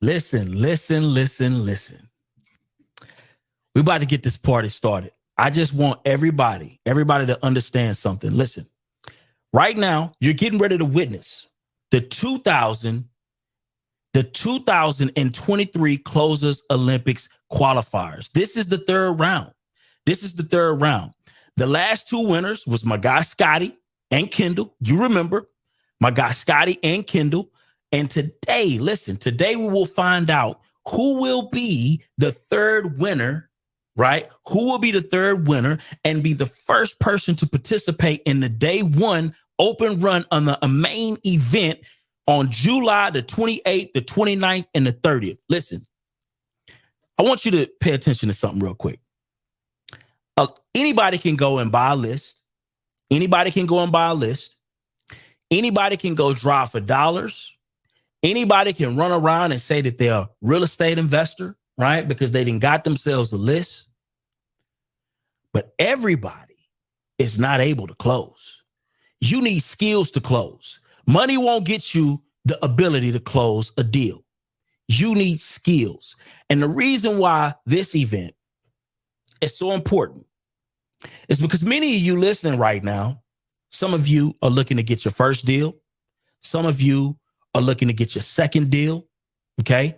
Listen. We're about to get this party started. I just want everybody to understand something. Listen, right now, you're getting ready to witness the 2023 Closers Olympics qualifiers. This is the third round. The last two winners was my guy Scotty and Kendall. You remember my guy Scotty and Kendall. And today we will find out who will be the third winner, right? Who will be the third winner and be the first person to participate in the day one open run on the main event on July the 28th, the 29th, and the 30th. Listen, I want you to pay attention to something real quick. Anybody can go and buy a list. Anybody can go drive for dollars. Anybody can run around and say that they're a real estate investor, right? Because they didn't got themselves a list. But everybody is not able to close. You need skills to close. Money won't get you the ability to close a deal. You need skills. And the reason why this event is so important is because many of you listening right now, some of you are looking to get your first deal. Some of you are looking to get your second deal, okay?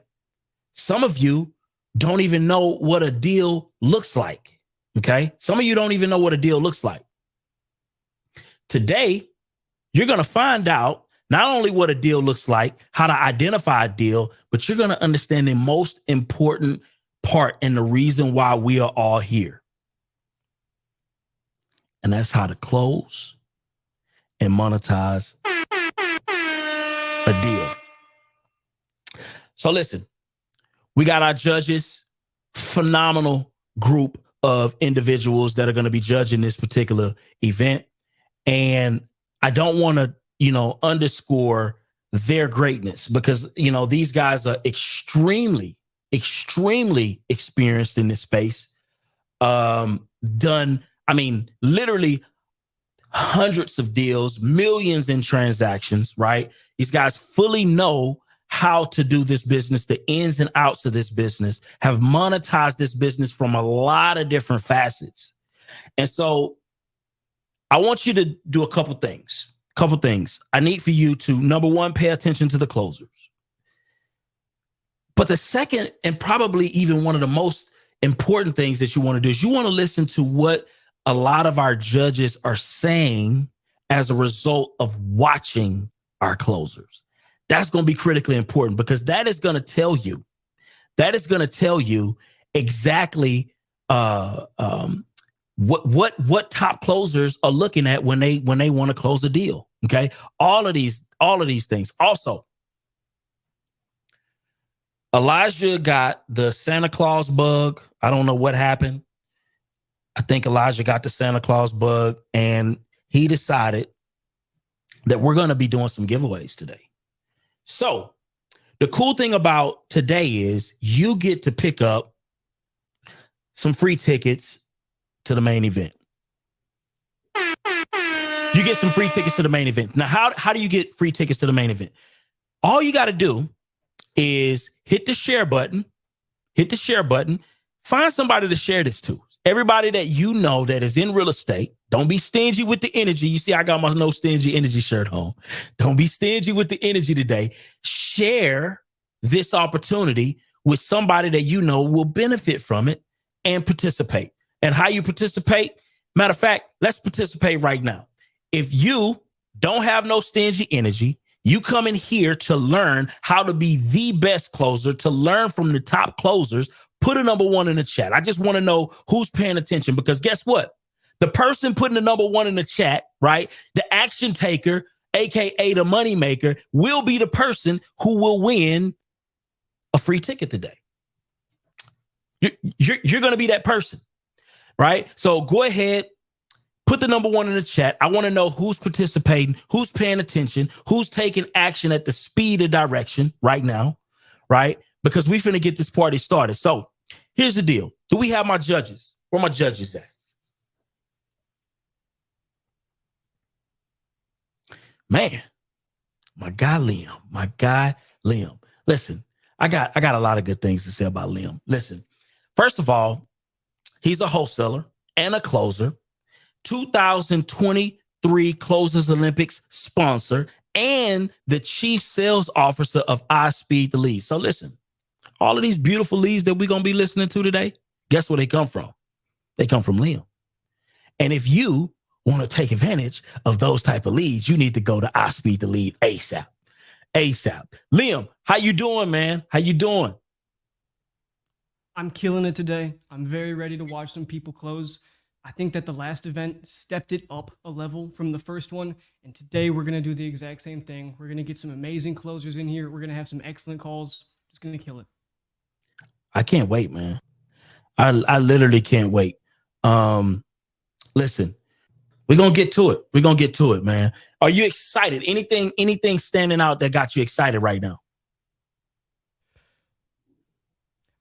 Some of you don't even know what a deal looks like, okay? Some of you don't even know what a deal looks like. Today, you're going to find out not only what a deal looks like, how to identify a deal, but you're going to understand the most important part and the reason why we are all here. And that's how to close and monetize a deal. So listen, we got our judges, phenomenal group of individuals that are going to be judging this particular event. And I don't want to, underscore their greatness because, these guys are extremely experienced in this space. Literally hundreds of deals, millions in transactions, right? These guys fully know how to do this business, the ins and outs of this business, have monetized this business from a lot of different facets. And so I want you to do a couple things. I need for you to, number one, pay attention to the closers. But the second, and probably even one of the most important things that you want to do is you want to listen to what a lot of our judges are saying as a result of watching our closers. That's going to be critically important because that is going to tell you exactly what top closers are looking at when they want to close a deal. Okay. All of these things. Also, Elijah got the Santa Claus bug. I don't know what happened. I think Elijah got the Santa Claus bug and he decided that we're going to be doing some giveaways today. So the cool thing about today is you get to pick up some free tickets to the main event. You get some free tickets to the main event. Now, how do you get free tickets to the main event? All you got to do is hit the share button. Find somebody to share this to. Everybody that you know that is in real estate. Don't be stingy with the energy. You see, I got my No Stingy Energy shirt on. Don't be stingy with the energy today. Share this opportunity with somebody that you know will benefit from it and participate. And how you participate? Matter of fact, let's participate right now. If you don't have no stingy energy, you come in here to learn how to be the best closer, to learn from the top closers. Put a number one in the chat. I just want to know who's paying attention because guess what? The person putting the number one in the chat, right? The action taker, AKA the money maker, will be the person who will win a free ticket today. You're going to be that person, right? So go ahead, put the number one in the chat. I want to know who's participating, who's paying attention, who's taking action at the speed of direction right now, right? Because we finna get this party started. So here's the deal. Do we have my judges? Where my judges at? Man, my guy Liam. Listen, I got a lot of good things to say about Liam. Listen, first of all, he's a wholesaler and a closer. 2023 Closers Olympics sponsor and the chief sales officer of I Speed the Lead. So listen, all of these beautiful leads that we're going to be listening to today, guess where they come from? They come from Liam. And if you want to take advantage of those type of leads, you need to go to I Speed the Lead ASAP. ASAP. Liam, how you doing, man? How you doing? I'm killing it today. I'm very ready to watch some people close. I think that the last event stepped it up a level from the first one. And today we're going to do the exact same thing. We're going to get some amazing closers in here. We're going to have some excellent calls. Just going to kill it. I can't wait, man. I literally can't wait. Listen, we're going to get to it. We're going to get to it, man. Are you excited? Anything standing out that got you excited right now?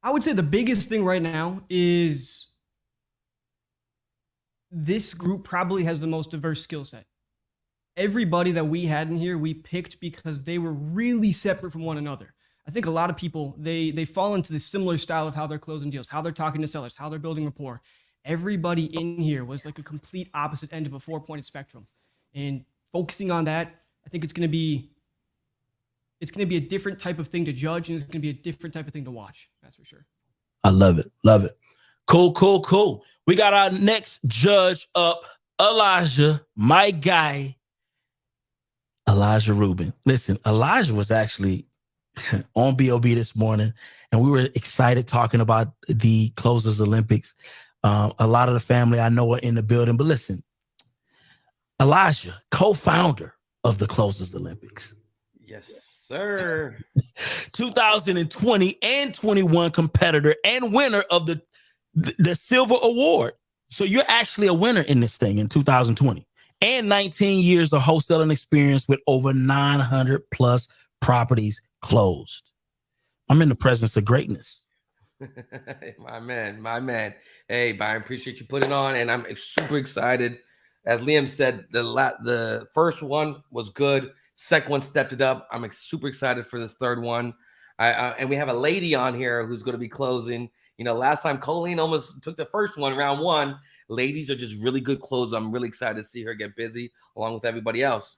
I would say the biggest thing right now is this group probably has the most diverse skill set. Everybody that we had in here, we picked because they were really separate from one another. I think a lot of people, they fall into this similar style of how they're closing deals, how they're talking to sellers, how they're building rapport. Everybody in here was like a complete opposite end of a 4-pointed spectrum. And focusing on that, I think it's going to be a different type of thing to judge, and it's going to be a different type of thing to watch. That's for sure. I love it. Love it. Cool. We got our next judge up, Elijah, my guy, Elijah Rubin. Listen, Elijah was actually on BOB this morning, and we were excited talking about the Closers Olympics. A lot of the family I know are in the building, but listen, Elijah, co-founder of the Closers Olympics. Yes, sir. 2020 and 21 competitor and winner of the silver award. So you're actually a winner in this thing in 2020 and 19 years of wholesaling experience with over 900 plus properties closed. I'm in the presence of greatness. My man. Hey, Byron, appreciate you putting on, and I'm super excited. As Liam said, the first one was good. Second one stepped it up. I'm super excited for this third one. And we have a lady on here who's going to be closing. You know, last time Colleen almost took the first one, round one. Ladies are just really good closers. I'm really excited to see her get busy along with everybody else.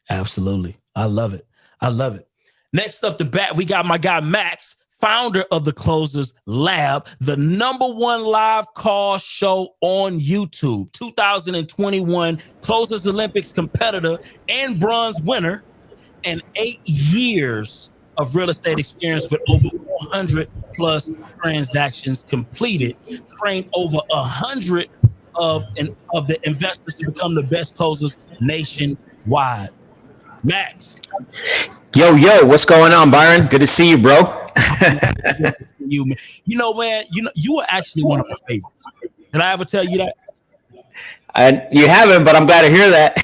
Absolutely. I love it. Next up the bat, we got my guy, Max, founder of the Closers Lab, the #1 live call show on YouTube, 2021 Closers Olympics competitor and bronze winner, and 8 years of real estate experience with over 400 plus transactions completed, trained over 100 of the investors to become the best closers nationwide. Max. Yo, what's going on, Byron? Good to see you, bro. You know, man, you were actually one of my favorites. Did I ever tell you that? You haven't, but I'm glad to hear that.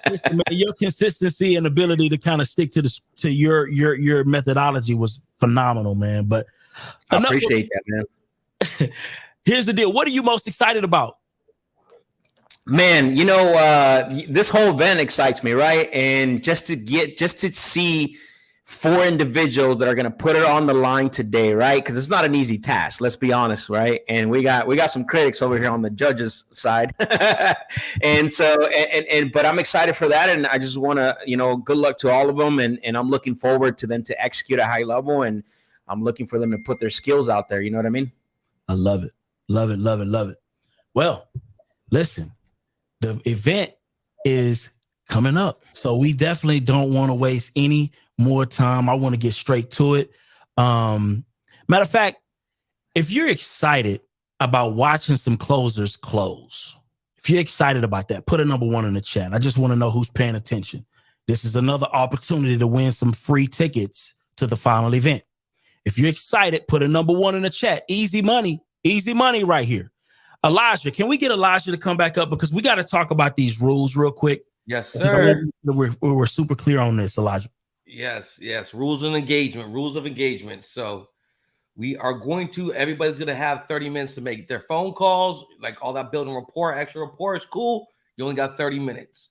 Listen, man, your consistency and ability to kind of stick to your methodology was phenomenal, man. But I appreciate that, man. Here's the deal. What are you most excited about? Man, you know, this whole event excites me, right? And just to see 4 individuals that are going to put it on the line today, right? Because it's not an easy task. Let's be honest, right? And we got some critics over here on the judges' side, and so but I'm excited for that, and I just want to, you know, good luck to all of them, and I'm looking forward to them to execute at a high level, and I'm looking for them to put their skills out there. You know what I mean? I love it. Well, listen, the event is coming up, so we definitely don't want to waste any more time. I want to get straight to it. Matter of fact, if you're excited about watching some closers close, if you're excited about that, put a #1 in the chat. I just want to know who's paying attention. This is another opportunity to win some free tickets to the final event. If you're excited, put a #1 in the chat. Easy money right here. Elijah, can we get Elijah to come back up? Because we got to talk about these rules real quick. Yes, sir. We're super clear on this, Elijah. Yes. Rules of engagement. So we are everybody's going to have 30 minutes to make their phone calls, like all that building rapport, extra rapport is cool. You only got 30 minutes.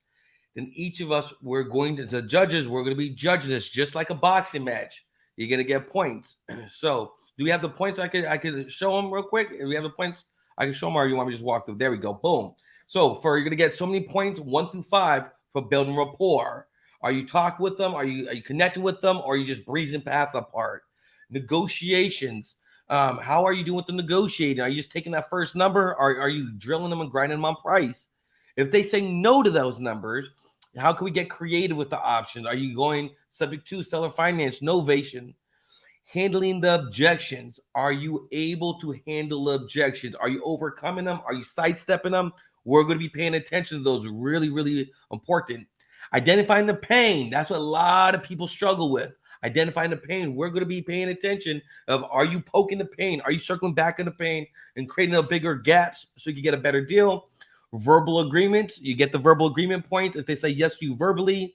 then each of us, we're going to, the judges, we're going to be judging this just like a boxing match. You're going to get points. So do we have the points? I could show them real quick. If we have the points, I can show them, or you want me to just walk through? There we go. Boom. So you're going to get so many points, 1 through 5, for building rapport. Are you talking with them? Are you connecting with them? Or are you just breezing past that part? Negotiations. How are you doing with the negotiating? Are you just taking that first number? Or are you drilling them and grinding them on price? If they say no to those numbers, how can we get creative with the options? Are you going subject to seller finance, novation? Handling the objections. Are you able to handle objections? Are you overcoming them? Are you sidestepping them? We're going to be paying attention to those. Really, really important. Identifying the pain. That's what a lot of people struggle with. Identifying the pain. We're going to be paying attention of, are you poking the pain? Are you circling back in the pain and creating a bigger gaps so you can get a better deal? Verbal agreements. You get the verbal agreement points if they say yes to you verbally.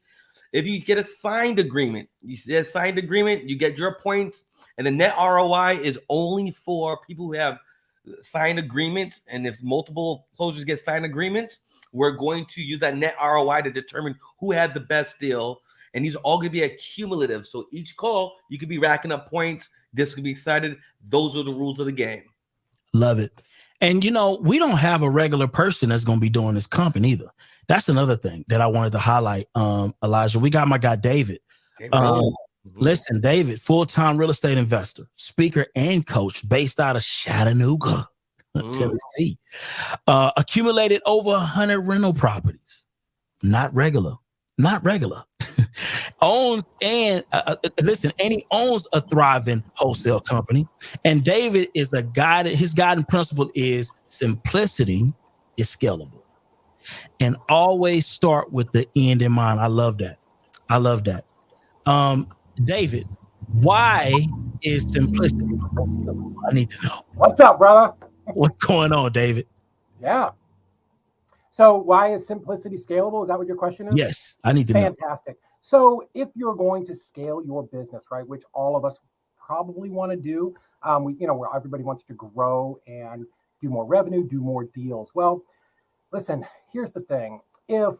If you get a signed agreement, you get your points. And the net ROI is only for people who have signed agreements. And if multiple closers get signed agreements, we're going to use that net ROI to determine who had the best deal. And these are all going to be accumulative. So each call, you could be racking up points. This could be excited. Those are the rules of the game. Love it. And, we don't have a regular person that's going to be doing this company either. That's another thing that I wanted to highlight, Elijah. We got my guy, David. Listen, David, full-time real estate investor, speaker, and coach based out of Chattanooga, Tennessee. Accumulated over 100 rental properties. Not regular. Owns and and he owns a thriving wholesale company. And David is a guide. His guiding principle is simplicity is scalable, and always start with the end in mind. I love that. David, why is simplicity scalable? I need to know. What's up, brother? What's going on, David? Yeah. So why is simplicity scalable? Is that what your question is? Yes, I need to know. Fantastic. So if you're going to scale your business, right, which all of us probably want to do, where everybody wants to grow and do more revenue, do more deals. Well, listen, here's the thing. If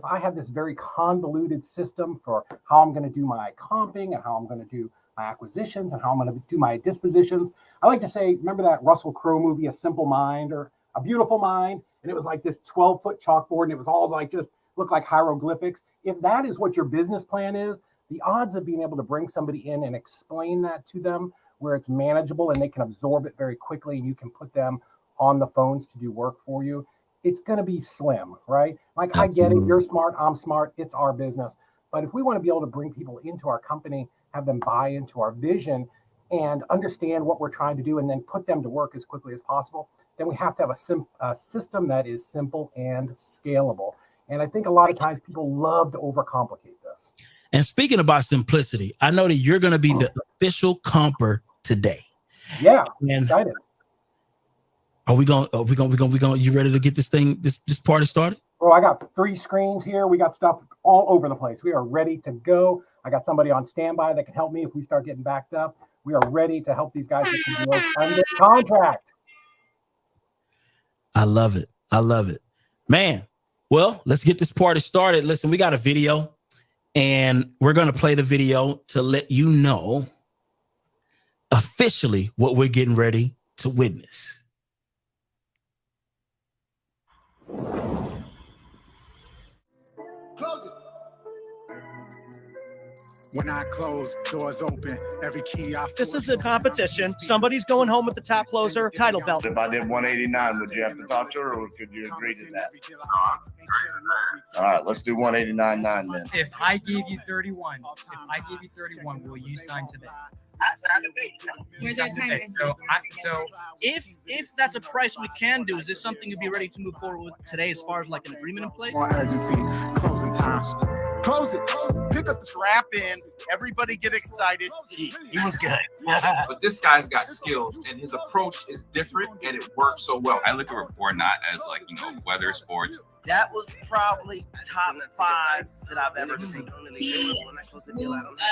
I have this very convoluted system for how I'm going to do my comping and how I'm going to do my acquisitions and how I'm going to do my dispositions, I like to say, remember that Russell Crowe movie, A Simple Mind or A Beautiful Mind? And it was like this 12-foot chalkboard and it was all like just looked like hieroglyphics. If that is what your business plan is, the odds of being able to bring somebody in and explain that to them where it's manageable and they can absorb it very quickly and you can put them on the phones to do work for you, it's going to be slim, right? Like, I get it. You're smart. I'm smart. It's our business. But if we want to be able to bring people into our company, have them buy into our vision and understand what we're trying to do and then put them to work as quickly as possible, then we have to have a system that is simple and scalable. And I think a lot of times people love to overcomplicate this. And speaking about simplicity, I know that you're going to be the official comper today. Yeah, and excited. We going, you ready to get this party started? Well, I got 3 screens here. We got stuff all over the place. We are ready to go. I got somebody on standby that can help me if we start getting backed up. We are ready to help these guys get these deals under contract. I love it. Man, well, let's get this party started. Listen, we got a video, and we're going to play the video to let you know officially what we're getting ready to witness. Close it. When I close, doors open. Every key I. This is a competition. Somebody's going home with the top closer title belt. If I did 189, would you have to talk to her, or could you agree to that? All right, let's do 189.9 then. If I gave you 31, will you sign today? Where's our time? So If that's a price we can do, is this something you'd be ready to move forward with today as far as like an agreement in place? More urgency. Closing time. Close it. Strap in. Everybody get excited. He was good. But this guy's got skills, and his approach is different, and it works so well. I look at rapport not as like, weather, sports. That was probably top 5 that I've ever seen. He blew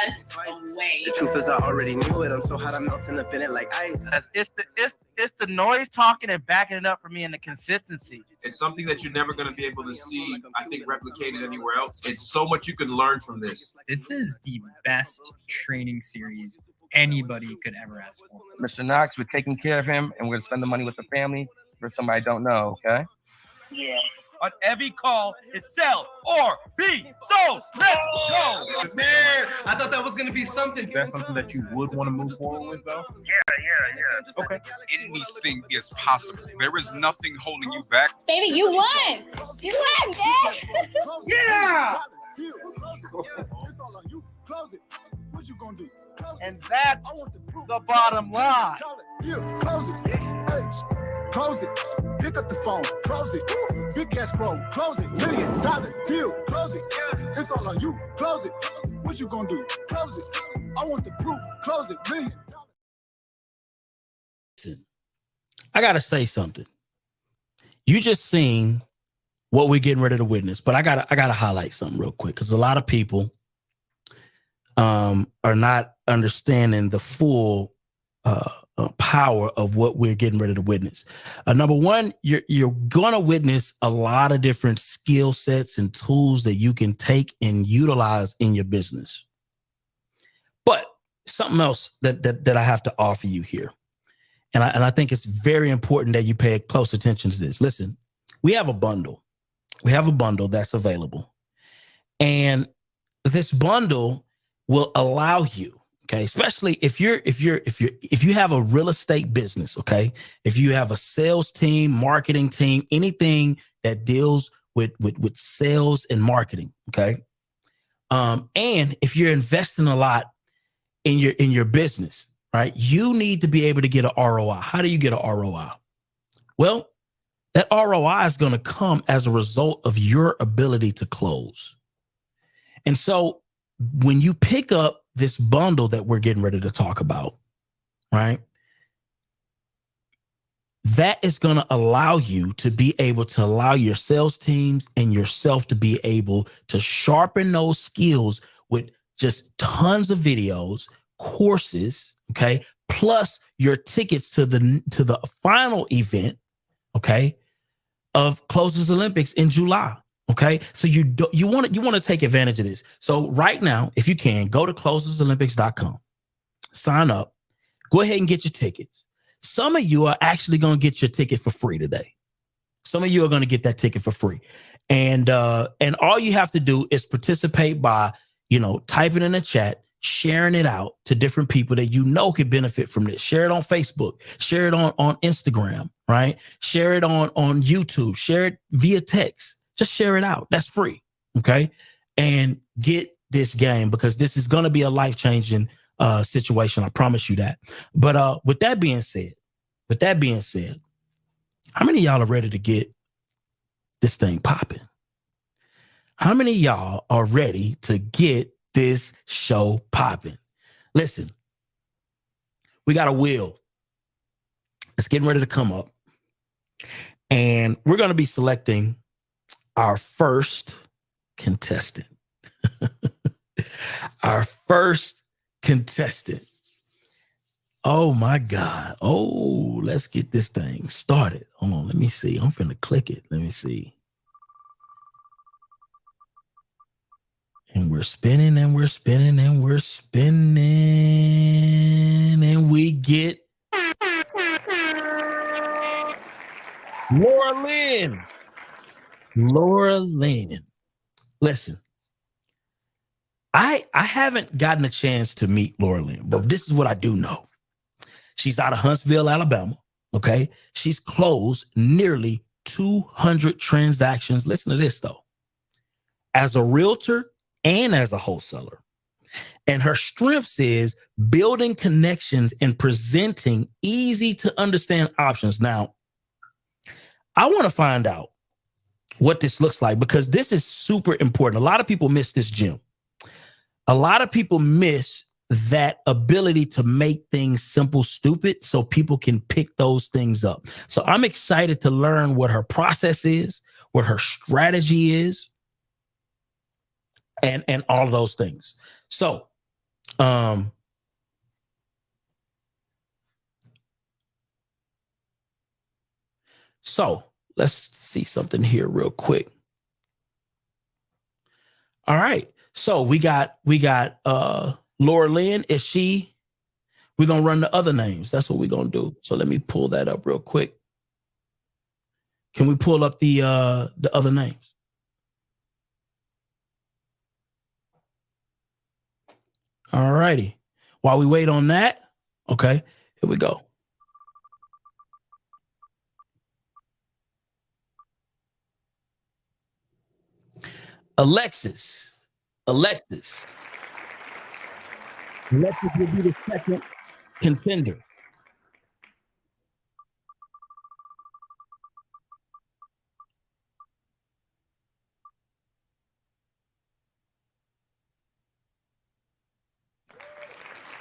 us away. The truth is, I already knew it. I'm so hot, I'm melting up in it like ice. It's the noise talking and backing it up for me, and the consistency. It's something that you're never going to be able to see, I think, replicated anywhere else. It's so much you can learn from this. This is the best training series anybody could ever ask for. Mr. Knox, we're taking care of him, and we're going to spend the money with the family for somebody I don't know, okay? Yeah. On every call, it's sell or be sold. Let's go. Man, I thought that was going to be something. Is that something that you would want to move forward with, though? Yeah. Okay. Anything is possible. There is nothing holding you back. Baby, you won. You won, Dad. Yeah. And that's the bottom line. Close it. Pick up the phone. Close it. Big ass bro. Close it. $1 million deal. Close it. It's all on you. Close it. What you gonna do? Close it. I want the proof. Close it. $1 million. Listen, I gotta say something. You just seen what we're getting ready to witness, but I gotta highlight something real quick because a lot of people are not understanding the full power of what we're getting ready to witness. Number one, you're going to witness a lot of different skill sets and tools that you can take and utilize in your business. But something else that I have to offer you here, and I think it's very important that you pay close attention to this. Listen, we have a bundle. We have a bundle that's available, and this bundle will allow you. Okay, especially if you have a real estate business, okay? If you have a sales team, marketing team, anything that deals with sales and marketing, okay? And if you're investing a lot in your business, right? You need to be able to get an ROI. How do you get an ROI? Well, that ROI is going to come as a result of your ability to close. And so when you pick up this bundle that we're getting ready to talk about, right? That is going to allow you to be able to allow your sales teams and yourself to be able to sharpen those skills with just tons of videos, courses, okay? Plus your tickets to the final event, okay, of Closers Olympics in July. Okay, so you want to take advantage of this. So right now, if you can, go to closersolympics.com, sign up, go ahead and get your tickets. Some of you are actually going to get your ticket for free today. Some of you are going to get that ticket for free, and all you have to do is participate by typing in the chat, sharing it out to different people that you know could benefit from this. Share it on Facebook, share it on Instagram, right? Share it on YouTube, share it via text. Just share it out. That's free. Okay. And get this game because this is going to be a life-changing situation. I promise you that. But with that being said, how many of y'all are ready to get this thing popping? How many of y'all are ready to get this show popping? Listen, we got a wheel. It's getting ready to come up. And we're going to be selecting our first contestant. Our first contestant. Oh my God. Oh, let's get this thing started. Hold on, let me see. I'm finna click it. Let me see. And we're spinning and we're spinning and we're spinning. And we get Laura Lynn. Laura Lynn. Listen, I haven't gotten a chance to meet Laura Lynn, but this is what I do know. She's out of Huntsville, Alabama. Okay. She's closed nearly 200 transactions. Listen to this though. As a realtor and as a wholesaler. And her strengths is building connections and presenting easy to understand options. Now, I want to find out what this looks like because this is super important. A lot of people miss this gem. A lot of people miss that ability to make things simple stupid so people can pick those things up. So I'm excited to learn what her process is, what her strategy is, and all of those things. So let's see something here real quick. All right. So we got Laura Lynn. We're gonna run the other names. That's what we're gonna do. So let me pull that up real quick. Can we pull up the other names? All righty. While we wait on that, okay, here we go. Alexis will be the second contender.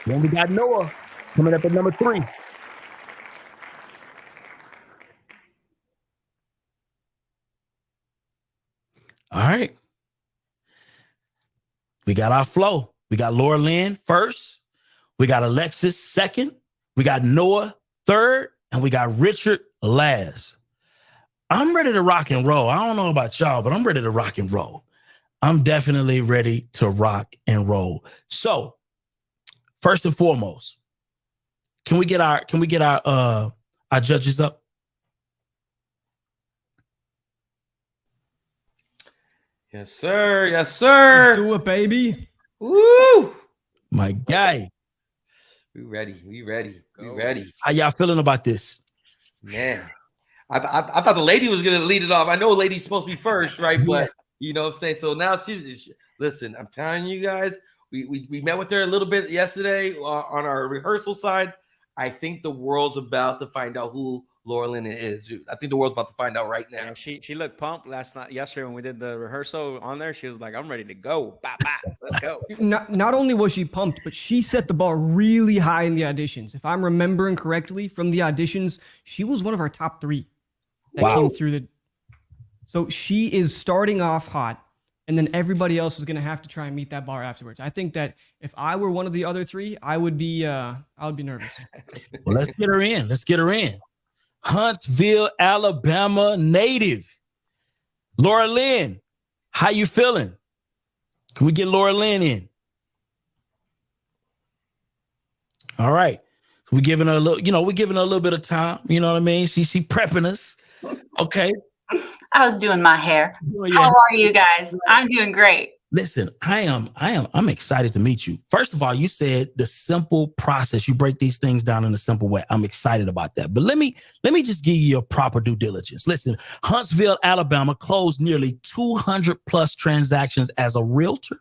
Then we got Noah coming up at number 3. All right. We got our flow. We got Laura Lynn first. We got Alexis second. We got Noah third. And we got Richard last. I'm ready to rock and roll. I don't know about y'all, but I'm ready to rock and roll. I'm definitely ready to rock and roll. So, first and foremost, can we get our judges up? Yes, sir. Yes, sir. Let's do it, baby. Woo! My guy. We ready. We ready. We ready. How y'all feeling about this? Man, I thought the lady was gonna lead it off. I know lady's supposed to be first, right? But you know what I'm saying. So now she's listen. I'm telling you guys, we met with her a little bit yesterday on our rehearsal side. I think the world's about to find out who Laura Lynn is. I think the world's about to find out right now. Yeah, she looked pumped yesterday when we did the rehearsal on there. She was like, "I'm ready to go. Bop, bop. Let's go." Not only was she pumped, but she set the bar really high in the auditions. If I'm remembering correctly from the auditions, she was one of our top 3 that came through the. So she is starting off hot, and then everybody else is going to have to try and meet that bar afterwards. I think that if I were one of the other 3, I would be nervous. Well, let's get her in. Let's get her in. Huntsville, Alabama native. Laura Lynn, how you feeling? Can we get Laura Lynn in? All right. So we're giving her a little, we're giving her a little bit of time. You know what I mean? She prepping us. Okay. I was doing my hair. How are you guys? I'm doing great. Listen, I'm excited to meet you. First of all, you said the simple process. You break these things down in a simple way. I'm excited about that. But let me just give you your proper due diligence. Listen, Huntsville, Alabama closed nearly 200 plus transactions as a realtor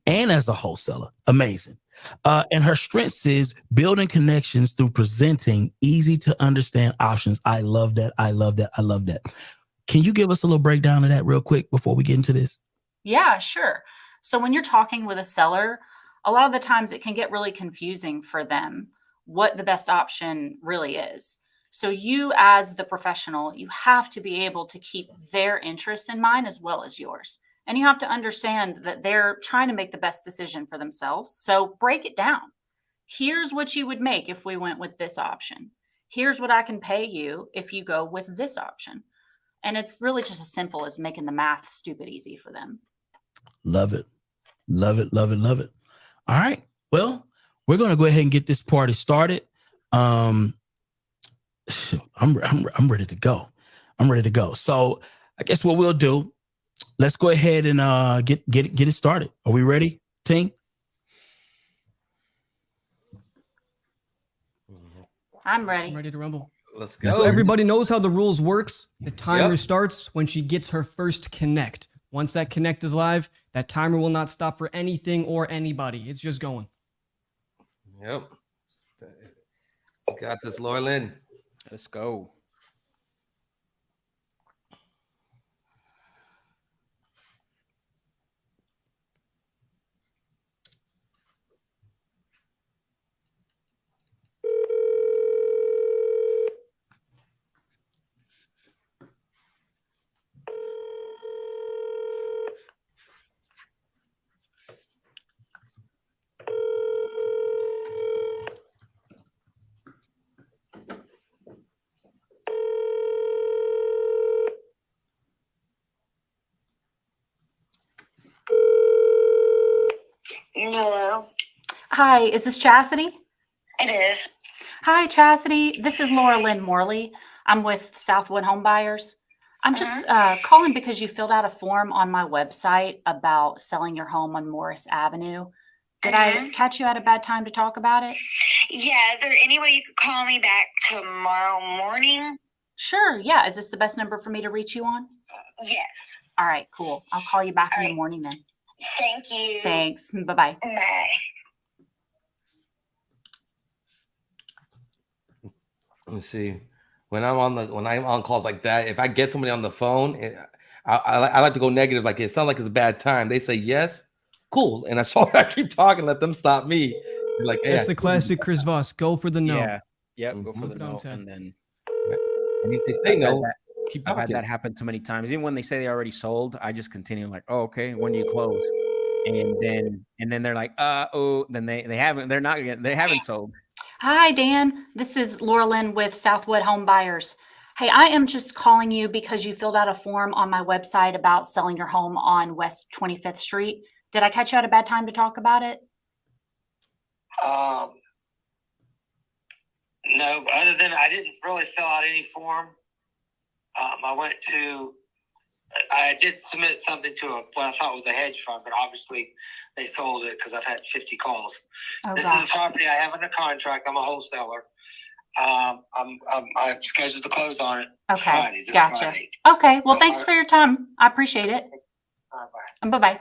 and as a wholesaler. Amazing. And her strengths is building connections through presenting easy to understand options. I love that. I love that. I love that. Can you give us a little breakdown of that real quick before we get into this? Yeah, sure. So when you're talking with a seller, a lot of the times it can get really confusing for them what the best option really is. So you as the professional, you have to be able to keep their interests in mind as well as yours. And you have to understand that they're trying to make the best decision for themselves. So break it down. Here's what you would make if we went with this option. Here's what I can pay you if you go with this option. And it's really just as simple as making the math stupid easy for them. Love it. Love it. Love it. Love it. All right. Well, we're going to go ahead and get this party started. I'm ready to go. I'm ready to go. So I guess what we'll do, let's go ahead and get it started. Are we ready, team? I'm ready. I'm ready to rumble. Let's go. So everybody knows how the rules works. The timer starts when she gets her first connect. Once that connect is live, that timer will not stop for anything or anybody. It's just going. Yep. Got this, Laura Lynn. Let's go. Hi, is this Chastity? It is. Hi, Chastity. This is Lynn Morley. I'm with Southwood Home Buyers. I'm just calling because you filled out a form on my website about selling your home on Morris Avenue. Did I catch you at a bad time to talk about it? Yeah, is there any way you could call me back tomorrow morning? Sure, yeah. Is this the best number for me to reach you on? Yes. All right, cool. I'll call you back in the morning then. Thank you. Thanks. Bye-bye. Bye. Let me see. When I'm on calls like that, if I get somebody on the phone, I like to go negative. Like it sounds like it's a bad time. They say yes, cool, and I keep talking. Let them stop me. You're like, hey, That's the classic Chris Voss. Go for the no. Yeah. Yep. Go for the no, and then. And if they say no, keep I've talking. had that happen too many times. Even when they say they already sold, I just continue like, oh, okay, when do you close? And then they're like, then they haven't. They haven't sold. Hi, Dan. This is Lynn with Southwood Home Buyers. Hey, I am just calling you because you filled out a form on my website about selling your home on West 25th Street. Did I catch you at a bad time to talk about it? No, other than I didn't really fill out any form. I did submit something to what I thought was a hedge fund, but obviously they sold it because I've had 50 calls. This is a property I have under contract. I'm a wholesaler. I'm scheduled to close on it Friday. Gotcha. Friday. Okay, well, thanks for your time. I appreciate it. Bye-bye.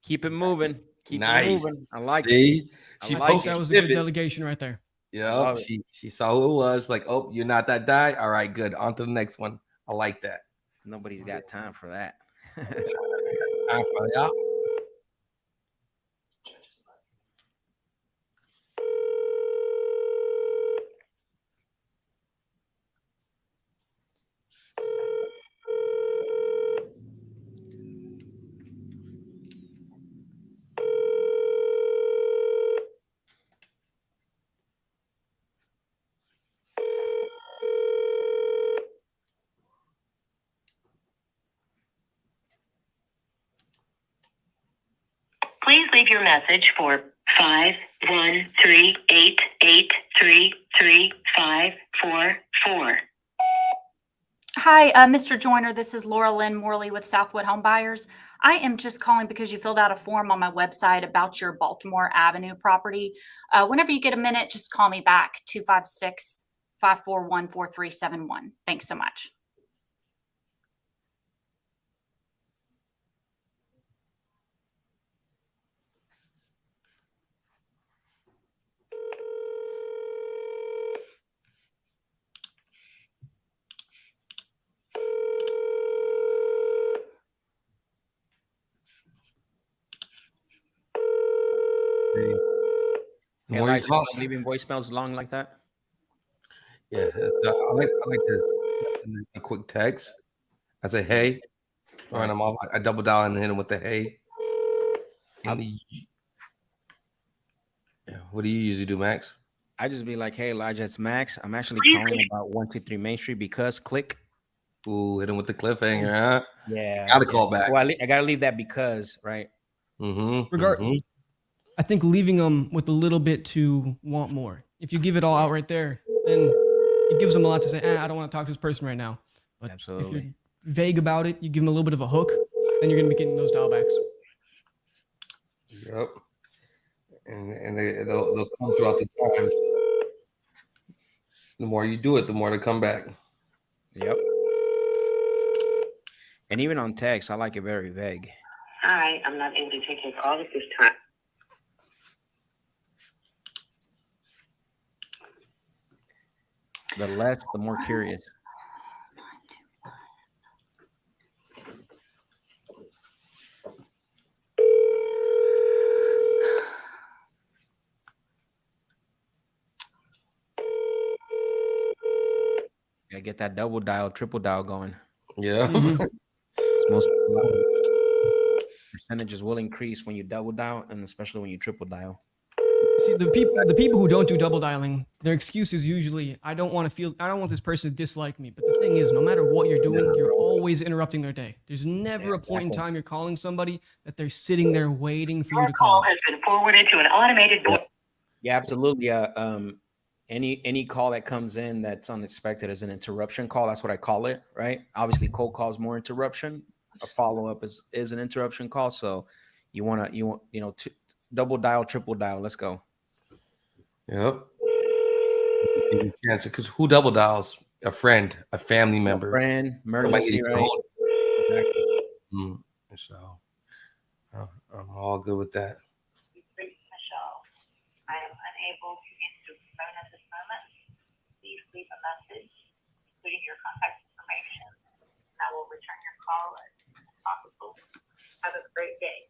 Keep it moving. Keep Nice. it moving. I like See? it. She That was a good delegation right there. Yeah, she saw who it was. Like, oh, you're not that guy. All right, good. On to the next one. I like that. Nobody's got time for that. Time for y'all. Please leave your message for 513-883-3544. Hi, Mr. Joyner. This is Lynn Morley with Southwood Home Buyers. I am just calling because you filled out a form on my website about your Baltimore Avenue property. Whenever you get a minute, just call me back, 256-541-4371. Thanks so much. The more you talk, leaving voicemails long like that. Yeah, I like this. A quick text. I say, hey, or I'm off. I double down and hit him with the hey. What do you usually do, Max? I just be like, hey, Elijah, it's Max. I'm actually calling about 123 Main Street because click. Ooh, hit him with the cliffhanger, huh? Yeah. Gotta call back. Well, I gotta leave that because, right? I think leaving them with a little bit to want more. If you give it all out right there, then it gives them a lot to say. I don't want to talk to this person right now. But if you're vague about it, you give them a little bit of a hook, then you're going to be getting those dialbacks. Yep. And they'll come throughout the time. The more you do it, the more they come back. Yep. And even on text, I like it very vague. Hi, I'm not able to take your call at this time. The less, the more curious. Gotta get that double dial, triple dial going. Yeah. Most percentages will increase when you double dial, and especially when you triple dial. See, the people who don't do double dialing, their excuse is usually, I don't want this person to dislike me. But the thing is, no matter what you're doing, you're always interrupting their day. There's never a point in time you're calling somebody that they're sitting there waiting for you to call. Has been forwarded to an automated voice. Yeah, absolutely. Any call that comes in that's unexpected is an interruption call. That's what I call it, right? Obviously, cold calls more interruption. A follow up is an interruption call. So you want double dial, triple dial. Let's go. Yep. Because who double dials? A friend, a family member, a friend, emergency, right? Exactly. So I'm all good with that. Michelle, I am unable to answer the phone at this moment. Please leave a message, including your contact information. I will return your call as soon as possible. Have a great day.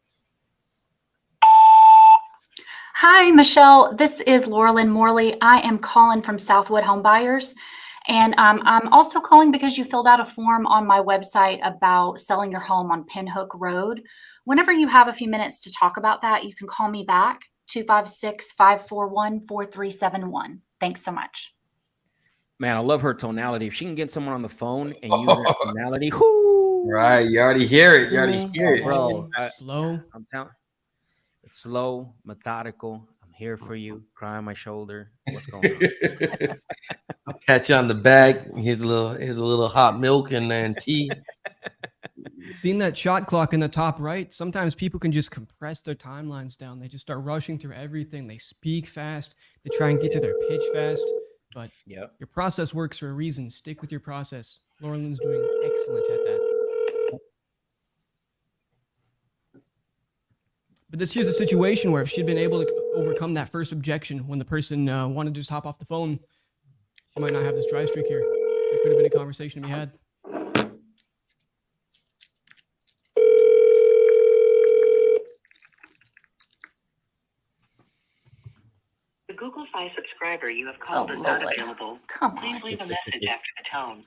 Hi, Michelle. This is Lynn Morley. I am calling from Southwood Home Buyers. And I'm also calling because you filled out a form on my website about selling your home on Pinhook Road. Whenever you have a few minutes to talk about that, you can call me back, 256-541-4371. Thanks so much. Man, I love her tonality. If she can get someone on the phone and use her tonality, whoo, right? You already hear it. You already hear it, bro. Slow. I'm telling. It's slow, methodical. I'm here for you. Cry on my shoulder. What's going on? I'll catch you on the bag. Here's a little hot milk and then tea. Seen that shot clock in the top right? Sometimes people can just compress their timelines down. They just start rushing through everything. They speak fast. They try and get to their pitch fast. But your process works for a reason. Stick with your process. Lynn's doing excellent at that. But here's a situation where if she'd been able to overcome that first objection when the person wanted to just hop off the phone, she might not have this dry streak here. There could have been a conversation to be had. The Google Fi subscriber you have called is not available. Please leave a message after the tone.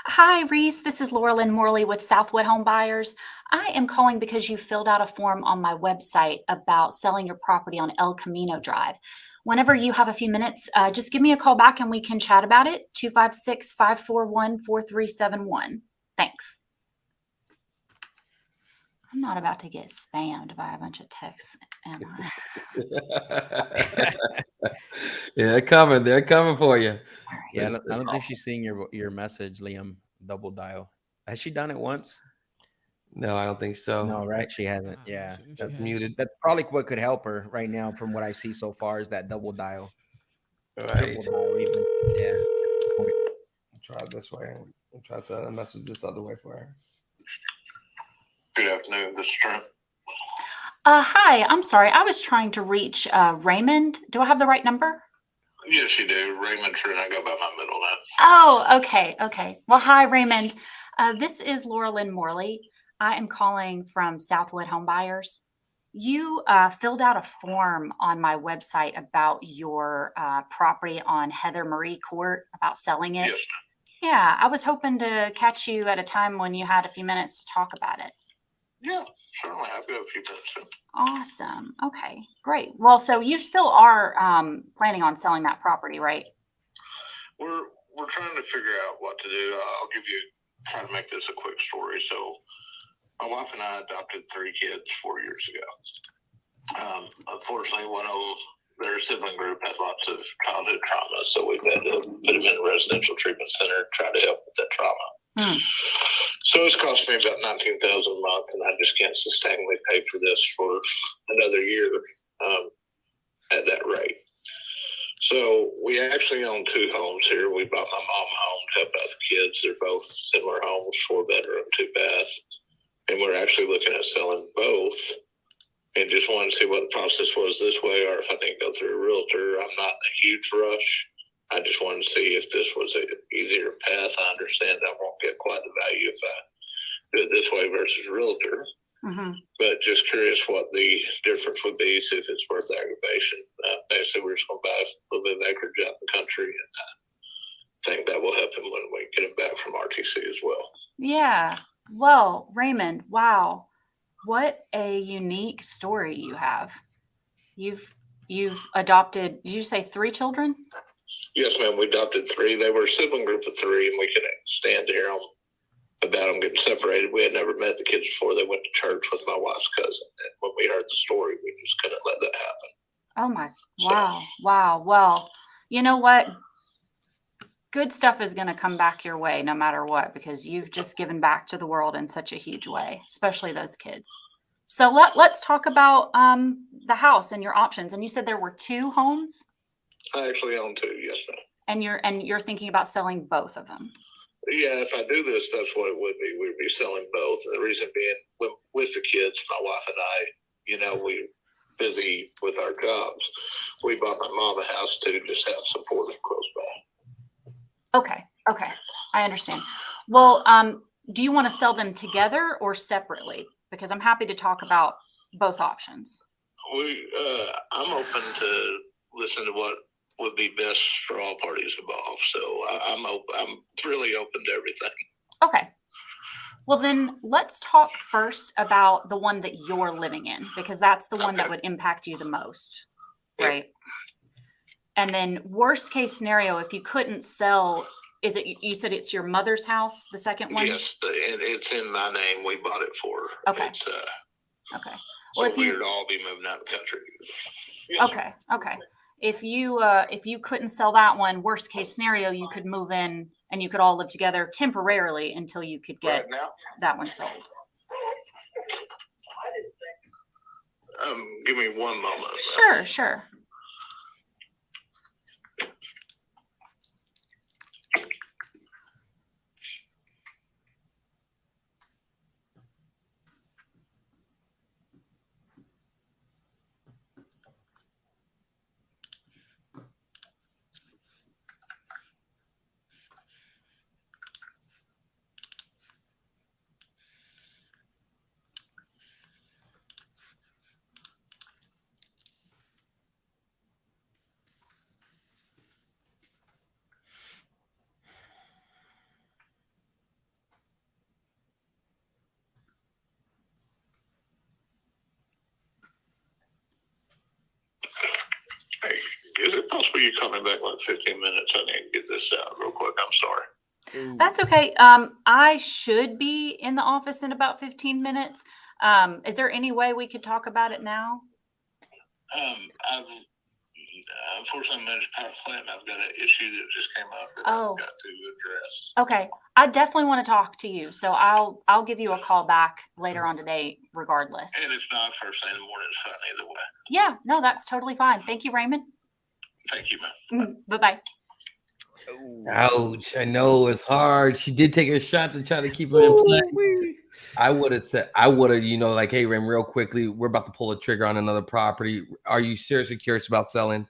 Hi, Reese. This is Lynn Morley with Southwood Home Buyers. I am calling because you filled out a form on my website about selling your property on El Camino Drive. Whenever you have a few minutes, just give me a call back and we can chat about it. 256-541-4371. Thanks. I'm not about to get spammed by a bunch of texts, am I? Yeah, they're coming for you. Yeah, I don't think she's seeing your message, Liam. Double dial. Has she done it once? No, I don't think so. No, right? She hasn't. Yeah, that's muted. That's probably what could help her right now, from what I see so far, is that double dial. Right. Triple dial even. Yeah. Try it this way. I'll try to send a message this other way for her. Good afternoon. This is Trent. Hi. I'm sorry. I was trying to reach Raymond. Do I have the right number? Yes, you do. Raymond Trent. I go by my middle name. Oh, okay. Okay. Well, hi, Raymond. This is Lynn Morley. I am calling from Southwood Home Buyers. You filled out a form on my website about your property on Heather Marie Court, about selling it. Yes. Yeah, I was hoping to catch you at a time when you had a few minutes to talk about it. Yeah, certainly. I've got a few minutes. Awesome. Okay, great. Well, so you still are planning on selling that property, right? We're trying to figure out what to do. I'll try to make this a quick story. So my wife and I adopted 3 kids 4 years ago. Unfortunately, one of them, their sibling group, had lots of childhood trauma, so we've had to put them in a residential treatment center, try to help with that trauma. So it's cost me about $19,000 a month, and I just can't sustainably pay for this for another year at that rate. So we actually own 2 homes here. We bought my mom home to help out the kids. They're both similar homes, 4-bedroom, 2-bath. And we're actually looking at selling both, and just wanted to see what the process was this way, or if I didn't go through a realtor. I'm not in a huge rush. I just wanted to see if this was an easier path. I understand I won't get quite the value if I do it this way versus a realtor. But just curious what the difference would be, see if it's worth the aggravation. Basically, we're just going to buy a little bit of acreage out in the country, and I think that will help him when we get him back from RTC as well. Yeah. Well, Raymond, wow. What a unique story you have. You've adopted, did you say 3 children? Yes, ma'am. We adopted 3. They were a sibling group of 3, and we couldn't stand to hear them about them getting separated. We had never met the kids before. They went to church with my wife's cousin. And when we heard the story, we just couldn't let that happen. Oh my, wow, wow. Well, you know what? Good stuff is going to come back your way no matter what, because you've just given back to the world in such a huge way, especially those kids. So let's talk about the house and your options. And you said there were 2 homes? I actually own 2, yes, ma'am. And you're thinking about selling both of them? Yeah, if I do this, that's what it would be. We'd be selling both. And the reason being, with the kids, my wife and I, you know, we're busy with our jobs. We bought my mom a house to just have support close by. Okay. I understand. Well, do you want to sell them together or separately? Because I'm happy to talk about both options. I'm open to listen to what would be best for all parties involved. So I'm really open to everything. Okay. Well, then let's talk first about the one that you're living in, because that's the one that would impact you the most, right? And then worst case scenario, if you couldn't sell, is it, you said it's your mother's house, the second one? Yes, and it's in my name. We bought it for her. Okay. Okay. So Well, if we you, would all be moving out of the country. Yes. okay. If you couldn't sell that one, worst case scenario, you could move in and you could all live together temporarily until you could get that one sold. Give me one moment. Sure. Hey, is it possible you call me back in like 15 minutes? I need to get this out real quick. I'm sorry. That's okay. I should be in the office in about 15 minutes. Is there any way we could talk about it now? I've unfortunately managed power plant. I've got an issue that just came up that Oh. I've got to address. Okay. I definitely want to talk to you. So I'll give you a call back later on today, regardless. And it's not first thing in the morning. It's fine either way. Yeah, no, that's totally fine. Thank you, Raymond. Thank you, man. Bye-bye. Ouch. I know it's hard. She did take a shot to try to keep her in play. I would have said, you know, like, hey, Ram, real quickly, we're about to pull a trigger on another property. Are you seriously curious about selling?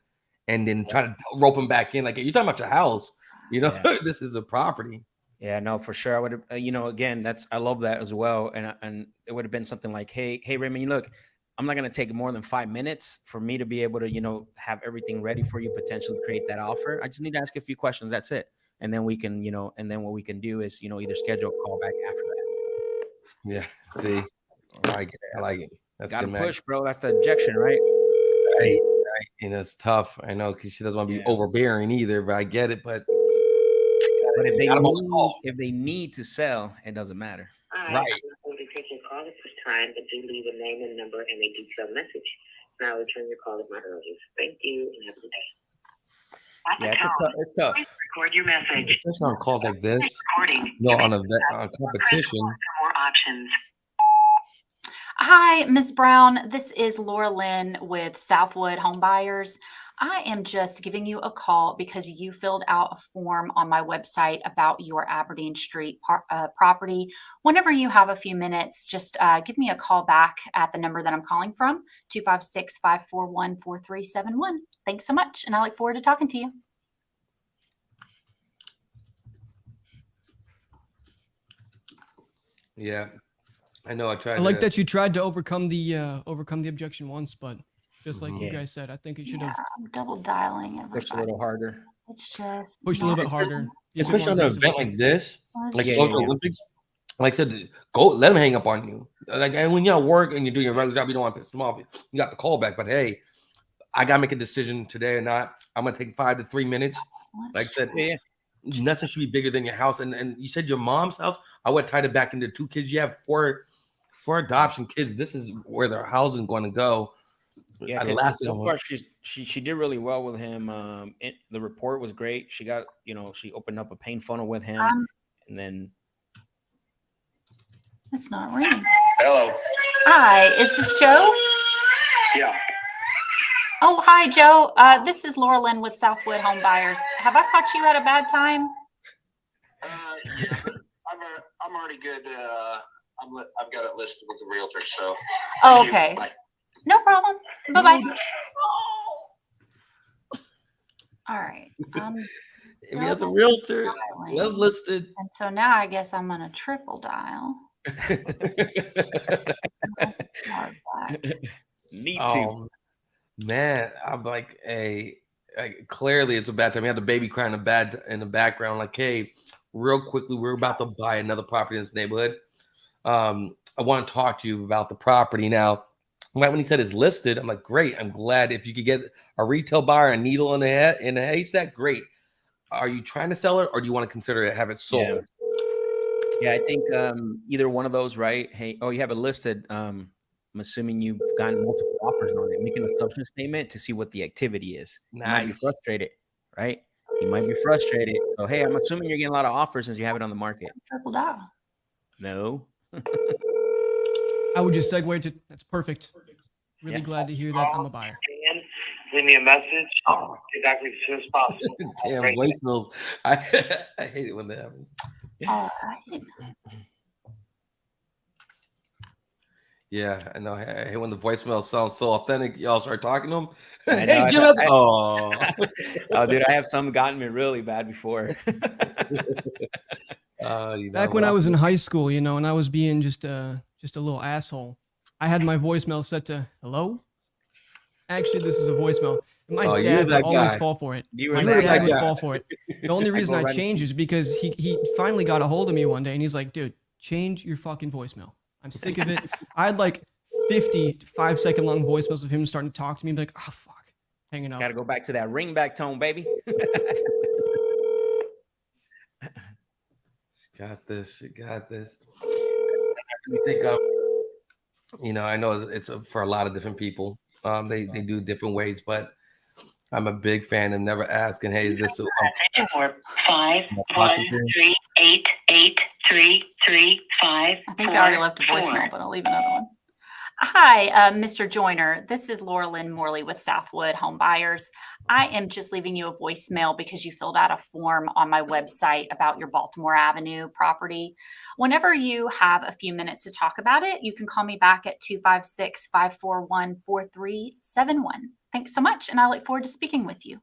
And then try to rope him back in. Like, you're talking about your house, you know, this is a property. Yeah, no, for sure. I would have, you know, again, I love that as well. And it would have been something like, hey, Raymond, look, I'm not going to take more than 5 minutes for me to be able to, you know, have everything ready for you, potentially create that offer. I just need to ask you a few questions. That's it. And then we can, you know, and then what we can do is, you know, either schedule a call back after that. Yeah. See, I like it. I like it. That's Gotta good, push, bro. That's the objection, right? Right. And it's tough. I know, because she doesn't want to be overbearing either, but I get it. But if they need to sell, it doesn't matter. Right. I'm take your call at this time, but do leave a name and number and a detailed message. And I'll return your call at my earliest. Thank you and have a good day. Yeah, it's tough. Please record your message. especially on calls like this, Recording. you know, on a competition. More options. Hi, Ms. Brown. This is Laura Lynn with Southwood Home Buyers. I am just giving you a call because you filled out a form on my website about your Aberdeen Street property. Whenever you have a few minutes, just give me a call back at the number that I'm calling from, 256-541-4371. Thanks so much, and I look forward to talking to you. Yeah, I know. I like that you tried to overcome the objection once, but just like you guys said, I think it should have I'm double dialing it. Pushed a little harder. It's just pushed a little bit harder. Especially on an event like this, like Yeah, Social Olympics. Like I said, go let them hang up on you. Like, and when you're at work and you're doing your regular job, you don't want to piss them off. You got the call back, but hey, I gotta make a decision today or not. I'm gonna take 5 to 3 minutes. Like I said, nothing should be bigger than your house. And you said your mom's house. I would tie it back into 2 kids. You have four adoption kids. This is where their housing going to go. Yeah, so far she did really well with him. The report was great. She got, she opened up a pain funnel with him, and then it's not ringing. Hello. Hi, is this Joe? Yeah. Oh, hi, Joe. This is Laura Lynn with Southwood Home Buyers. Have I caught you at a bad time? Yeah, but I'm already good. I've got it listed with the realtor, so. Oh, okay. Bye. No problem. Bye-bye. All right. If he has a realtor, love listed. And so now I guess I'm going to triple dial. Me too. Man, I'm like, hey, clearly it's a bad time. We had the baby crying in the background. Like, hey, real quickly, we're about to buy another property in this neighborhood. I want to talk to you about the property now. Right when he said it's listed, I'm like, great. I'm glad if you could get a retail buyer, a needle in the haystack, great. Are you trying to sell it, or do you want to consider it, have it sold? Yeah, I think either one of those, right? Hey, you have it listed. I'm assuming you've gotten multiple offers on it. Make an assumption statement to see what the activity is. You might be frustrated, right? You might be frustrated. So, hey, I'm assuming you're getting a lot of offers since you have it on the market. Triple dial. No. I would just segue to that's perfect. Really glad to hear that I'm a buyer. Leave me a message. Get back with you as soon as possible. Damn, voicemails. I hate it when that happens. Yeah, I know. I hate when the voicemail sounds so authentic. Y'all start talking to them. Hey, Jim, oh, dude, I have some gotten me really bad before. Back when I was in high school, and I was being just a little asshole, I had my voicemail set to hello. Actually, this is a voicemail. My dad would always fall for it. My dad would fall for it. The only reason I changed is because he finally got a hold of me one day, and he's like, dude, change your fucking voicemail. I'm sick of it. I had like 50 5-second long voicemails of him starting to talk to me, and be like, oh, fuck, hanging up. Got to go back to that ringback tone, baby. Got this. You got this. I think I know it's for a lot of different people. They do different ways, but I'm a big fan of never asking, hey, is this 513883335? I think I already left a voicemail, but I'll leave another one. Hi, Mr. Joyner. This is Laura Lynn Morley with Southwood Home Buyers. I am just leaving you a voicemail because you filled out a form on my website about your Baltimore Avenue property. Whenever you have a few minutes to talk about it, you can call me back at 256-541-4371. Thanks so much, and I look forward to speaking with you.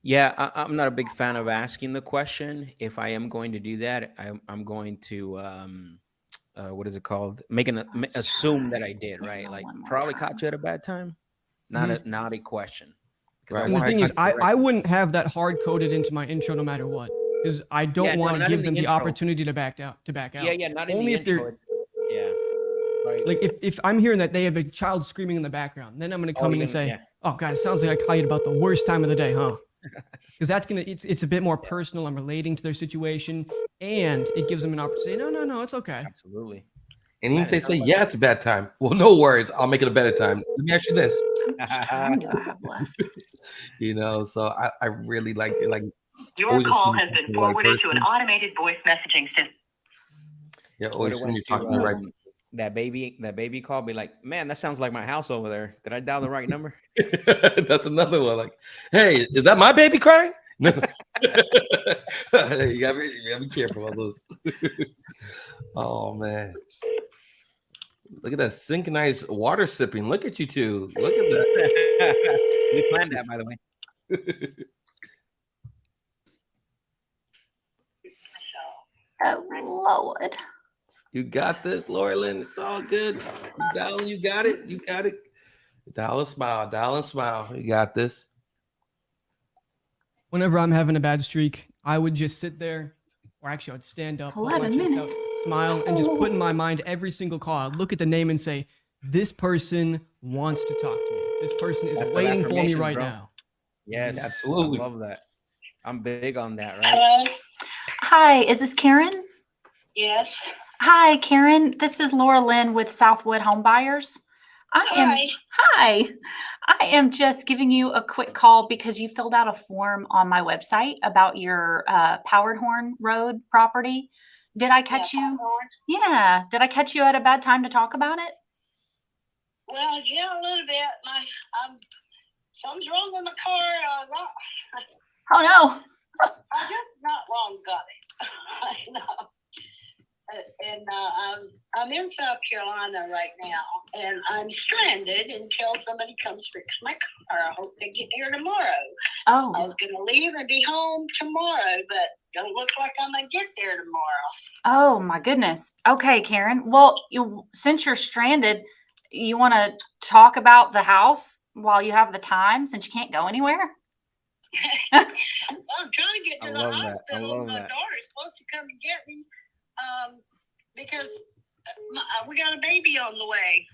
Yeah, I'm not a big fan of asking the question. If I am going to do that, I'm going to what is it called? Assume that I did, right? Like probably caught you at a bad time. Not a question. Right. And the thing is, I wouldn't have that hard coded into my intro no matter what, because I don't want to give them the opportunity to back out. Yeah, not in only the intro. Right. Like if I'm hearing that they have a child screaming in the background, then I'm going to come in and say, "Oh, God, it sounds like I call you about the worst time of the day, huh?" Because it's a bit more personal. I'm relating to their situation, and it gives them an opportunity to say, no, it's okay. Absolutely. And even if they say, yeah, it's a bad time, well, no worries, I'll make it a better time. Let me ask you this. How much time do I have left? So I really like it. Like your call has been forwarded to an automated voice messaging system. Yeah, always when you're talking right. That baby call, be like, man, that sounds like my house over there. Did I dial the right number? That's another one. Like, hey, is that my baby crying? No. you gotta be careful about those. Oh man. Look at that synchronized water sipping. Look at you two. Look at that. We planned that, by the way. Oh, Lord. You got this, Laura Lynn. It's all good. You got it. You got it. Dial and smile. Dial and smile. You got this. Whenever I'm having a bad streak, I would just sit there, or actually I'd stand up, 11 minutes. Out, smile, and just put in my mind every single call. I'd look at the name and say, this person wants to talk to me. This person is waiting for me right now. Yes, absolutely. I love that. I'm big on that, right? Hello? Hi, is this Karen? Yes. Hi, Karen. This is Laura Lynn with Southwood Home Buyers. Hi. I am just giving you a quick call because you filled out a form on my website about your Powderhorn Road property. Did I catch you? Yeah. Did I catch you at a bad time to talk about it? Well, yeah, a little bit. Something's wrong with my car. Oh no. I just not long got it. I know. And I'm in South Carolina right now, and I'm stranded until somebody comes fix my car. I hope they get here tomorrow. Oh. I was going to leave and be home tomorrow, but don't look like I'm going to get there tomorrow. Oh my goodness. Okay, Karen. Well, since you're stranded, you want to talk about the house while you have the time since you can't go anywhere? I'm trying to get to the love that. hospital. I love My that. daughter's supposed to come and get me because we got a baby on the way.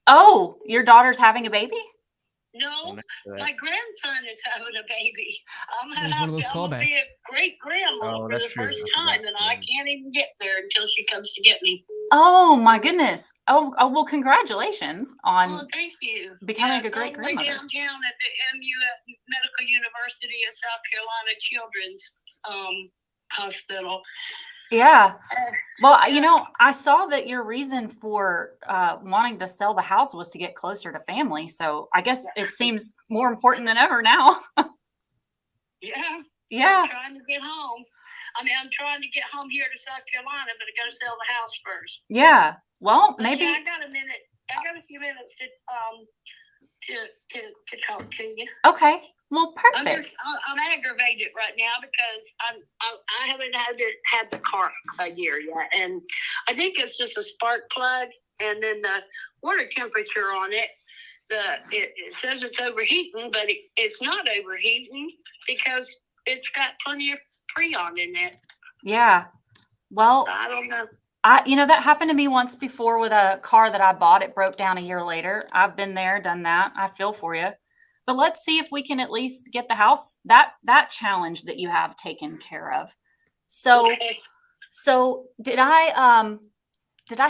Oh, your daughter's having a baby? No, my grandson is having a baby. I'm There's one of those gonna be callbacks. a great grandma Oh, for that's the true. first I forgot. time, and I can't even get there until she comes to get me. Oh my goodness. Oh, well, congratulations on Oh, thank you. becoming Yeah, a great it's all the way grandmother. downtown at the Medical University of South Carolina Children's Hospital. Yeah. Well, I saw that your reason for wanting to sell the house was to get closer to family. So I guess it seems more important than ever now. Yeah. Yeah. I'm trying to get home. I'm trying to get home here to South Carolina, but I got to sell the house first. Yeah. Well, But maybe. yeah, I got a minute. I got a few minutes to talk to you. Okay. Well, perfect. I'm aggravated right now because I haven't had the car a year yet, and I think it's just a spark plug, and then the water temperature on it. It says it's overheating, but it's not overheating because it's got plenty of Freon in it. Yeah. Well, I don't know. That happened to me once before with a car that I bought. It broke down a year later. I've been there, done that. I feel for you. But let's see if we can at least get the house, that challenge that you have taken care of. So, Okay. so did I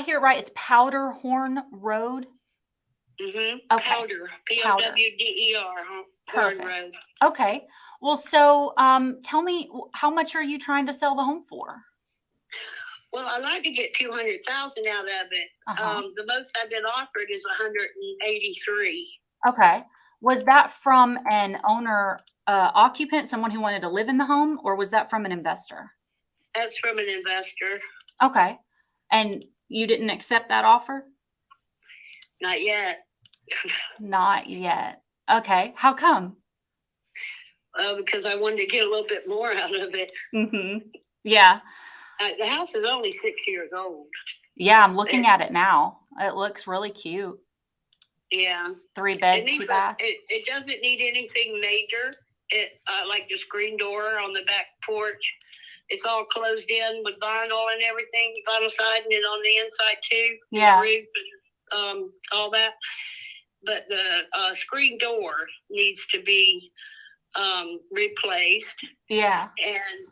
hear it right? It's Powderhorn Road? Mm-hmm. Okay. Powder. Powder. Perfect. Road. Okay. Well, so tell me, how much are you trying to sell the home for? Well, I'd like to get 200,000 out of it. The most I've been offered is 183. Okay. Was that from an owner occupant, someone who wanted to live in the home, or was that from an investor? That's from an investor. Okay. And you didn't accept that offer? Not yet. Not yet. Okay. How come? Because I wanted to get a little bit more out of it. Mm-hmm. Yeah. The house is only 6 years old. Yeah, I'm looking at it now. It looks really cute. Yeah. 3 bed, 2 bath. It doesn't need anything major. Like the screen door on the back porch. It's all closed in with vinyl and everything, vinyl siding, and on the inside too. Yeah. The roof and all that. But the screen door needs to be replaced. Yeah. And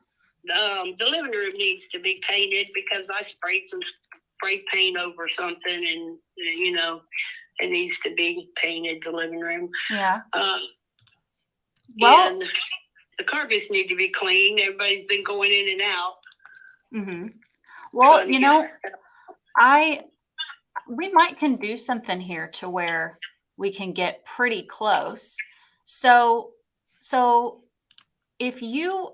the living room needs to be painted because I sprayed some spray paint over something, and it needs to be painted. The living room. Yeah. And the carpets need to be cleaned. Everybody's been going in and out. Mm-hmm. Well, we can do something here to where we can get pretty close. So if you,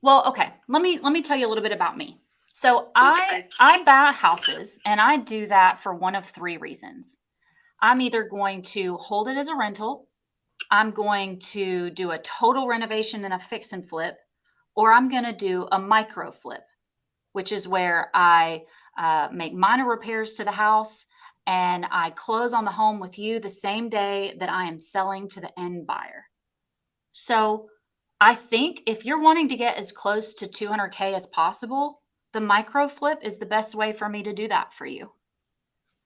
okay, let me tell you a little bit about me. So I buy houses, and I do that for one of 3 reasons. I'm either going to hold it as a rental, I'm going to do a total renovation and a fix and flip, or I'm going to do a micro flip, which is where I make minor repairs to the house and I close on the home with you the same day that I am selling to the end buyer. So I think if you're wanting to get as close to 200K as possible, the micro flip is the best way for me to do that for you.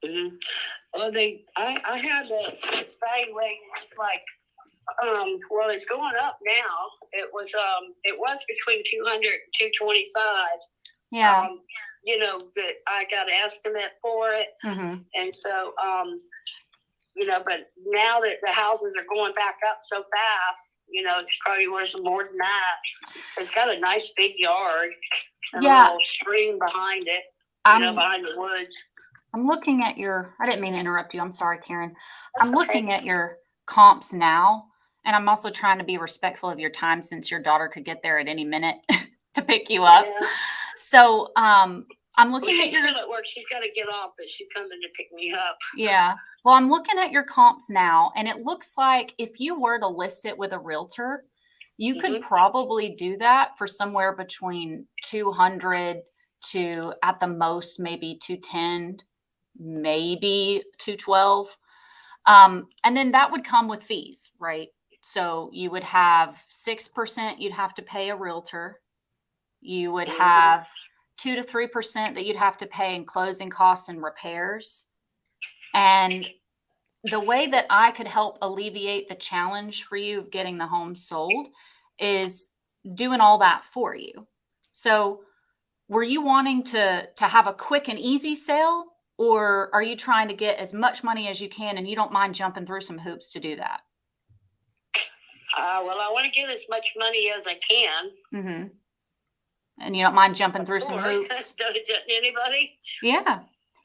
Mm-hmm. Well, I had a evaluation. It's like Well, it's going up now. It was between 200 and 225. Yeah. You know, that I got an estimate for it. Mm-hmm. And so, you know, but now that the houses are going back up so fast, you know, it's probably worth more than that. It's got a nice big yard and a little stream behind it, behind the woods. I'm looking at I didn't mean to interrupt you. I'm sorry, Karen. I'm looking at your comps now, and I'm also trying to be respectful of your time since your daughter could get there at any minute to pick you up. Yeah. So, I'm looking at your. She's still at work. She's got to get off, but she's coming to pick me up. Yeah. Well, I'm looking at your comps now, and it looks like if you were to list it with a realtor, you could probably do that for somewhere between 200 to at the most maybe 210, maybe 212. And then that would come with fees, right? So you would have 6% you'd have to pay a realtor. You would have 2 to 3% that you'd have to pay in closing costs and repairs. And the way that I could help alleviate the challenge for you of getting the home sold is doing all that for you. So were you wanting to have a quick and easy sale, or are you trying to get as much money as you can and you don't mind jumping through some hoops to do that? Well, I want to get as much money as I can. Mm-hmm. And you don't mind jumping through some hoops? Doesn't anybody? Yeah.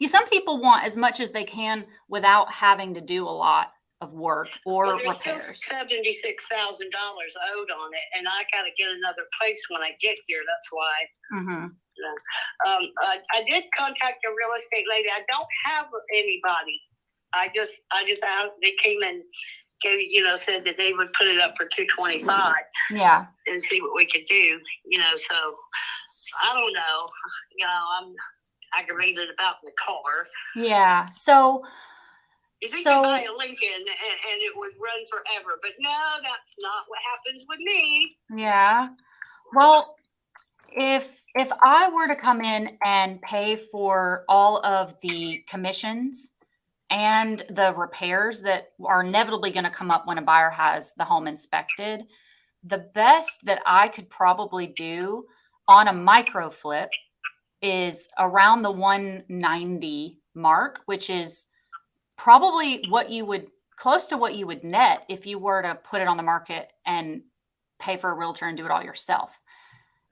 Some people want as much as they can without having to do a lot of work or repairs. There's still $76,000 owed on it, and I got to get another place when I get here. That's why. Mm-hmm. I did contact a real estate lady. I don't have anybody. They came and said that they would put it up for 225. Yeah. And see what we could do. So I don't know. I'm aggravated about the car. Yeah. So you think you buy a Lincoln and it would run forever, but no, that's not what happens with me. Yeah. Well, if I were to come in and pay for all of the commissions and the repairs that are inevitably going to come up when a buyer has the home inspected, the best that I could probably do on a micro flip is around the 190 mark, which is probably close to what you would net if you were to put it on the market and pay for a realtor and do it all yourself.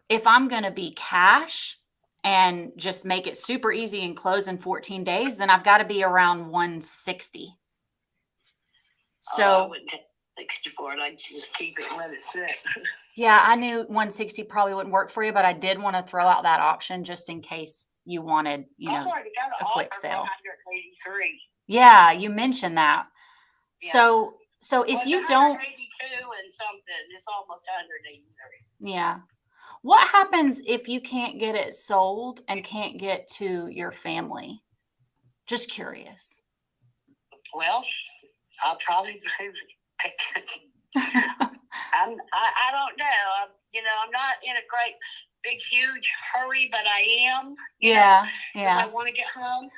If I'm going to be cash and just make it super easy and close in 14 days, then I've got to be around 160. So I wouldn't have 64, and I'd just keep it and let it sit. Yeah, I knew 160 probably wouldn't work for you, but I did want to throw out that option just in case you wanted, I've already got a quick sale. 183. Yeah, you mentioned that. Yeah. So if Well, you don't, 182 and something, it's almost 183. yeah. What happens if you can't get it sold and can't get to your family? Just curious. Well, I'll probably I don't know. I'm not in a great, big, huge hurry, but I am. Yeah. I want to get home,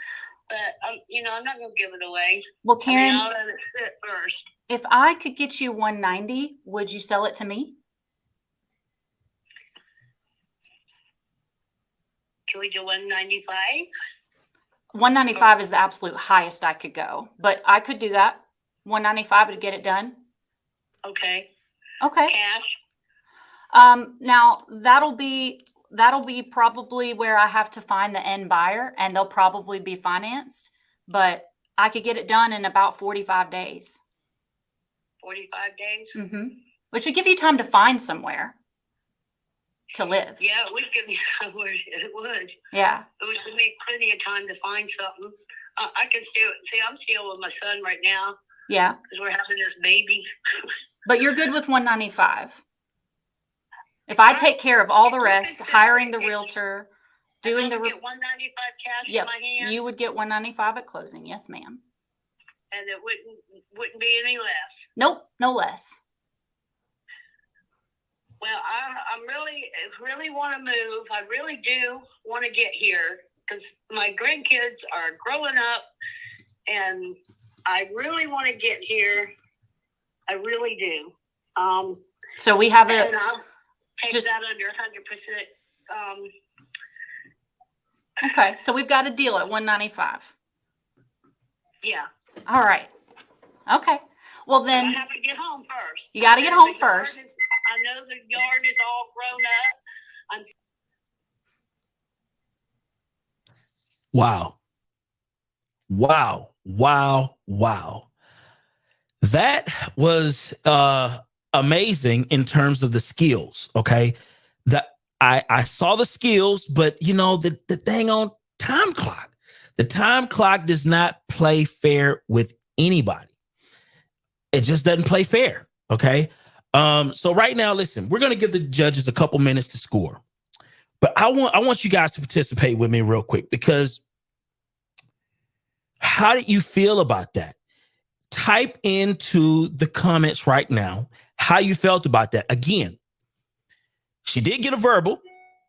but I'm not going to give it away. Well, Karen, I'll let it sit first. if I could get you 190, would you sell it to me? Can we do 195? 195 is the absolute highest I could go, but I could do that. 195 would get it done. Okay. Cash. Now that'll be probably where I have to find the end buyer, and they'll probably be financed, but I could get it done in about 45 days. 45 days? Mm-hmm. Which would give you time to find somewhere to live. Yeah, it would give me somewhere. It would. Yeah. It would give me plenty of time to find something. I can I'm still with my son right now. Yeah. Because we're having this baby. But you're good with 195. If I take care of all the rest, hiring the realtor, doing the get 195 cash in my hand. You would get 195 at closing. Yes, ma'am. And it wouldn't be any less. Nope, no less. Well, I really want to move. I really do want to get here because my grandkids are growing up, and I really want to get here. I really do. So we have and I'll take just that under 100%. okay. So we've got a deal at 195. Yeah. All right. Okay. Well But then I have to get home first. you got to get And home the yard first. I know the yard is all grown up. Wow. Wow. Wow. Wow. That was amazing in terms of the skills. Okay. That I saw the skills, but you know, the dang on time clock. The time clock does not play fair with anybody. It just doesn't play fair. Okay. So right now, listen, we're gonna give the judges a couple minutes to score. But I want you guys to participate with me real quick, because how did you feel about that? Type into the comments right now how you felt about that. Again, she did get a verbal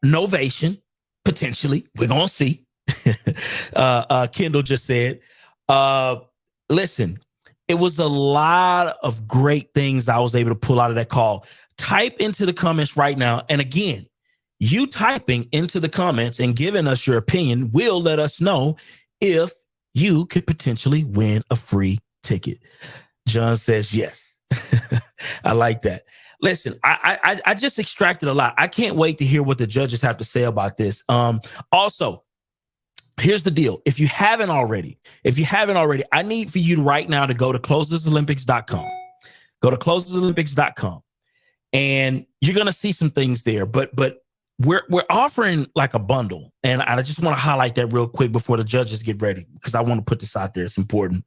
novation, potentially. We're going to see. Kendall just said, listen, it was a lot of great things I was able to pull out of that call. Type into the comments right now. And again, you typing into the comments and giving us your opinion will let us know if you could potentially win a free ticket. John says yes. I like that. Listen, I just extracted a lot. I can't wait to hear what the judges have to say about this. Also, here's the deal. If you haven't already, I need for you right now to go to closeslolympics.com. Go to closeslolympics.com, and you're going to see some things there. But we're offering like a bundle, and I just want to highlight that real quick before the judges get ready, because I want to put this out there. It's important.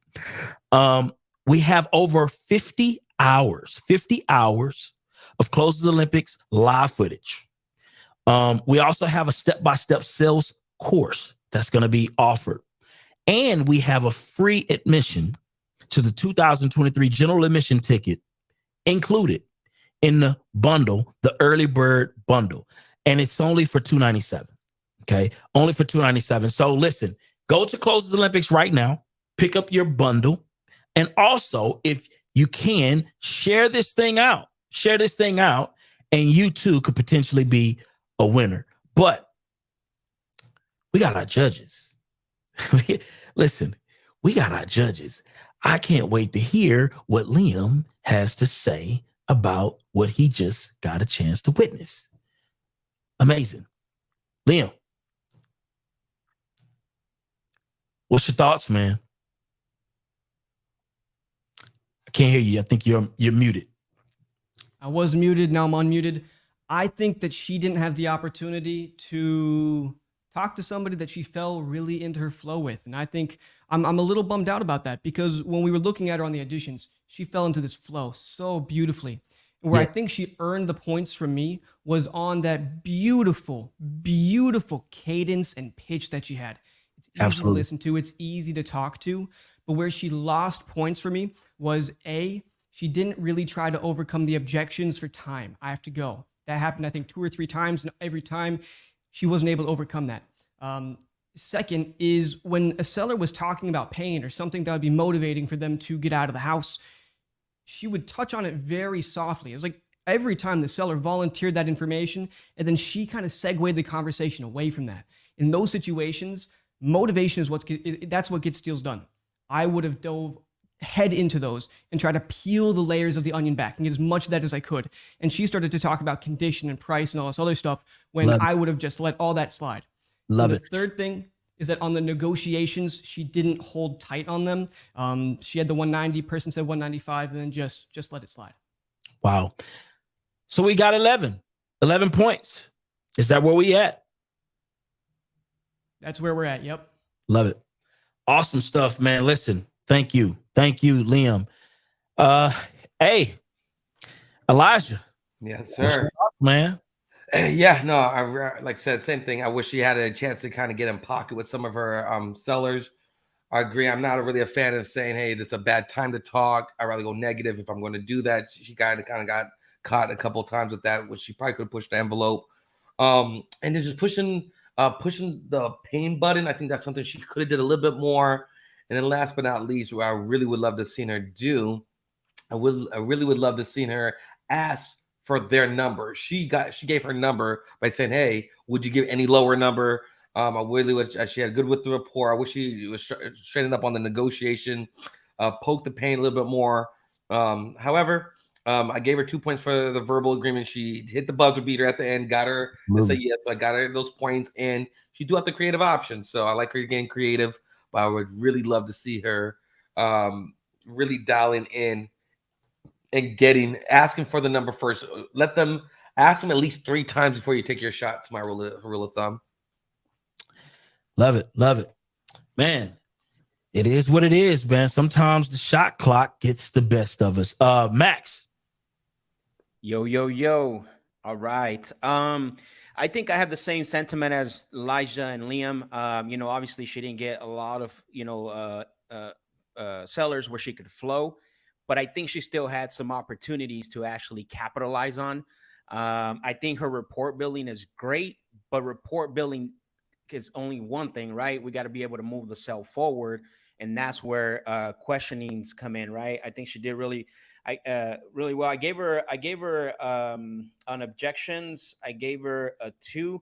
We have over 50 hours of Closes Olympics live footage. We also have a step-by-step sales course that's going to be offered. And we have a free admission to the 2023 general admission ticket included in the bundle, the early bird bundle. And it's only for $297. Okay. Only for $297. So listen, go to Closes Olympics right now, pick up your bundle. And also, if you can, share this thing out, and you too could potentially be a winner. But we got our judges. Listen, we got our judges. I can't wait to hear what Liam has to say about what he just got a chance to witness. Amazing. Liam, what's your thoughts, man? I can't hear you. I think you're muted. I was muted. Now I'm unmuted. I think that she didn't have the opportunity to talk to somebody that she fell really into her flow with. And I think I'm a little bummed out about that, because when we were looking at her on the auditions, she fell into this flow so beautifully. And where I think she earned the points from me was on that beautiful, beautiful cadence and pitch that she had. It's easy to listen to. It's easy to talk to. But where she lost points for me was she didn't really try to overcome the objections for time. I have to go. That happened, I think, 2 or 3 times. And every time she wasn't able to overcome that. Second is when a seller was talking about pain or something that would be motivating for them to get out of the house, she would touch on it very softly. It was like every time the seller volunteered that information, and then she kind of segued the conversation away from that. In those situations, motivation is that's what gets deals done. I would have dove head into those and try to peel the layers of the onion back and get as much of that as I could. And she started to talk about condition and price and all this other stuff when I would have just let all that slide. Love it. The third thing is that on the negotiations, she didn't hold tight on them. She had the 190, person said 195, and then just let it slide. Wow. So we got 11 points. Is that where we at? That's where we're at. Yep. Love it. Awesome stuff, man. Listen, thank you. Thank you, Liam. Hey, Elijah. Yes, sir. Man. Yeah, no, I like I said, same thing. I wish she had a chance to kind of get in pocket with some of her sellers. I agree. I'm not really a fan of saying, hey, this is a bad time to talk. I'd rather go negative if I'm going to do that. She kind of got caught a couple of times with that, which she probably could have pushed the envelope. And then just pushing the pain button. I think that's something she could have did a little bit more. And then last but not least, what I really would love to see her do I really would love to see her ask for their number. She gave her number by saying, "Hey, would you give any lower number?" I really wish she had good with the rapport. I wish she was straightened up on the negotiation, poke the pain a little bit more. However, I gave her 2 points for the verbal agreement. She hit the buzzer beater at the end, got her to say yes. So I got her those points, and she do have the creative option. So I like her getting creative, but I would really love to see her really dialing in and asking for the number first. Let them ask them at least 3 times before you take your shots. My rule of thumb. Love it. Love it. Man, it is what it is, man. Sometimes the shot clock gets the best of us. Max. Yo. All right. I think I have the same sentiment as Elijah and Liam. Obviously she didn't get a lot of, sellers where she could flow, but I think she still had some opportunities to actually capitalize on. I think her report building is great, but report building is only one thing, right? We got to be able to move the cell forward, and that's where questionings come in, right? I think she did really well. I gave her on objections, I gave her a 2.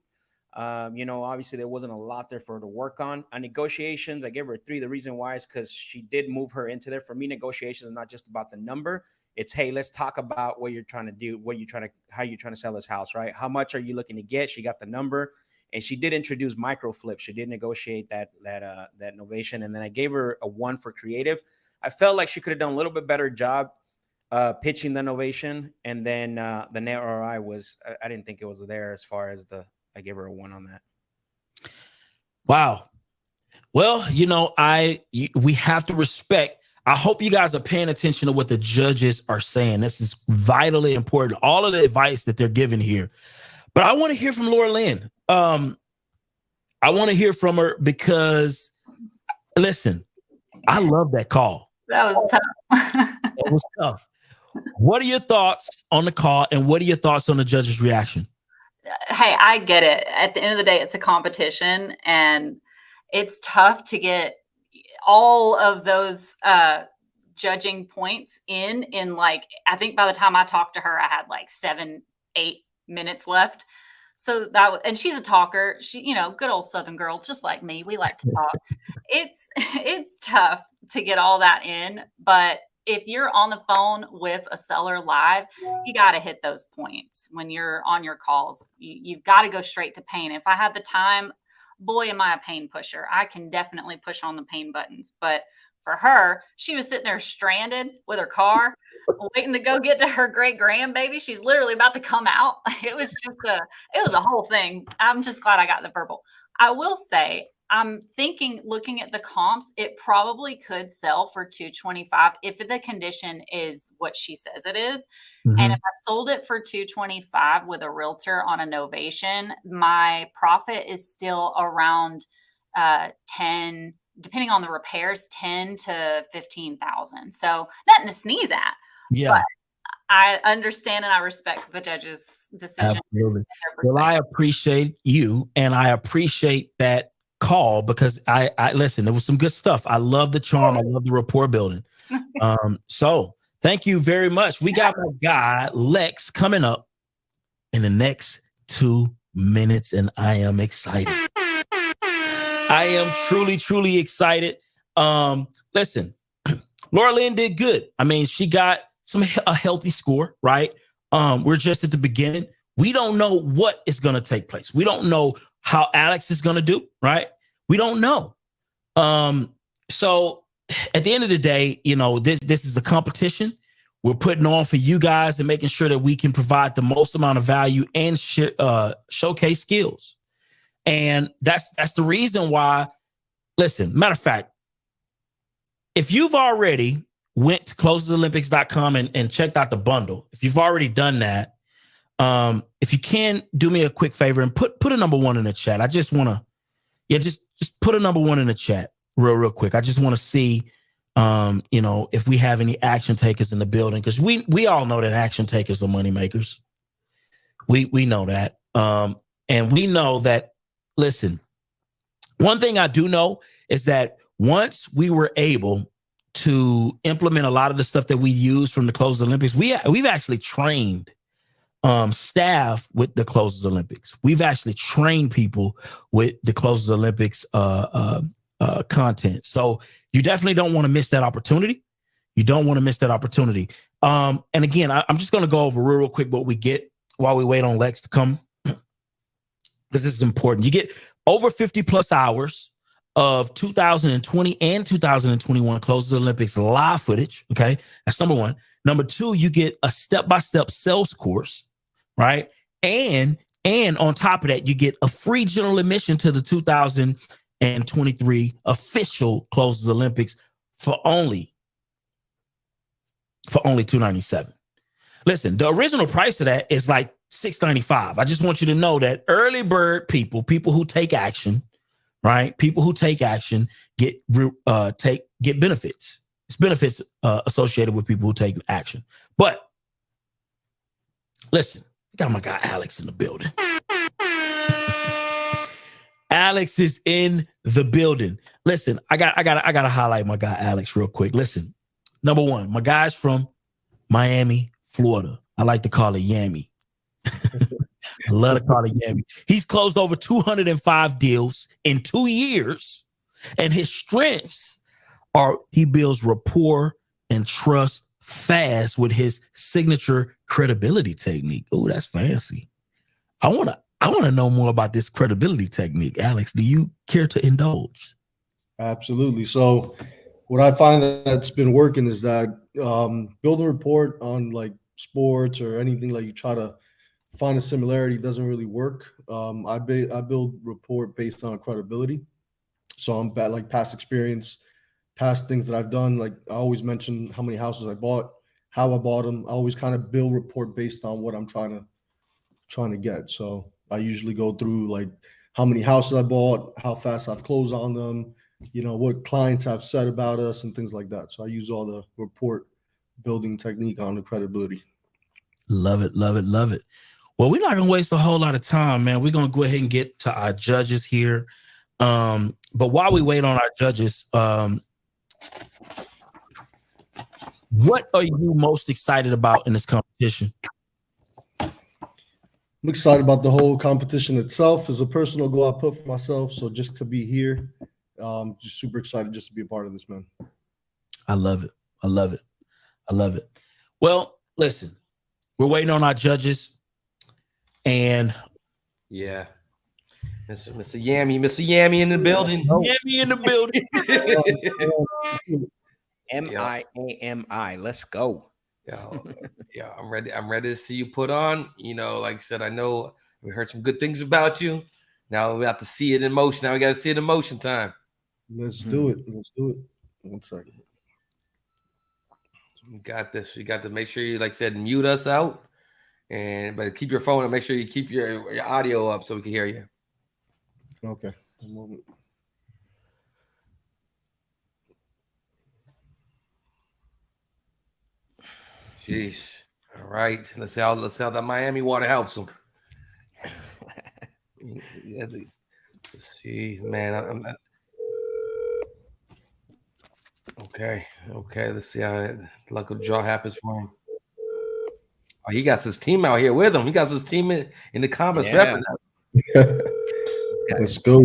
Obviously there wasn't a lot there for her to work on. On negotiations, I gave her a 3. The reason why is because she did move her into there. For me, negotiations is not just about the number. It's, hey, let's talk about what you're trying to do, how you're trying to sell this house, right? How much are you looking to get? She got the number, and she did introduce micro flips. She did negotiate that novation, and then I gave her a 1 for creative. I felt like she could have done a little bit better job pitching the novation, and then the net ROI was, I didn't think it was there as far as I gave her a 1 on that. Wow. Well, we have to respect. I hope you guys are paying attention to what the judges are saying. This is vitally important. All of the advice that they're giving here. But I want to hear from Laura Lynn. I want to hear from her because, listen, I love that call. That was tough. It was tough. What are your thoughts on the call, and what are your thoughts on the judge's reaction? Hey, I get it. At the end of the day, it's a competition, and it's tough to get all of those judging points in like, I think by the time I talked to her, I had like 7-8 minutes left. So and she's a talker. She, good old Southern girl, just like me. We like to talk. It's tough to get all that in, but if you're on the phone with a seller live, you got to hit those points when you're on your calls. You've got to go straight to pain. If I had the time, boy, am I a pain pusher. I can definitely push on the pain buttons. But for her, she was sitting there stranded with her car, waiting to go get to her great grandbaby. She's literally about to come out. It was a whole thing. I'm just glad I got the verbal. I will say, I'm thinking, looking at the comps, it probably could sell for $225 if the condition is what she says it is. Mm-hmm. And if I sold it for $225 with a realtor on a novation, my profit is still around 10, depending on the repairs, 10 to 15,000. So nothing to sneeze at. Yeah. But I understand and I respect the judge's decision. Absolutely. Well, I appreciate you, and I appreciate that call, because I listen, there was some good stuff. I love the charm. I love the rapport building. So thank you very much. We got my guy Lex coming up in the next 2 minutes, and I am excited. I am truly excited. Listen, Laura Lynn did good. I mean, she got a healthy score, right? We're just at the beginning. We don't know what is going to take place. We don't know how Alex is going to do, right? We don't know. So at the end of the day, this is a competition. We're putting on for you guys and making sure that we can provide the most amount of value and showcase skills. And that's the reason why. Listen, matter of fact, if you've already went to closesolympics.com and checked out the bundle, if you've already done that, if you can do me a quick favor and put a number 1 in the chat. I just want to, just put a number 1 in the chat real quick. I just want to see, if we have any action takers in the building, because we all know that action takers are money makers. We know that. And we know that, listen, one thing I do know is that once we were able to implement a lot of the stuff that we use from the Closed Olympics. We've actually trained staff with the Closed Olympics. We've actually trained people with the Closed Olympics content. So you definitely don't want to miss that opportunity. You don't want to miss that opportunity. And again, I'm just going to go over real quick what we get while we wait on Lex to come, because this is important. You get over 50 plus hours of 2020 and 2021 Closed Olympics live footage. Okay, that's number one. Number two, you get a step-by-step sales course, right? And on top of that, you get a free general admission to the 2023 official Closed Olympics for only $297. Listen, the original price of that is like $695. I just want you to know that early bird people who take action, right? People who take action get benefits. It's benefits associated with people who take action. But listen, we got my guy Alex in the building. Alex is in the building. Listen, I gotta highlight my guy Alex real quick. Listen, number one, my guy's from Miami, Florida. I like to call it Yammy. I love to call it Yammy. He's closed over 205 deals in 2 years, and his strengths are he builds rapport and trust fast with his signature credibility technique. Oh, that's fancy. I want to know more about this credibility technique. Alex, do you care to indulge? Absolutely. So what I find that's been working is that build a report on like sports or anything, like you try to find a similarity, doesn't really work. I build report based on credibility. So I'm like past experience, past things that I've done. Like I always mention how many houses I bought, how I bought them. I always kind of build report based on what I'm trying to get. So I usually go through like how many houses I bought, how fast I've closed on them, you know, what clients have said about us and things like that. So I use all the report building technique on the credibility. Love it, love it, love it. Well, we're not going to waste a whole lot of time, man. We're going to go ahead and get to our judges here. But while we wait on our judges, what are you most excited about in this competition? I'm excited about the whole competition itself. As a personal goal I put for myself. So just to be here, just super excited just to be a part of this, man. I love it. I love it. I love it. Well, listen, we're waiting on our judges. And yeah, Mr. Yammy in the building. Yammy in the building. M-I-A-M-I. Let's go. Yeah, I'm ready. I'm ready to see you put on. You know, like I said, I know we heard some good things about you. Now we have to see it in motion. Now we got to see it in motion time. Let's do it. Let's do it. 1 second. You got this. You got to make sure you, like I said, mute us out. But keep your phone and make sure you keep your audio up so we can hear you. Okay. One moment. Jeez. All right. Let's see how that Miami water helps them. At least. Let's see, man. Okay. Let's see how luck of draw happens for him. Oh, he got his team out here with him. He got his team in the comments. Yeah. Let's go.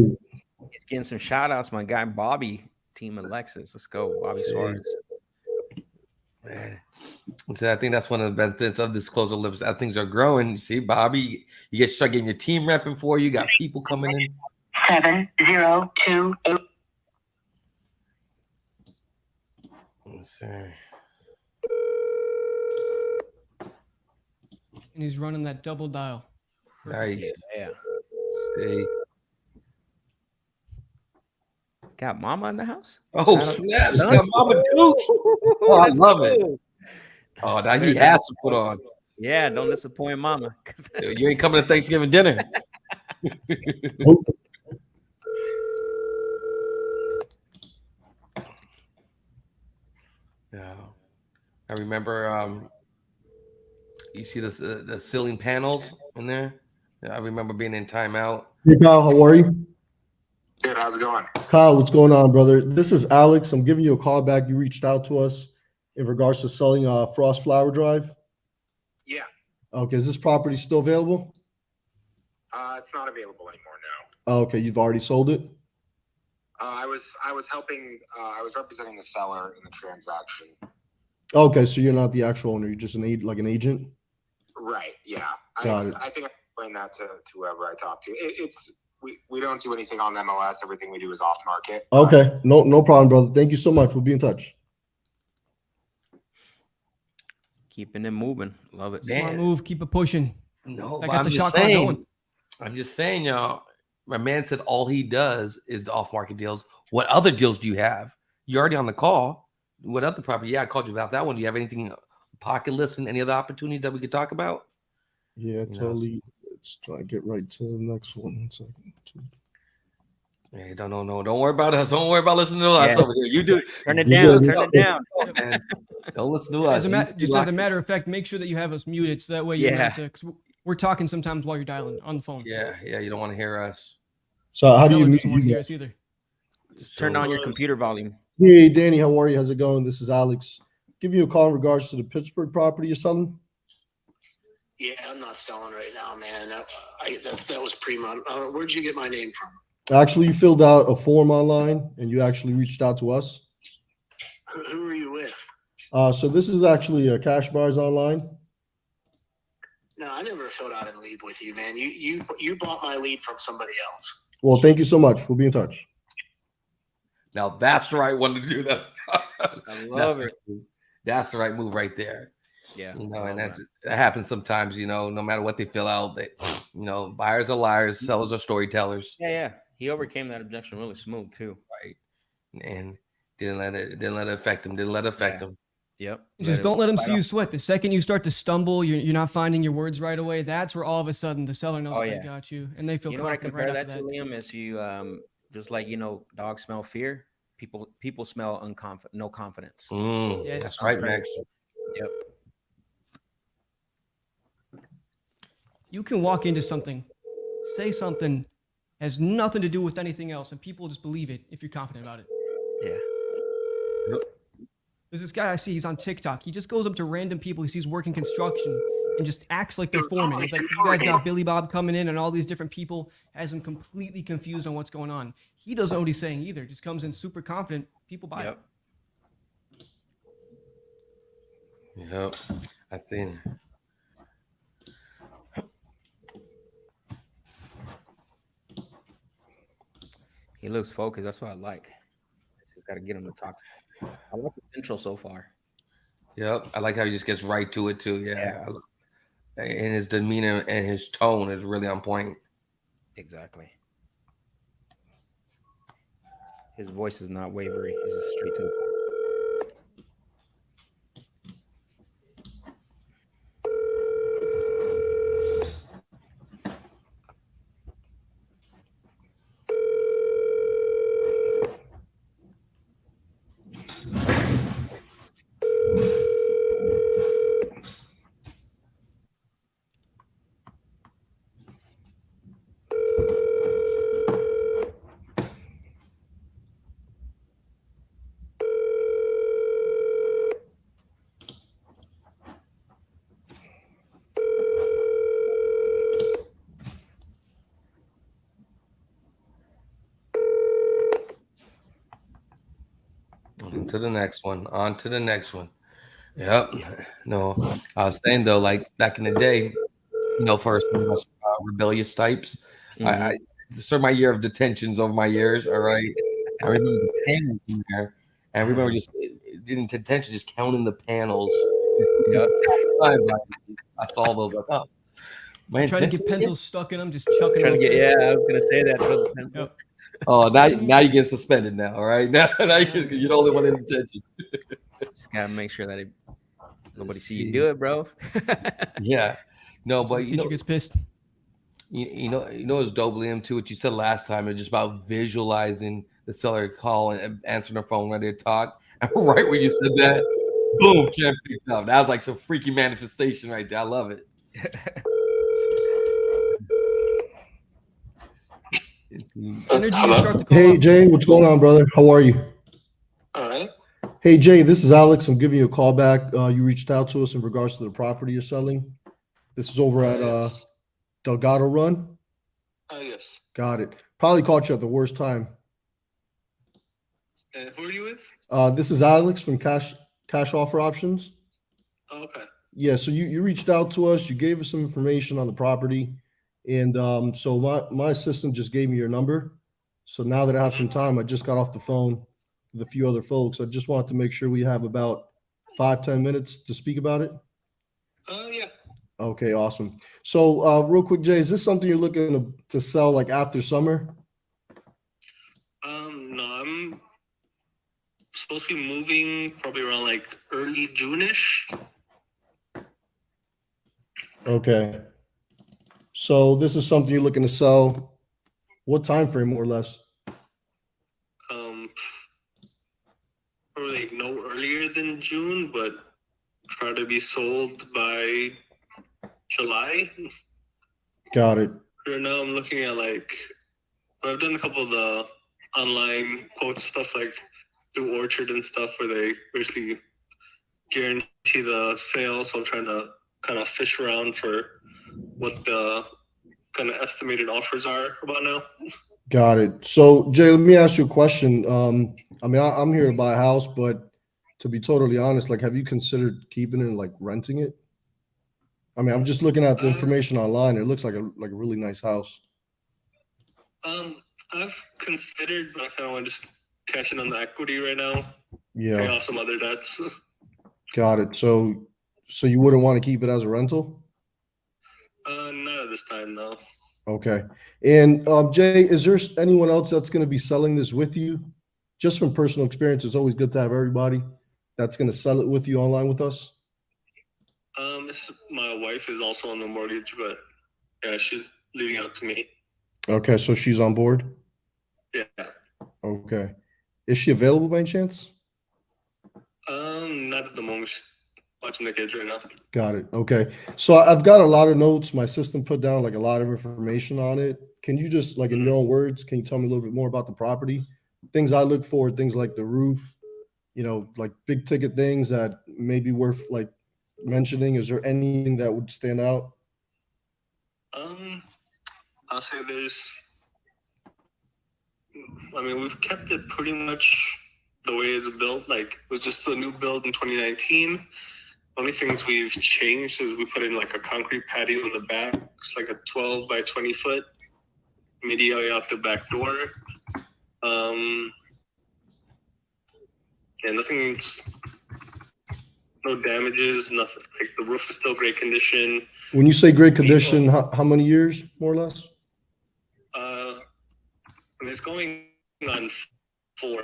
He's getting some shout outs. My guy Bobby, Team Alexis. Let's go, Bobby Suarez. Man. So I think that's one of the benefits of this Closed Olympics. As things are growing, you see, Bobby, you get start getting your team repping for you. You got people coming in. 7028. Let's see. And he's running that double dial. Nice. Yeah. See. Got Mama in the house? Oh, snaps. Got Mama Dukes. Oh, I love it. Oh, now he has to put on. Yeah, don't disappoint Mama. You ain't coming to Thanksgiving dinner. Yeah. I remember you see the ceiling panels in there. I remember being in timeout. Hey, pal, how are you? Good. How's it going? Kyle, what's going on, brother? This is Alex. I'm giving you a call back. You reached out to us in regards to selling Frost Flower Drive. Yeah. Okay, is this property still available? It's not available anymore now. Oh, okay, you've already sold it? I was helping. I was representing the seller in the transaction. Okay, so you're not the actual owner. You're just an agent. Right. Yeah. Got it. I think I explained that to whoever I talked to. We don't do anything on MLS. Everything we do is off market. Okay, no problem, brother. Thank you so much. We'll be in touch. Keeping it moving. Love it. Smart move. Keep it pushing. No, I but got I'm the just shot clock saying. going. I'm just saying, y'all. My man said all he does is off-market deals. What other deals do you have? You're already on the call. What other property? Yeah, I called you about that one. Do you have anything pocket list and any other opportunities that we could talk about? Yeah, totally. Let's try to get right to the next one. 1 second. Hey, don't worry about us. Don't worry about listening to us over here. You do. Turn it down. Turn it down. Man. Don't listen to us. Just as a matter of fact, make sure that you have us muted so that way you're not to. We're talking sometimes while you're dialing on the phone. Yeah, you don't want to hear us. So how do you doesn't want to hear us either? Just turn on your computer volume. Hey, Danny, how are you? How's it going? This is Alex. Give you a call in regards to the Pittsburgh property you're selling. Yeah, I'm not selling right now, man. That was pre-mon. Where'd you get my name from? Actually, you filled out a form online and you actually reached out to us. Who are you with? So this is actually a Cash Buyers Online. No, I never filled out a lead with you, man. You bought my lead from somebody else. Well, thank you so much. We'll be in touch. Now that's the right one to do that. I love it. That's the right move right there. Yeah. And that happens sometimes, no matter what they fill out, they, buyers are liars, sellers are storytellers. Yeah. He overcame that objection really smooth too. Right. And didn't let it affect him. Yep. Just don't let them see you sweat. The second you start to stumble, you're not finding your words right away. That's where all of a sudden the seller knows they got you, and they feel. You know what I compare right that to, Liam? Is you just like dogs smell fear. People smell no confidence. Yes. That's right, Max. Yep. You can walk into something, say something has nothing to do with anything else, and people just believe it if you're confident about it. Yeah. There's this guy I see, he's on TikTok. He just goes up to random people he sees working construction and just acts like they're foreman. He's like, you guys got Billy Bob coming in and all these different people, has him completely confused on what's going on. He doesn't know what he's saying either. Just comes in super confident. People buy it. Yep. I seen it. He looks focused. That's what I like. Just got to get him to talk. I like his intro so far. Yep. I like how he just gets right to it too. Yeah. And his demeanor and his tone is really on point. Exactly. His voice is not wavery. He's just straight to the point. On to the next one. Yep. No, I was saying though, like back in the day, first rebellious types. I served my year of detentions over my years. All right. I remember the panels in there. And I remember just getting detention, just counting the panels. I saw those. Like, oh, man, trying to get pencils stuck in them, just chucking them. I was gonna say that. Yep. Oh, now you get suspended now. All right. Now you're the only one in detention. Just gotta make sure that nobody see you do it, bro. Yeah. No, but teacher gets pissed. You know it's dope, Liam, too. What you said last time is just about visualizing the seller call and answering their phone, ready to talk. And right when you said that, boom, can't pick up. That was like some freaky manifestation right there. I love it. Energy, you start the call Hey off. Jay, what's going on, brother? How are you? All right. Hey Jay, this is Alex. I'm giving you a call back. You reached out to us in regards to the property you're selling. This is over at Yes. Delgado Run. Yes. Got it. Probably caught you at the worst time. Who are you with? This is Alex from Cash Offer Options. Oh, okay. Yeah, so you reached out to us. You gave us some information on the property, and so my assistant just gave me your number. So now that I have some time, I just got off the phone with a few other folks. I just wanted to make sure we have about 5-10 minutes to speak about it. Yeah. Okay, awesome. So real quick, Jay, is this something you're looking to sell like after summer? No, I'm supposed to be moving probably around like early June-ish. Okay. So this is something you're looking to sell. What time frame, more or less? Probably like no earlier than June, but try to be sold by July. Got it. Right now I'm looking at like, I've done a couple of the online quotes, stuff like through Orchard and stuff where they basically guarantee the sale. So I'm trying to kind of fish around for what the kind of estimated offers are about now. Got it. So Jay, let me ask you a question. I mean, I'm here to buy a house, but to be totally honest, like, have you considered keeping it and like renting it? I mean, I'm just looking at the information online. It looks like a really nice house. I've considered, but I kind of want to just cash in on the equity right now. Yeah. Pay off some other debts. Got it. So you wouldn't want to keep it as a rental? Not at this time, no. Okay. And Jay, is there anyone else that's going to be selling this with you? Just from personal experience, it's always good to have everybody that's going to sell it with you online with us. My wife is also on the mortgage, but yeah, she's leaving out to me. Okay, so she's on board? Yeah. Okay. Is she available by any chance? Not at the moment. She's watching the kids right now. Got it. Okay. So I've got a lot of notes. My system put down like a lot of information on it. Can you just, like, in your own words, can you tell me a little bit more about the property? Things I look for, things like the roof, like big ticket things that may be worth like mentioning. Is there anything that would stand out? I'll say we've kept it pretty much the way it's built. Like, it was just a new build in 2019. Only things we've changed is we put in like a concrete patio in the back. It's like a 12 by 20 foot immediately out the back door. Yeah, no damages, nothing. Like, the roof is still great condition. When you say great condition, how many years, more or less? It's going on 4.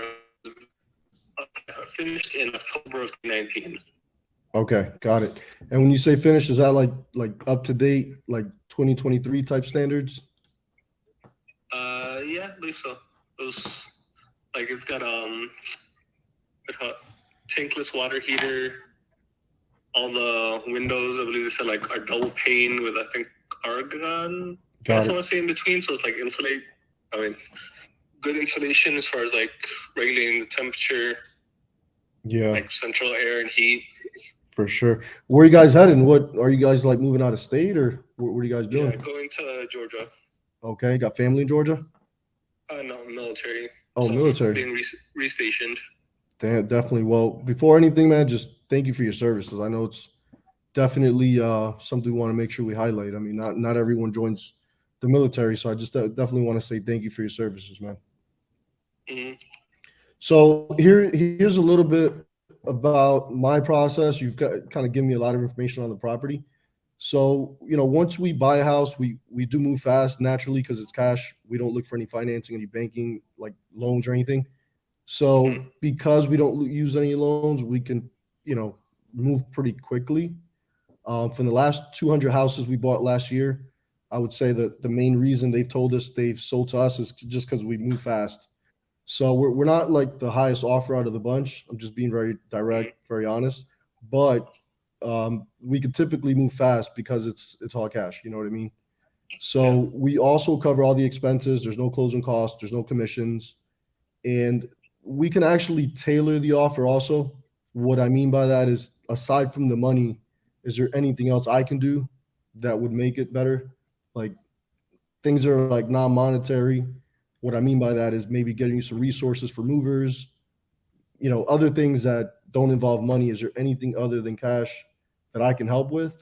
Finished in October of 2019. Okay, got it. And when you say finished, is that like up to date, like 2023 type standards? Yeah, I believe so. It's got tankless water heater. All the windows, I believe they said, like, are double pane with, I think, argon. Got it. I want to say in between, so it's like good insulation as far as like regulating the temperature. Yeah, like central air and heat. for sure. Where are you guys heading? What are you guys like, moving out of state, or what are you guys doing? Yeah, going to Georgia. Okay, got family in Georgia? No, military. Oh, So military. Being restationed. Definitely. Well, before anything, man, just thank you for your services. I know it's definitely something we want to make sure we highlight. I mean, not everyone joins the military, so I just definitely want to say thank you for your services, man. Mm-hmm. So here's a little bit about my process. You've got kind of given me a lot of information on the property. So, once we buy a house, we do move fast naturally because it's cash. We don't look for any financing, any banking, like loans or anything. So because we don't use any loans, we can, move pretty quickly. From the last 200 houses we bought last year, I would say that the main reason they've told us they've sold to us is just because we move fast. So we're not like the highest offer out of the bunch. I'm just being very direct, very honest. But we could typically move fast because it's all cash. You know what I mean? So we also cover all the expenses. There's no closing costs. There's no commissions. And we can actually tailor the offer also. What I mean by that is, aside from the money, is there anything else I can do that would make it better? Like, things are like non-monetary. What I mean by that is maybe getting you some resources for movers, other things that don't involve money. Is there anything other than cash that I can help with?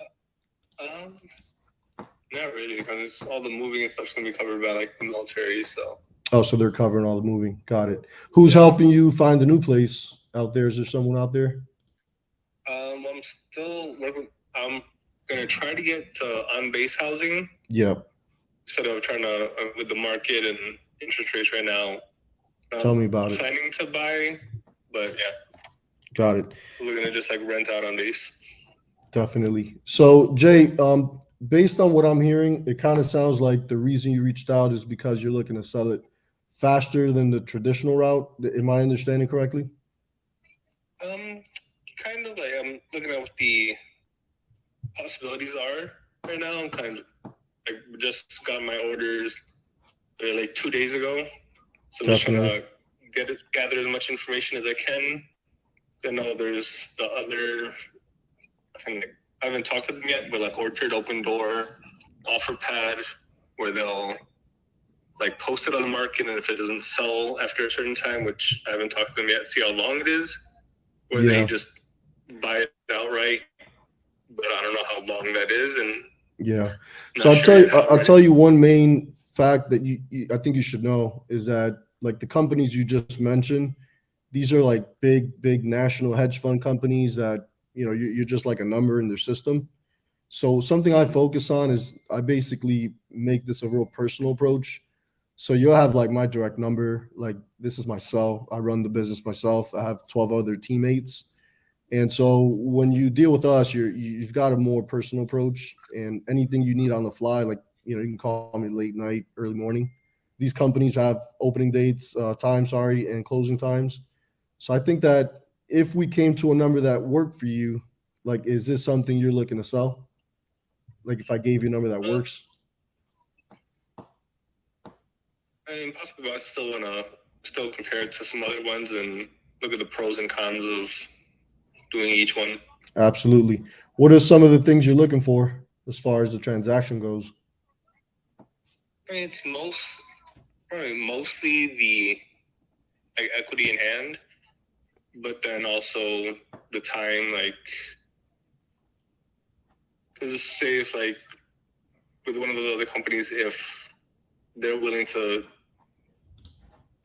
Not really, because all the moving and stuff's gonna be covered by like the military. So Oh, so they're covering all the moving. Got it. Who's helping you find a new place out there? Is there someone out there? I'm still working. I'm gonna try to get on base housing Yep. instead of trying to with the market and interest rates right now. Tell me about it. Planning to buy, but yeah, Got it. we're gonna just like rent out on base. Definitely. So Jay, based on what I'm hearing, it kind of sounds like the reason you reached out is because you're looking to sell it faster than the traditional route. Am I understanding correctly? Kind of like I'm looking at what the possibilities are right now. I'm kind of like just got my orders like 2 days ago, so I'm just trying to gather as much information as I can. I know there's the other. I haven't talked to them yet, but like Orchard, Open Door, Offer Pad, where they'll like post it on the market, and if it doesn't sell after a certain time, which I haven't talked to them yet, see how long it is, or they just buy it outright, but I don't know how long that is. And Yeah. So I'll tell you one main fact that I think you should know is that, like, the companies you just mentioned, these are like big national hedge fund companies that, you're just like a number in their system. So something I focus on is I basically make this a real personal approach. So you'll have like my direct number, like this is my cell. I run the business myself. I have 12 other teammates. And so when you deal with us, you've got a more personal approach, and anything you need on the fly, like, you can call me late night, early morning. These companies have opening dates, and closing times. So I think that if we came to a number that worked for you, like, is this something you're looking to sell? Like, if I gave you a number that works? I mean, possibly, I still want to compare it to some other ones and look at the pros and cons of doing each one. Absolutely. What are some of the things you're looking for as far as the transaction goes? I mean, it's mostly the like equity in hand, but then also the time, like, because say if like with one of those other companies, if they're willing to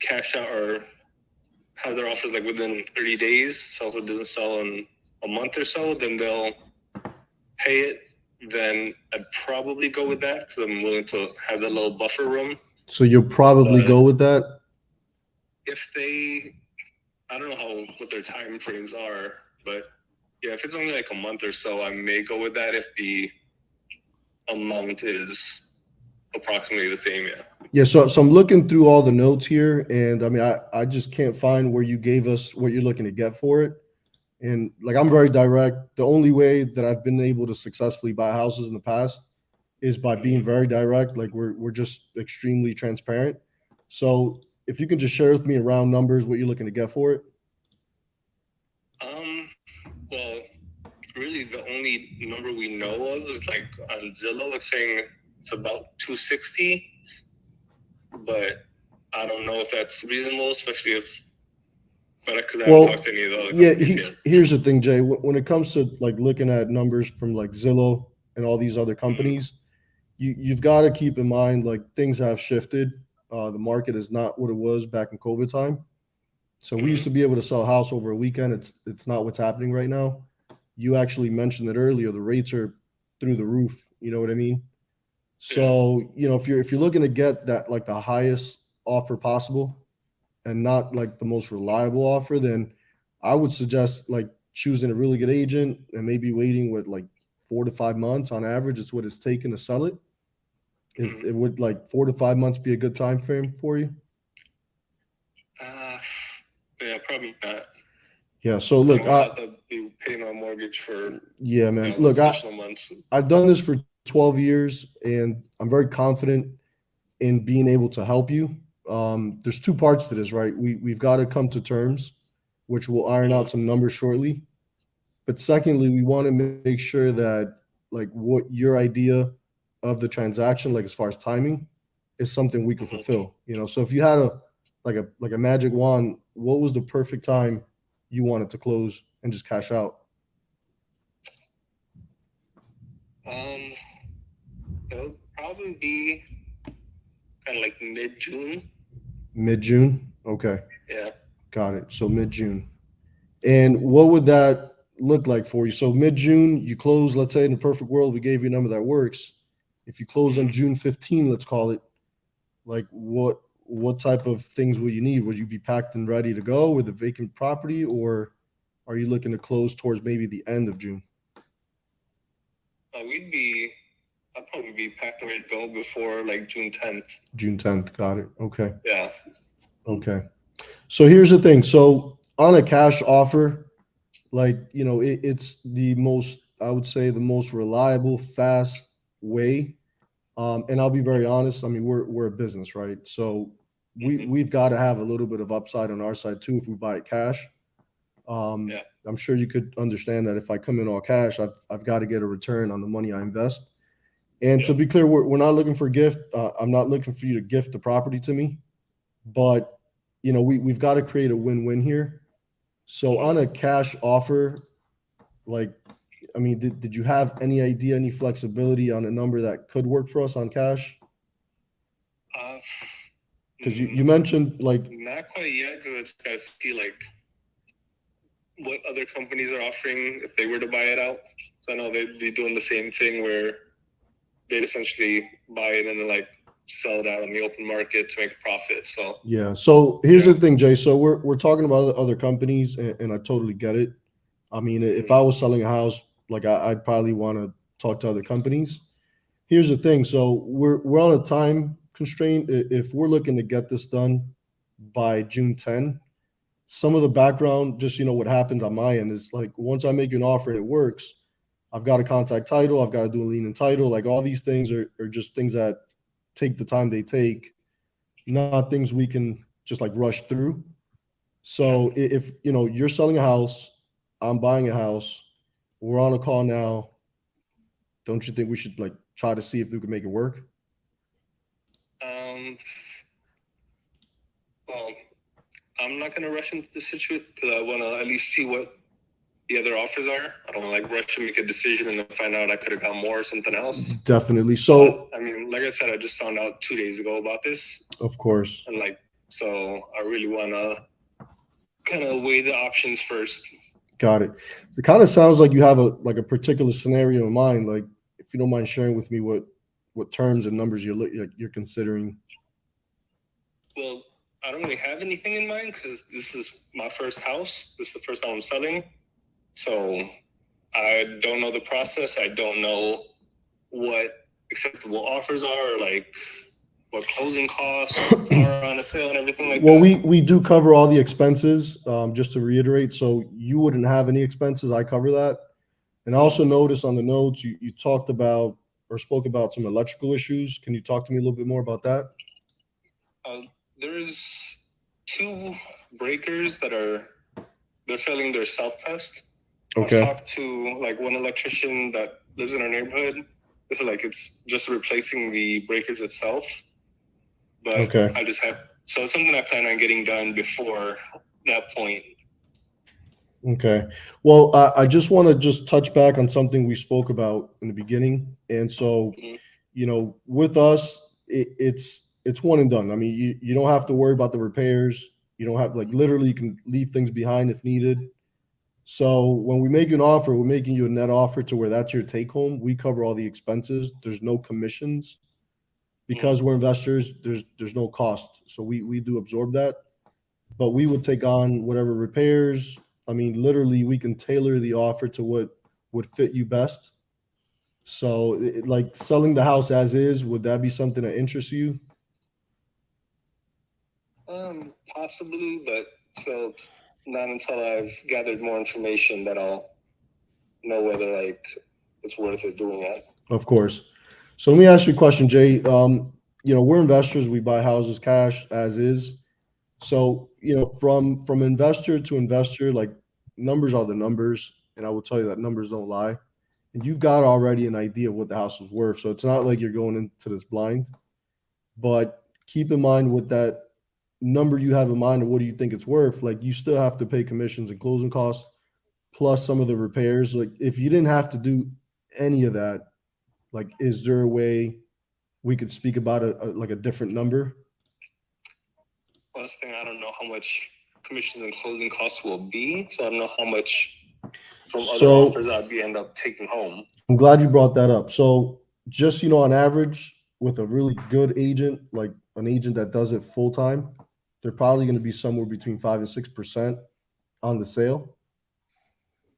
cash out or have their offers like within 30 days, so if it doesn't sell in a month or so, then they'll pay it. Then I'd probably go with that because I'm willing to have that little buffer room. So you'll probably go with that? If they, I don't know what their time frames are, but yeah, if it's only like a month or so, I may go with that if the amount is approximately the same. Yeah. So I'm looking through all the notes here, and I mean, I just can't find where you gave us what you're looking to get for it. And like, I'm very direct. The only way that I've been able to successfully buy houses in the past is by being very direct. Like, we're just extremely transparent. So if you can just share with me around numbers, what you're looking to get for it. Well, really the only number we know of is like on Zillow, it's saying it's about 260, but I don't know if that's reasonable, especially if, because I haven't talked to any of the other companies yet. Here's the thing, Jay. When it comes to like looking at numbers from like Zillow and all these other companies, you've got to keep in mind, like, things have shifted. The market is not what it was back in COVID time. So we used to be able to sell a house over a weekend. It's not what's happening right now. You actually mentioned it earlier. The rates are through the roof. You know what I mean? So, if you're looking to get that, like, the highest offer possible and not like the most reliable offer, then I would suggest like choosing a really good agent and maybe waiting with like 4 to 5 months on average. It's what it's taken to sell it. It would like 4 to 5 months be a good time frame for you? Yeah, probably not. Yeah. So look, I'll have to be paying my mortgage for yeah, man. those Look, additional months. I've done this for 12 years, and I'm very confident in being able to help you. There's two parts to this, right? We've got to come to terms, which we'll iron out some numbers shortly. But secondly, we want to make sure that like what your idea of the transaction, like as far as timing, is something we can fulfill. You know, so if you had a magic wand, what was the perfect time you wanted to close and just cash out? It'll probably be kind of like mid-June. Mid-June? Okay. Yeah. Got it. So mid-June. And what would that look like for you? So mid-June, you close, let's say in the perfect world, we gave you a number that works. If you close on June 15, let's call it, like what type of things will you need? Would you be packed and ready to go with a vacant property, or are you looking to close towards maybe the end of June? I'd probably be packed and ready to go before like June 10th. June 10th. Got it. Okay. Yeah. Okay. So here's the thing. So on a cash offer, like, you know, it's the most, I would say, the most reliable, fast way. And I'll be very honest. I mean, we're a business, right? So we've got to have a little bit of upside on our side too if we buy it cash. I'm sure you could understand that if I come in all cash, I've got to get a return on the money I invest. And to be clear, we're not looking for a gift. I'm not looking for you to gift the property to me, but you know, we've got to create a win-win here. So on a cash offer, like, I mean, did you have any idea, any flexibility on a number that could work for us on cash? Because you mentioned like Not quite yet, because I just gotta see like what other companies are offering if they were to buy it out. So I know they'd be doing the same thing where they'd essentially buy it and then like sell it out on the open market to make a profit. So yeah. So here's the thing, Jay. So we're talking about other companies, and I totally get it. I mean, if I was selling a house, like I'd probably want to talk to other companies. Here's the thing. So we're on a time constraint. If we're looking to get this done by June 10, some of the background, just, you know, what happens on my end is like, once I make you an offer and it works, I've got to contact title. I've got to do a lien and title. Like all these things are just things that take the time they take, not things we can just like rush through. So if, you know, you're selling a house, I'm buying a house, we're on a call now, don't you think we should like try to see if we can make it work? Well, I'm not gonna rush into the situation because I want to at least see what the other offers are. I don't want to like rush and make a decision and then find out I could have got more or something else. Definitely. So I mean, like I said, I just found out 2 days ago about this. Of course. And like, so I really want to kind of weigh the options first. Got it. It kind of sounds like you have a particular scenario in mind. Like, if you don't mind sharing with me what terms and numbers you're considering. Well, I don't really have anything in mind because this is my first house. This is the first time I'm selling. So I don't know the process. I don't know what acceptable offers are, or like what closing costs are on a sale and everything like that. Well, we do cover all the expenses, just to reiterate. So you wouldn't have any expenses. I cover that. And I also noticed on the notes you talked about or spoke about some electrical issues. Can you talk to me a little bit more about that? There's 2 breakers that they're failing their self-test. Okay. I've talked to like one electrician that lives in our neighborhood. This is like, it's just replacing the breakers itself. But okay. So it's something I plan on getting done before that point. Okay. Well, I just want to just touch back on something we spoke about in the beginning. And so, you know, with us, it's one and done. I mean, you don't have to worry about the repairs. You don't have, like, literally you can leave things behind if needed. So when we make an offer, we're making you a net offer to where that's your take home. We cover all the expenses. There's no commissions because we're investors. There's no cost. So we do absorb that, but we would take on whatever repairs. I mean, literally we can tailor the offer to what would fit you best. So like selling the house as is, would that be something that interests you? Possibly, but still not until I've gathered more information that I'll know whether like it's worth it doing that. Of course. So let me ask you a question, Jay. We're investors. We buy houses cash as is. So, from investor to investor, like numbers are the numbers, and I will tell you that numbers don't lie. And you've got already an idea of what the house is worth. So it's not like you're going into this blind. But keep in mind with that number you have in mind and what do you think it's worth, like you still have to pay commissions and closing costs plus some of the repairs. Like if you didn't have to do any of that, like is there a way we could speak about like a different number? Last thing, I don't know how much commissions and closing costs will be, so I don't know how much from other offers I'd end up taking home. I'm glad you brought that up. So just, on average with a really good agent, like an agent that does it full time, they're probably going to be somewhere between 5 and 6% on the sale.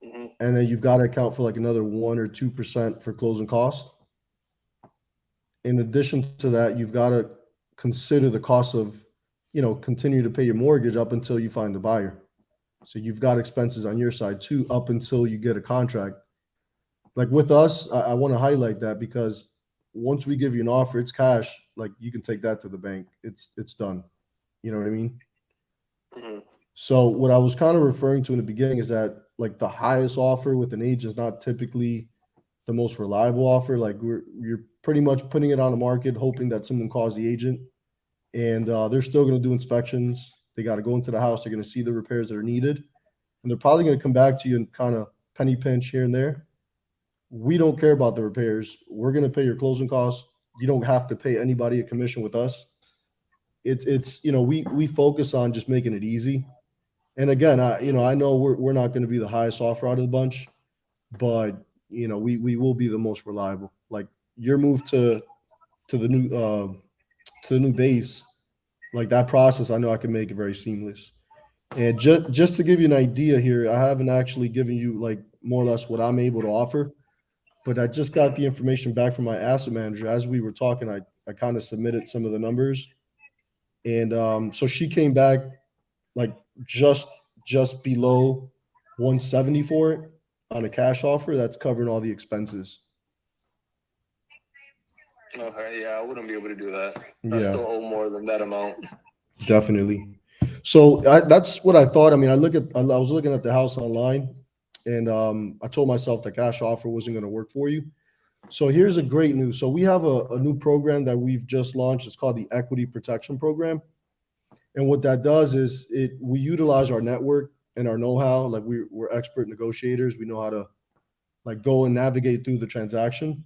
Mm-hmm. And then you've got to account for like another 1 or 2% for closing costs. In addition to that, you've got to consider the cost of, continue to pay your mortgage up until you find a buyer. So you've got expenses on your side too, up until you get a contract. Like with us, I want to highlight that because once we give you an offer, it's cash. Like you can take that to the bank. It's done. You know what I mean? Mm-hmm. So what I was kind of referring to in the beginning is that like the highest offer with an agent is not typically the most reliable offer. Like you're pretty much putting it on the market, hoping that someone calls the agent, and they're still going to do inspections. They got to go into the house. They're going to see the repairs that are needed, and they're probably going to come back to you and kind of penny pinch here and there. We don't care about the repairs. We're going to pay your closing costs. You don't have to pay anybody a commission with us. It's we focus on just making it easy. And again, I know we're not going to be the highest offer out of the bunch, but we will be the most reliable. Like your move to the new base, like that process, I know I can make it very seamless. And just to give you an idea here, I haven't actually given you like more or less what I'm able to offer, but I just got the information back from my asset manager. As we were talking, I kind of submitted some of the numbers. And so she came back like just below 170 for it on a cash offer. That's covering all the expenses. Okay, yeah, I wouldn't be able to do that. I Yeah. still owe more than that amount. Definitely. So that's what I thought. I mean, I was looking at the house online, and I told myself the cash offer wasn't going to work for you. So here's a great news. So we have a new program that we've just launched. It's called the Equity Protection Program. And what that does is we utilize our network and our know-how. Like we're expert negotiators. We know how to like go and navigate through the transaction.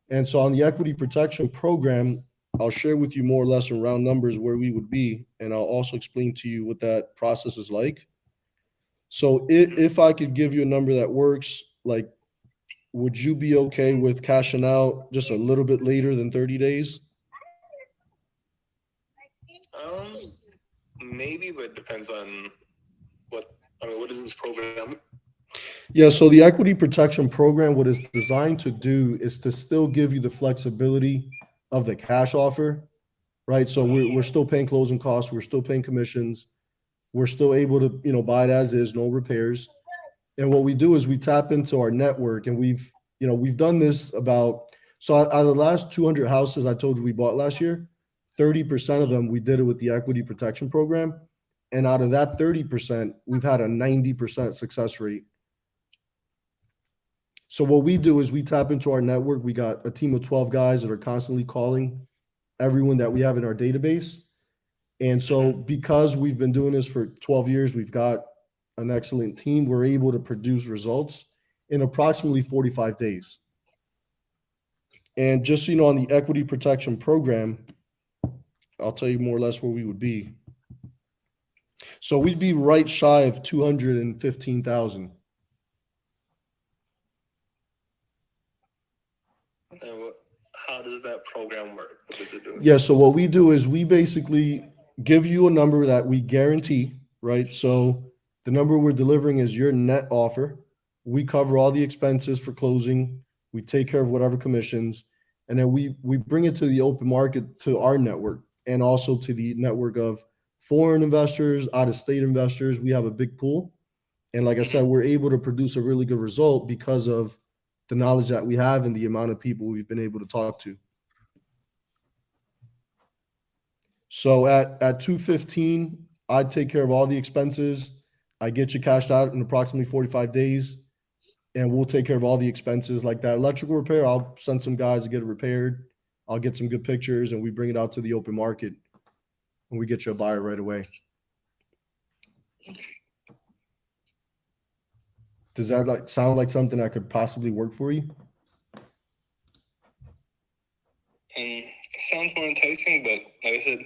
And so on the Equity Protection Program, I'll share with you more or less in round numbers where we would be. And I'll also explain to you what that process is like. So if I could give you a number that works, like, would you be okay with cashing out just a little bit later than 30 days? Maybe, but it depends on what is this program? Yeah, so the Equity Protection Program, what it's designed to do is to still give you the flexibility of the cash offer, right? So we're still paying closing costs, we're still paying commissions, we're still able to, buy it as is, no repairs. And what we do is we tap into our network, and we've done this so out of the last 200 houses I told you we bought last year, 30% of them, we did it with the Equity Protection Program. And out of that 30%, we've had a 90% success rate. So what we do is we tap into our network. We got a team of 12 guys that are constantly calling everyone that we have in our database. And so because we've been doing this for 12 years, we've got an excellent team. We're able to produce results in approximately 45 days. And just so you know, on the Equity Protection Program, I'll tell you more or less where we would be. So we'd be right shy of 215,000. How does that program work? What does it do? Yeah, so what we do is we basically give you a number that we guarantee, right? So the number we're delivering is your net offer. We cover all the expenses for closing. We take care of whatever commissions. And then we bring it to the open market, to our network, and also to the network of foreign investors, out-of-state investors. We have a big pool. And like I said, we're able to produce a really good result because of the knowledge that we have and the amount of people we've been able to talk to. So at 215, I take care of all the expenses. I get you cashed out in approximately 45 days, and we'll take care of all the expenses like that electrical repair. I'll send some guys to get it repaired. I'll get some good pictures, and we bring it out to the open market, and we get you a buyer right away. Does that sound like something that could possibly work for you? It sounds more enticing, but like I said,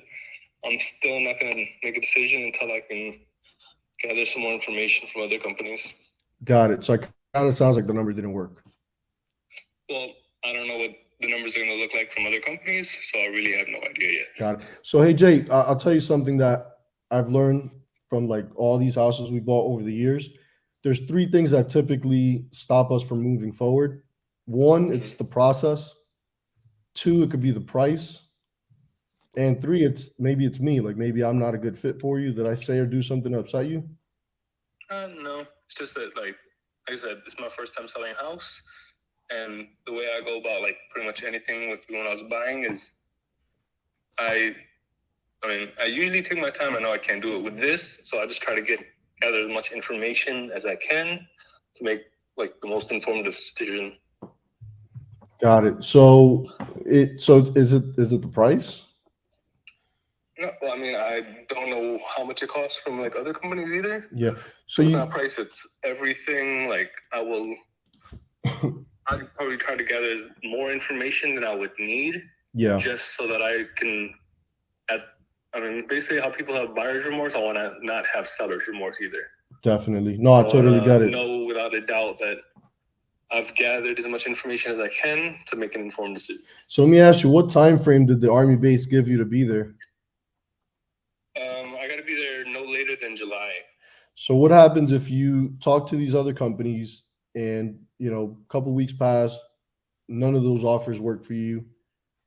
I'm still not going to make a decision until I can gather some more information from other companies. Got it. So it kind of sounds like the number didn't work. Well, I don't know what the numbers are going to look like from other companies, so I really have no idea yet. Got it. So, hey, Jay, I'll tell you something that I've learned from like all these houses we bought over the years. There's 3 things that typically stop us from moving forward. 1, it's the process. 2, it could be the price. And 3, it's me. Like maybe I'm not a good fit for you. Did I say or do something to upset you? No, it's just that like I said, it's my first time selling a house, and the way I go about like pretty much anything with when I was buying is I usually take my time. I know I can't do it with this, so I just try to gather as much information as I can to make like the most informative decision. Got it. So is it the price? No, well, I mean, I don't know how much it costs from like other companies either. Yeah. So it's not price, it's everything. Like I'd probably try to gather more information than I would need. Yeah. Just so that I can basically how people have buyer's remorse, I want to not have seller's remorse either. Definitely. No, I totally get it. Know without a doubt that I've gathered as much information as I can to make an informed decision. So let me ask you, what time frame did the Army base give you to be there? I got to be there no later than July. So what happens if you talk to these other companies and, a couple weeks pass, none of those offers work for you,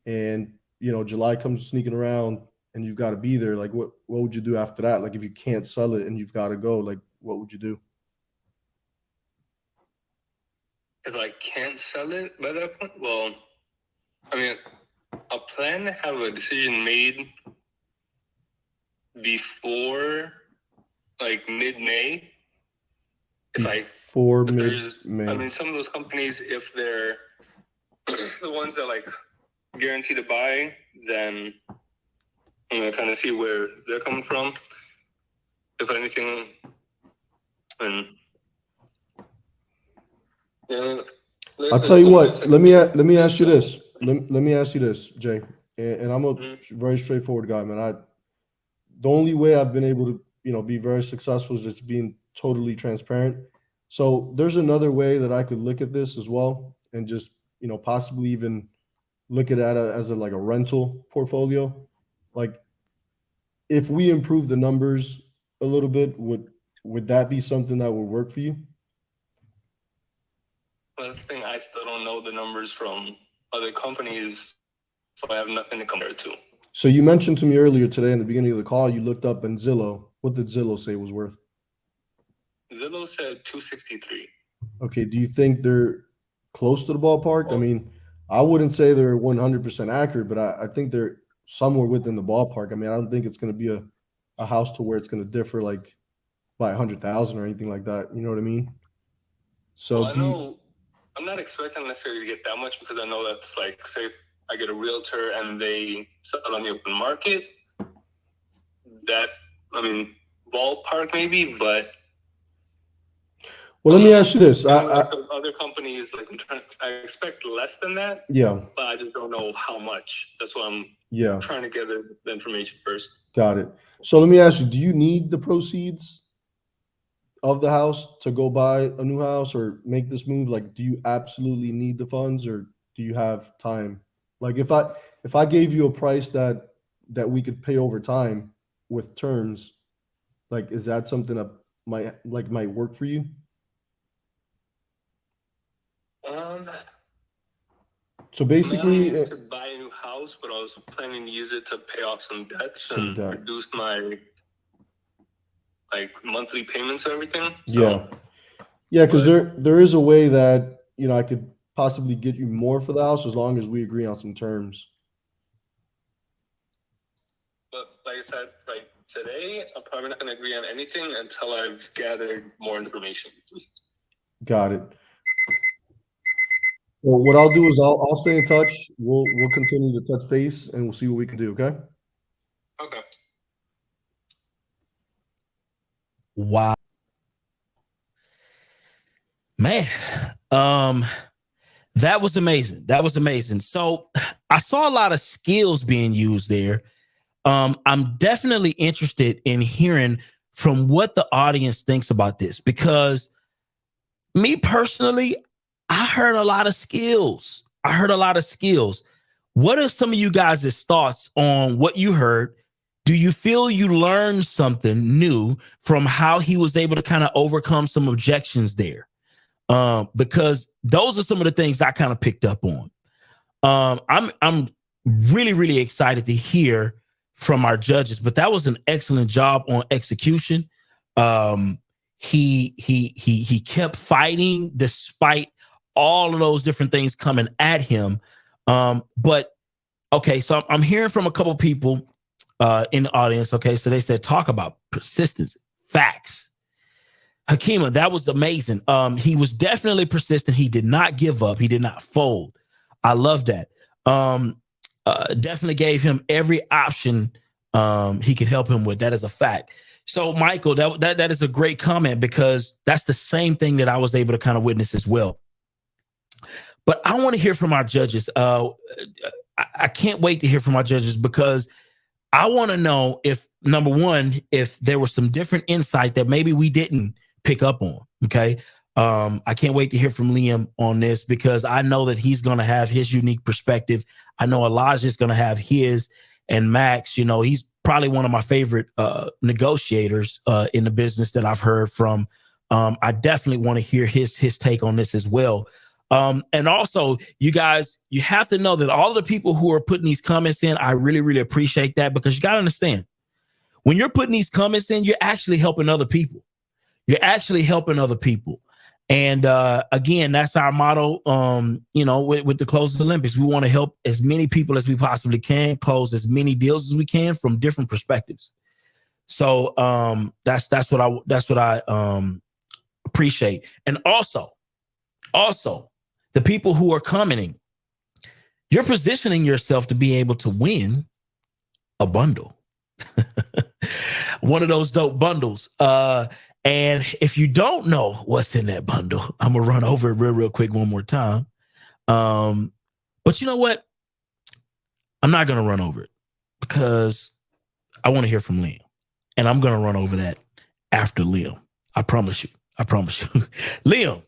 and, July comes sneaking around and you've got to be there? Like, what would you do after that? Like, if you can't sell it and you've got to go, like, what would you do? If I can't sell it by that point, well, I mean, I plan to have a decision made before like mid-May. Before mid-May. I mean, some of those companies, if they're the ones that like guarantee to buy, then I'm gonna kind of see where they're coming from. If anything, and I'll tell you what. Let me ask you this. Let me ask you this, Jay. And I'm a very straightforward guy, man. The only way I've been able to, be very successful is just being totally transparent. So there's another way that I could look at this as well, and just, possibly even look at it as a rental portfolio. Like, if we improve the numbers a little bit, would that be something that would work for you? But the thing, I still don't know the numbers from other companies, so I have nothing to compare to. So you mentioned to me earlier today in the beginning of the call, you looked up in Zillow. What did Zillow say it was worth? Zillow said 263. Okay. Do you think they're close to the ballpark? I mean, I wouldn't say they're 100% accurate, but I think they're somewhere within the ballpark. I mean, I don't think it's going to be a house to where it's going to differ like by 100,000 or anything like that. You know what I mean? So I'm not expecting necessarily to get that much, because I know that's like, say if I get a realtor and they sell on the open market, that, I mean, ballpark maybe, but. Well, let me ask you this. Other companies, like I expect less than that. Yeah. But I just don't know how much. That's why I'm trying to gather the information first. Got it. So let me ask you, do you need the proceeds of the house to go buy a new house or make this move? Like, do you absolutely need the funds, or do you have time? Like, if I gave you a price that we could pay over time with terms, like, is that something that might work for you? So basically, to buy a new house, but I was planning to use it to pay off some debts and reduce my monthly payments and everything. Yeah, because there is a way that I could possibly get you more for the house as long as we agree on some terms. But like I said, like today, I'm probably not going to agree on anything until I've gathered more information. Got it. Well, what I'll do is I'll stay in touch. We'll continue to touch base and we'll see what we can do. Okay. Okay. Wow. Man, that was amazing. That was amazing. So I saw a lot of skills being used there. I'm definitely interested in hearing from what the audience thinks about this, because me personally, I heard a lot of skills. What are some of you guys' thoughts on what you heard? Do you feel you learned something new from how he was able to kind of overcome some objections there? Because those are some of the things I kind of picked up on. I'm really, really excited to hear from our judges, but that was an excellent job on execution. He kept fighting despite all of those different things coming at him. But okay, so I'm hearing from a couple people in the audience. Okay, so they said talk about persistence, facts. Hakima, that was amazing. He was definitely persistent. He did not give up. He did not fold. I love that. Definitely gave him every option he could help him with. That is a fact. So, Michael, that is a great comment, because that's the same thing that I was able to kind of witness as well. But I want to hear from our judges. I can't wait to hear from our judges, because I want to know if, number one, if there was some different insight that maybe we didn't pick up on. Okay. I can't wait to hear from Liam on this, because I know that he's going to have his unique perspective. I know Elijah's going to have his, and Max, he's probably one of my favorite negotiators in the business that I've heard from. I definitely want to hear his take on this as well. And also, you guys, you have to know that all of the people who are putting these comments in, I really, really appreciate that, because you got to understand, when you're putting these comments in, you're actually helping other people. And again, that's our motto, with the Close Olympics. We want to help as many people as we possibly can, close as many deals as we can from different perspectives. So that's what I appreciate. And also, the people who are commenting, you're positioning yourself to be able to win a bundle. One of those dope bundles. And if you don't know what's in that bundle, I'm going to run over it real quick one more time. But you know what? I'm not going to run over it, because I want to hear from Liam. And I'm going to run over that after Liam. I promise you. Liam,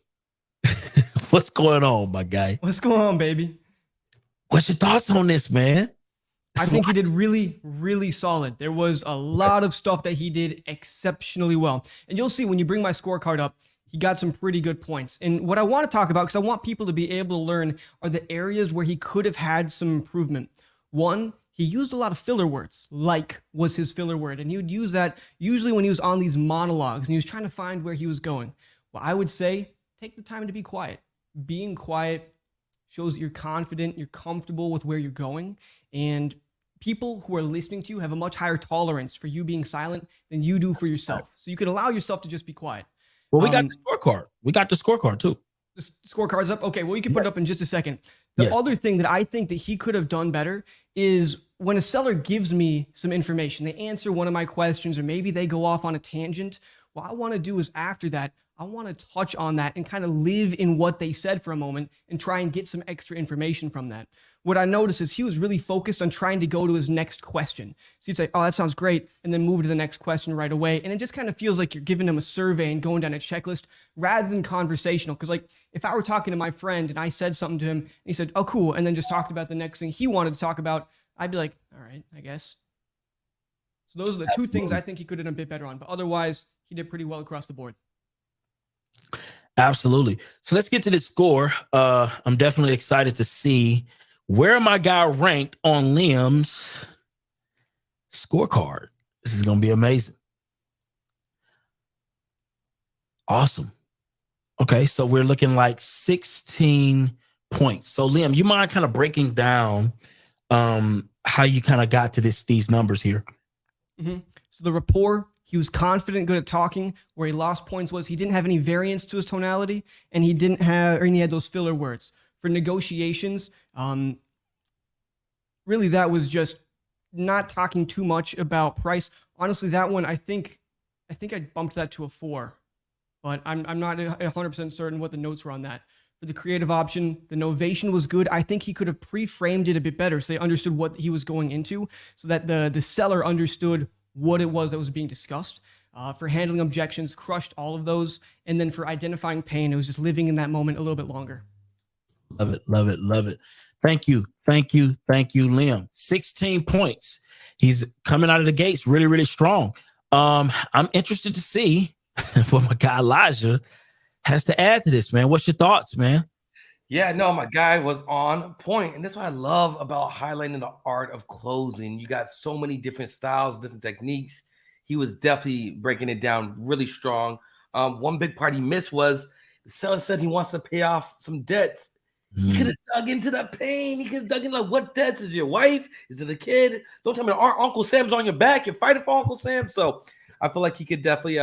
what's going on, my guy? What's going on, baby? What's your thoughts on this, man? I think he did really, really solid. There was a lot of stuff that he did exceptionally well. And you'll see when you bring my scorecard up, he got some pretty good points. And what I want to talk about, because I want people to be able to learn, are the areas where he could have had some improvement. One, he used a lot of filler words. Like was his filler word. And he would use that usually when he was on these monologues and he was trying to find where he was going. Well, I would say take the time to be quiet. Being quiet shows that you're confident, you're comfortable with where you're going. And people who are listening to you have a much higher tolerance for you being silent than you do for yourself. So you can allow yourself to just be quiet. Well, we got the scorecard. We got the scorecard too. The scorecard's up. Okay, well, you can put it up in just a second. The other thing that I think that he could have done better is when a seller gives me some information, they answer one of my questions, or maybe they go off on a tangent. What I want to do is after that, I want to touch on that and kind of live in what they said for a moment and try and get some extra information from that. What I noticed is he was really focused on trying to go to his next question. So you'd say, oh, that sounds great, and then move to the next question right away. And it just kind of feels like you're giving him a survey and going down a checklist rather than conversational. Because like if I were talking to my friend and I said something to him and he said, oh, cool, and then just talked about the next thing he wanted to talk about, I'd be like, all right, I guess. So those are the two things I think he could have done a bit better on. But otherwise, he did pretty well across the board. Absolutely. So let's get to this score. I'm definitely excited to see where my guy ranked on Liam's scorecard. This is going to be amazing. Awesome. Okay, so we're looking like 16 points. So Liam, you mind kind of breaking down how you kind of got to these numbers here? So the rapport, he was confident, good at talking. Where he lost points was he didn't have any variance to his tonality, and he had those filler words. For negotiations, really that was just not talking too much about price. Honestly, that one I think I bumped that to a 4, but I'm not 100% certain what the notes were on that. For the creative option, the novation was good. I think he could have pre-framed it a bit better so they understood what he was going into, so that the seller understood what it was that was being discussed. For handling objections, crushed all of those. And then for identifying pain, it was just living in that moment a little bit longer. Love it, love it, love it. Thank you, Liam. 16 points. He's coming out of the gates really, really strong. I'm interested to see what my guy Elijah has to add to this, man. What's your thoughts, man? Yeah, no, my guy was on point. And that's what I love about highlighting the art of closing. You got so many different styles, different techniques. He was definitely breaking it down really strong. One big part he missed was the seller said he wants to pay off some debts. He could have dug into the pain. He could have dug in like, what debts? Is it your wife? Is it a kid? Don't tell me our Uncle Sam's on your back. You're fighting for Uncle Sam. So I feel like he could definitely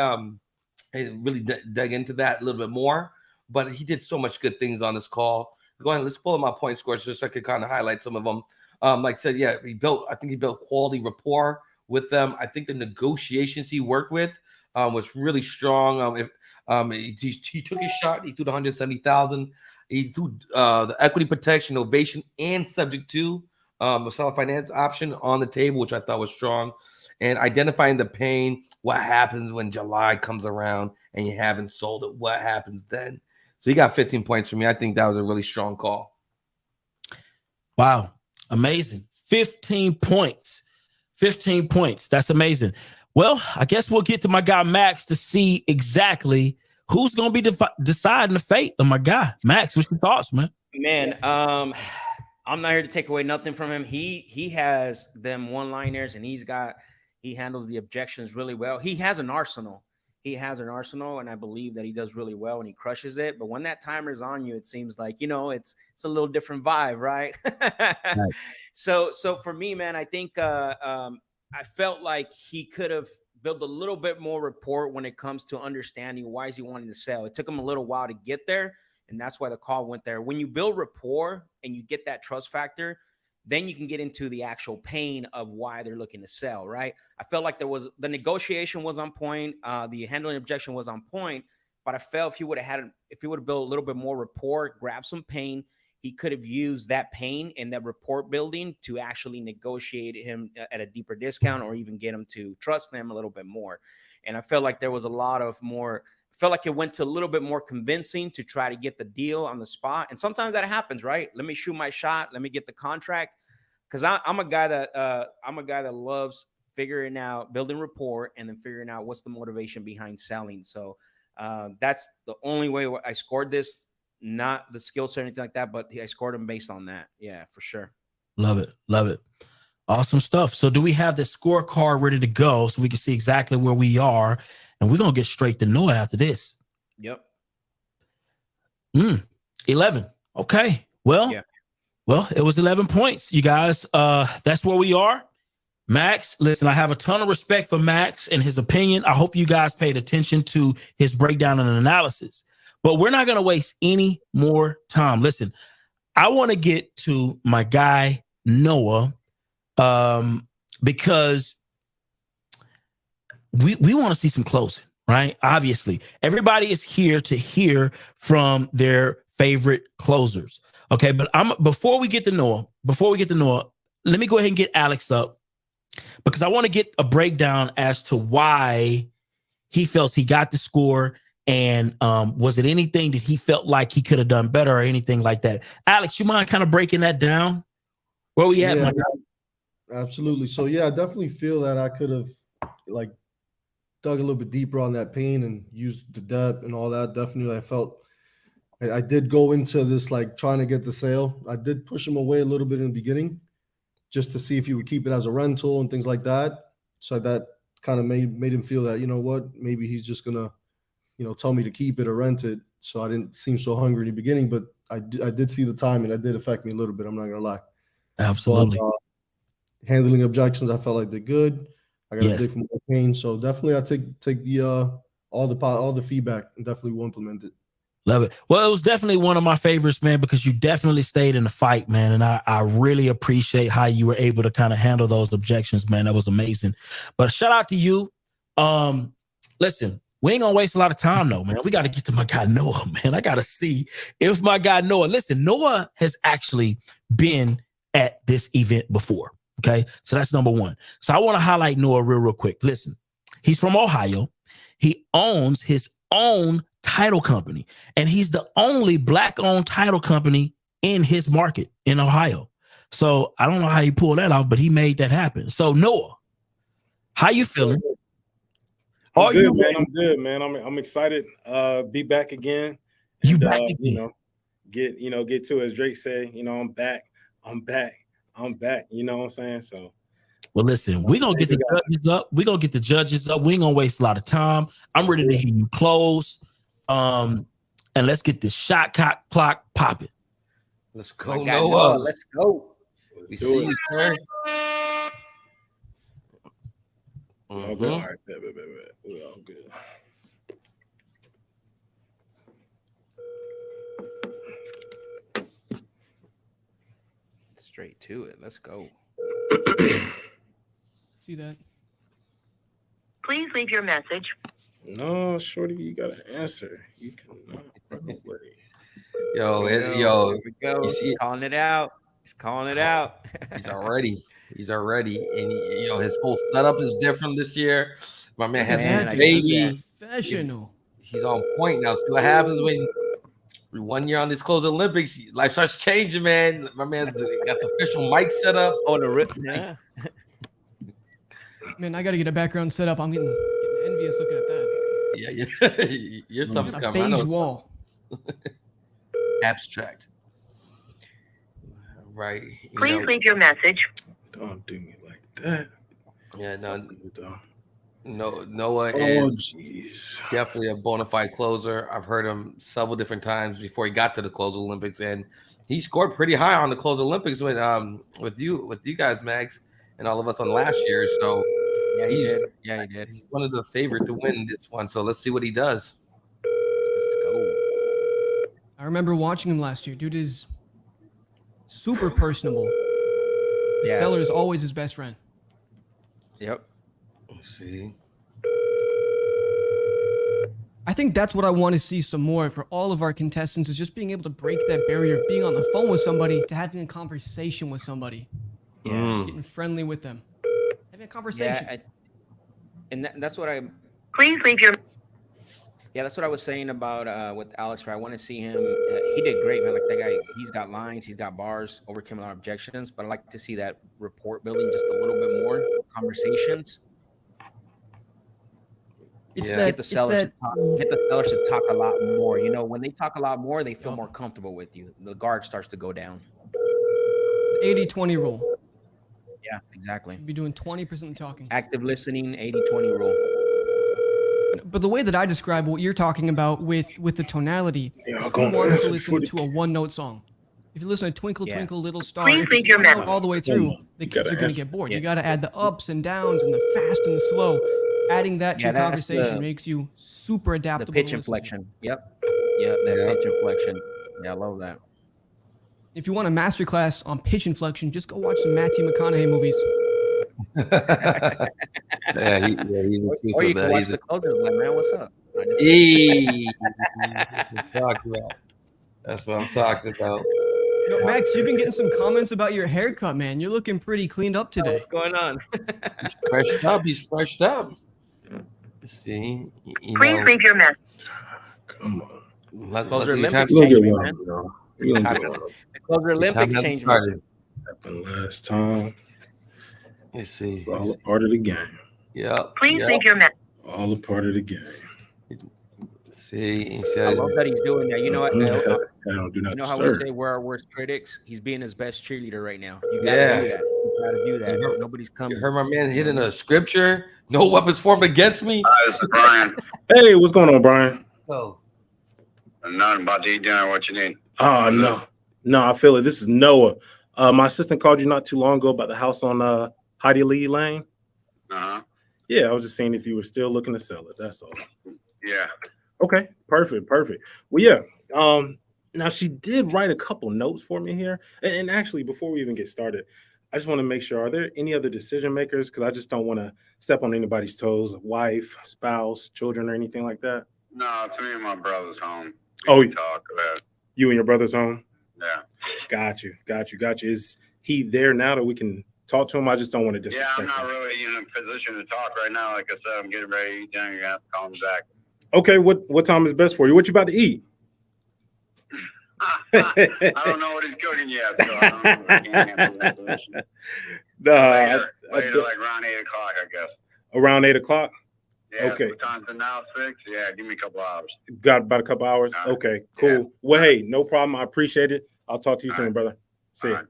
really dug into that a little bit more. But he did so much good things on this call. Go ahead, let's pull up my point scores just so I could kind of highlight some of them. Like I said, yeah, I think he built quality rapport with them. I think the negotiations he worked with was really strong. He took his shot. He threw the 170,000. He threw the equity protection, ovation, and subject to the seller finance option on the table, which I thought was strong. And identifying the pain, what happens when July comes around and you haven't sold it, what happens then? So he got 15 points for me. I think that was a really strong call. Wow. Amazing. 15 points. 15 points. That's amazing. Well, I guess we'll get to my guy Max to see exactly who's going to be deciding the fate of my guy. Max, what's your thoughts, man? Man, I'm not here to take away nothing from him. He has them one-liners, and he handles the objections really well. He has an arsenal. And I believe that he does really well and he crushes it. But when that timer's on you, it seems like, it's a little different vibe, right? Right. So for me, man, I think I felt like he could have built a little bit more rapport when it comes to understanding why is he wanting to sell. It took him a little while to get there, and that's why the call went there. When you build rapport and you get that trust factor, then you can get into the actual pain of why they're looking to sell, right? I felt like the negotiation was on point, the handling objection was on point, but I felt if he would have built a little bit more rapport, grab some pain, he could have used that pain and that rapport building to actually negotiate him at a deeper discount or even get him to trust them a little bit more. And I felt like there was felt like it went to a little bit more convincing to try to get the deal on the spot. And sometimes that happens, right? Let me shoot my shot. Let me get the contract. Because I'm a guy that loves figuring out, building rapport, and then figuring out what's the motivation behind selling. So that's the only way I scored this, not the skill set or anything like that, but I scored him based on that. Yeah, for sure. Love it. Love it. Awesome stuff. So do we have the scorecard ready to go so we can see exactly where we are? And we're going to get straight to Noah after this. Yep. 11. Okay. Well, it was 11 points, you guys. That's where we are. Max, listen, I have a ton of respect for Max and his opinion. I hope you guys paid attention to his breakdown and analysis. But we're not going to waste any more time. Listen, I want to get to my guy, Noah, because we want to see some closing, right? Obviously, everybody is here to hear from their favorite closers. Okay, but before we get to Noah, let me go ahead and get Alex up because I want to get a breakdown as to why he feels he got the score and was it anything that he felt like he could have done better or anything like that. Alex, you mind kind of breaking that down? Where we at, my guy? Absolutely. So yeah, I definitely feel that I could have dug a little bit deeper on that pain and used the depth and all that. Definitely, I felt I did go into this trying to get the sale. I did push him away a little bit in the beginning just to see if he would keep it as a rental and things like that. So that kind of made him feel that, you know what, maybe he's just going to, tell me to keep it or rent it. So I didn't seem so hungry in the beginning, but I did see the time and that did affect me a little bit. I'm not going to lie. Absolutely. But, handling objections, I felt like they're good. I got to dig for more pain. So definitely, I take the all the feedback and definitely will implement it. Love it. Well, it was definitely one of my favorites, man, because you definitely stayed in the fight, man. And I really appreciate how you were able to kind of handle those objections, man. That was amazing. But shout out to you. Listen, we ain't gonna waste a lot of time, though, man. We got to get to my guy Noah, man. I got to see if my guy Noah, listen, Noah has actually been at this event before. Okay. So that's number one. So I want to highlight Noah real quick. Listen, he's from Ohio. He owns his own title company, and he's the only Black-owned title company in his market in Ohio. So I don't know how he pulled that off, but he made that happen. So Noah, how you feeling? I'm good, man. I'm good, man. I'm excited. Be back again. You back again? Get to, as Drake said. I'm back. I'm back. You know what I'm saying? So. Well, listen, we're going to get the judges up. We're going to get the judges up. We ain't going to waste a lot of time. I'm ready to hear you close. And let's get this shot clock popping. Let's go, Noah. Let's go. We see you, sir. All good. All right, we're all good. Straight to it. Let's go. See that? Please leave your message. No, shorty, you gotta answer. You cannot run away. Yo, Here we go. He's calling it out. He's calling it out. He's already. And his whole setup is different this year. My man has a baby. Professional. He's on point now. See what happens when 1 year on this closed Olympics, life starts changing, man. My man's got the official mic set up. Oh, the rip. Yeah. Man, I got to get a background set up. I'm getting envious looking at that. Yeah. Your stuff is coming. A beige wall. Abstract. Right. Please leave your message. Don't do me like that. Yeah, Noah is definitely a bona fide closer. I've heard him several different times before he got to the closed Olympics, and he scored pretty high on the closed Olympics with you guys, Mags, and all of us on last year. So he did. He's one of the favorite to win this one. So let's see what he does. Let's go. I remember watching him last year. Dude is super personable. The seller is always his best friend. Yep. Let's see. I think that's what I want to see some more for all of our contestants, is just being able to break that barrier of being on the phone with somebody to having a conversation with somebody. Yeah. Getting friendly with them. Having a conversation. Yeah, and that's what I... Please leave your... Yeah, that's what I was saying about with Alex. Right? I want to see him. He did great, man. Like that guy, he's got lines, he's got bars, overcame a lot of objections. But I like to see that rapport building just a little bit more, conversations. Get the sellers to talk a lot more. When they talk a lot more, they feel more comfortable with you. The guard starts to go down. The 80-20 rule. Yeah, exactly. Be doing 20% of the talking. Active listening, 80-20 rule. But the way that I describe what you're talking about with the tonality, who wants to listen to a one-note song? If you listen to Twinkle, Twinkle, Little Star, if it's all the way through, the kids are going to get bored. You got to add the ups and downs and the fast and the slow. Adding that to your conversation makes you super adaptable. The pitch inflection. Yep. Yeah, that pitch inflection. Yeah, I love that. If you want a masterclass on pitch inflection, just go watch some Matthew McConaughey movies. He's a or you can watch the closers, like, man, what's up? That's what I'm talking about. Max, you've been getting some comments about your haircut, man. You're looking pretty cleaned up today. What's going on? He's freshed up. Let's see. Please leave your message. Come on. Closer Olympics changed me, man. The closer Olympics changed me. Happened last time. Let's see. It's all a part of the game. Yep. Please leave your message. All a part of the game. See, he I says, love that he's doing that. You know what? Do You not know how we disturb. say we're our worst critics? He's being his best cheerleader right now. You gotta do that. You gotta do that. Nobody's coming. You heard my man hitting a scripture. No weapons formed against me. This is Brian. Hey, what's going on, Brian? Oh. I'm not about to eat dinner. What you need? Oh, no, I feel it. This is Noah. My assistant called you not too long ago about the house on Heidi Lee Lane. Uh-huh. Yeah, I was just seeing if you were still looking to sell it. That's all. Yeah. Okay, perfect. Well, yeah. Now she did write a couple notes for me here, and actually, before we even get started, I just want to make sure: are there any other decision makers? Because I just don't want to step on anybody's toes, wife, spouse, children, or anything like that. No, it's me and my brother's home. Oh, Talk about it. you and your brother's home. Yeah. Got you. Is he there now that we can talk to him? I just don't want to Yeah, disrespect I'm not him. really in a position to talk right now. Like I said, I'm getting ready to eat dinner. You're gonna have to call me back. Okay, what time is best for you? What you about to eat? I don't know what he's cooking yet, so I don't know. I can't answer that question. Later, like around 8 o'clock, I guess. Around 8 o'clock. Yeah. Okay. What time's it now? 6? Yeah. Give me a couple hours. Got about a couple hours. All right. Okay, cool. Yeah. Well, hey, no problem. I appreciate it. I'll talk to you soon, brother. See ya.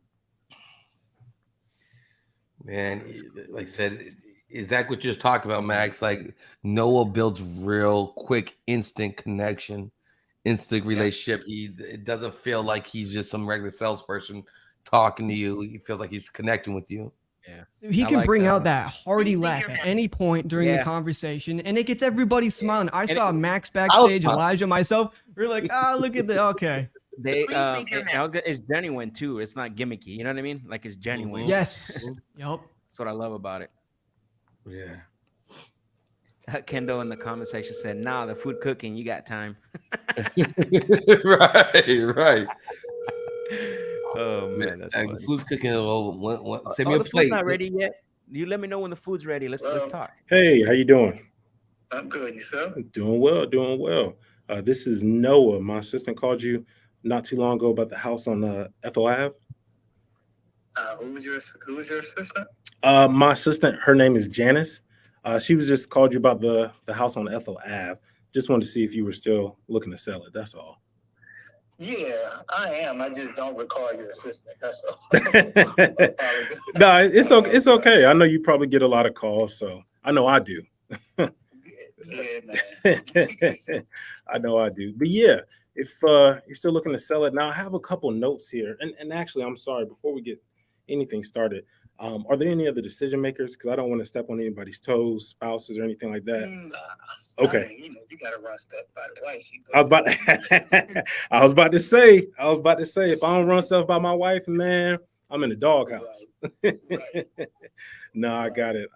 Man, like I said, exactly what you just talked about, Max. Like Noah builds real quick, instant connection, instant relationship. It doesn't feel like he's just some regular salesperson talking to you. He feels like he's connecting with you. Yeah. He can bring out that hearty laugh at any point during the conversation, and it gets everybody smiling. I saw Max backstage, Elijah, myself. We're like, look at the okay. They it's genuine too. It's not gimmicky. You know what I mean? Like it's genuine. Yes. Yep. That's what I love about it. Yeah. Kendo in the comment section said, "Nah, the food cooking. You got time." Right. Oh man, that's funny. Food's cooking. Send me The a plate. food's not ready yet. You let me know when the food's ready. Let's talk. Hey, how you doing? I'm good. Yourself? Doing well. This is Noah. My assistant called you not too long ago about the house on Ethel Ave. Who was your assistant? My assistant, her name is Janice. She was just called you about the house on Ethel Ave. Just wanted to see if you were still looking to sell it. That's all. Yeah, I am. I just don't recall your assistant. That's all. No, it's okay. It's okay. I know you probably get a lot of calls, so I know I do. Yeah, man. I know I do. But yeah, if you're still looking to sell it now, I have a couple notes here. And actually, I'm sorry, before we get anything started, are there any other decision makers? Because I don't want to step on anybody's toes, spouses, or anything like that. Okay. I mean, you gotta run stuff by the wife. I was about to say, if I don't run stuff by my wife, man, I'm in the doghouse. Right. No, I got it.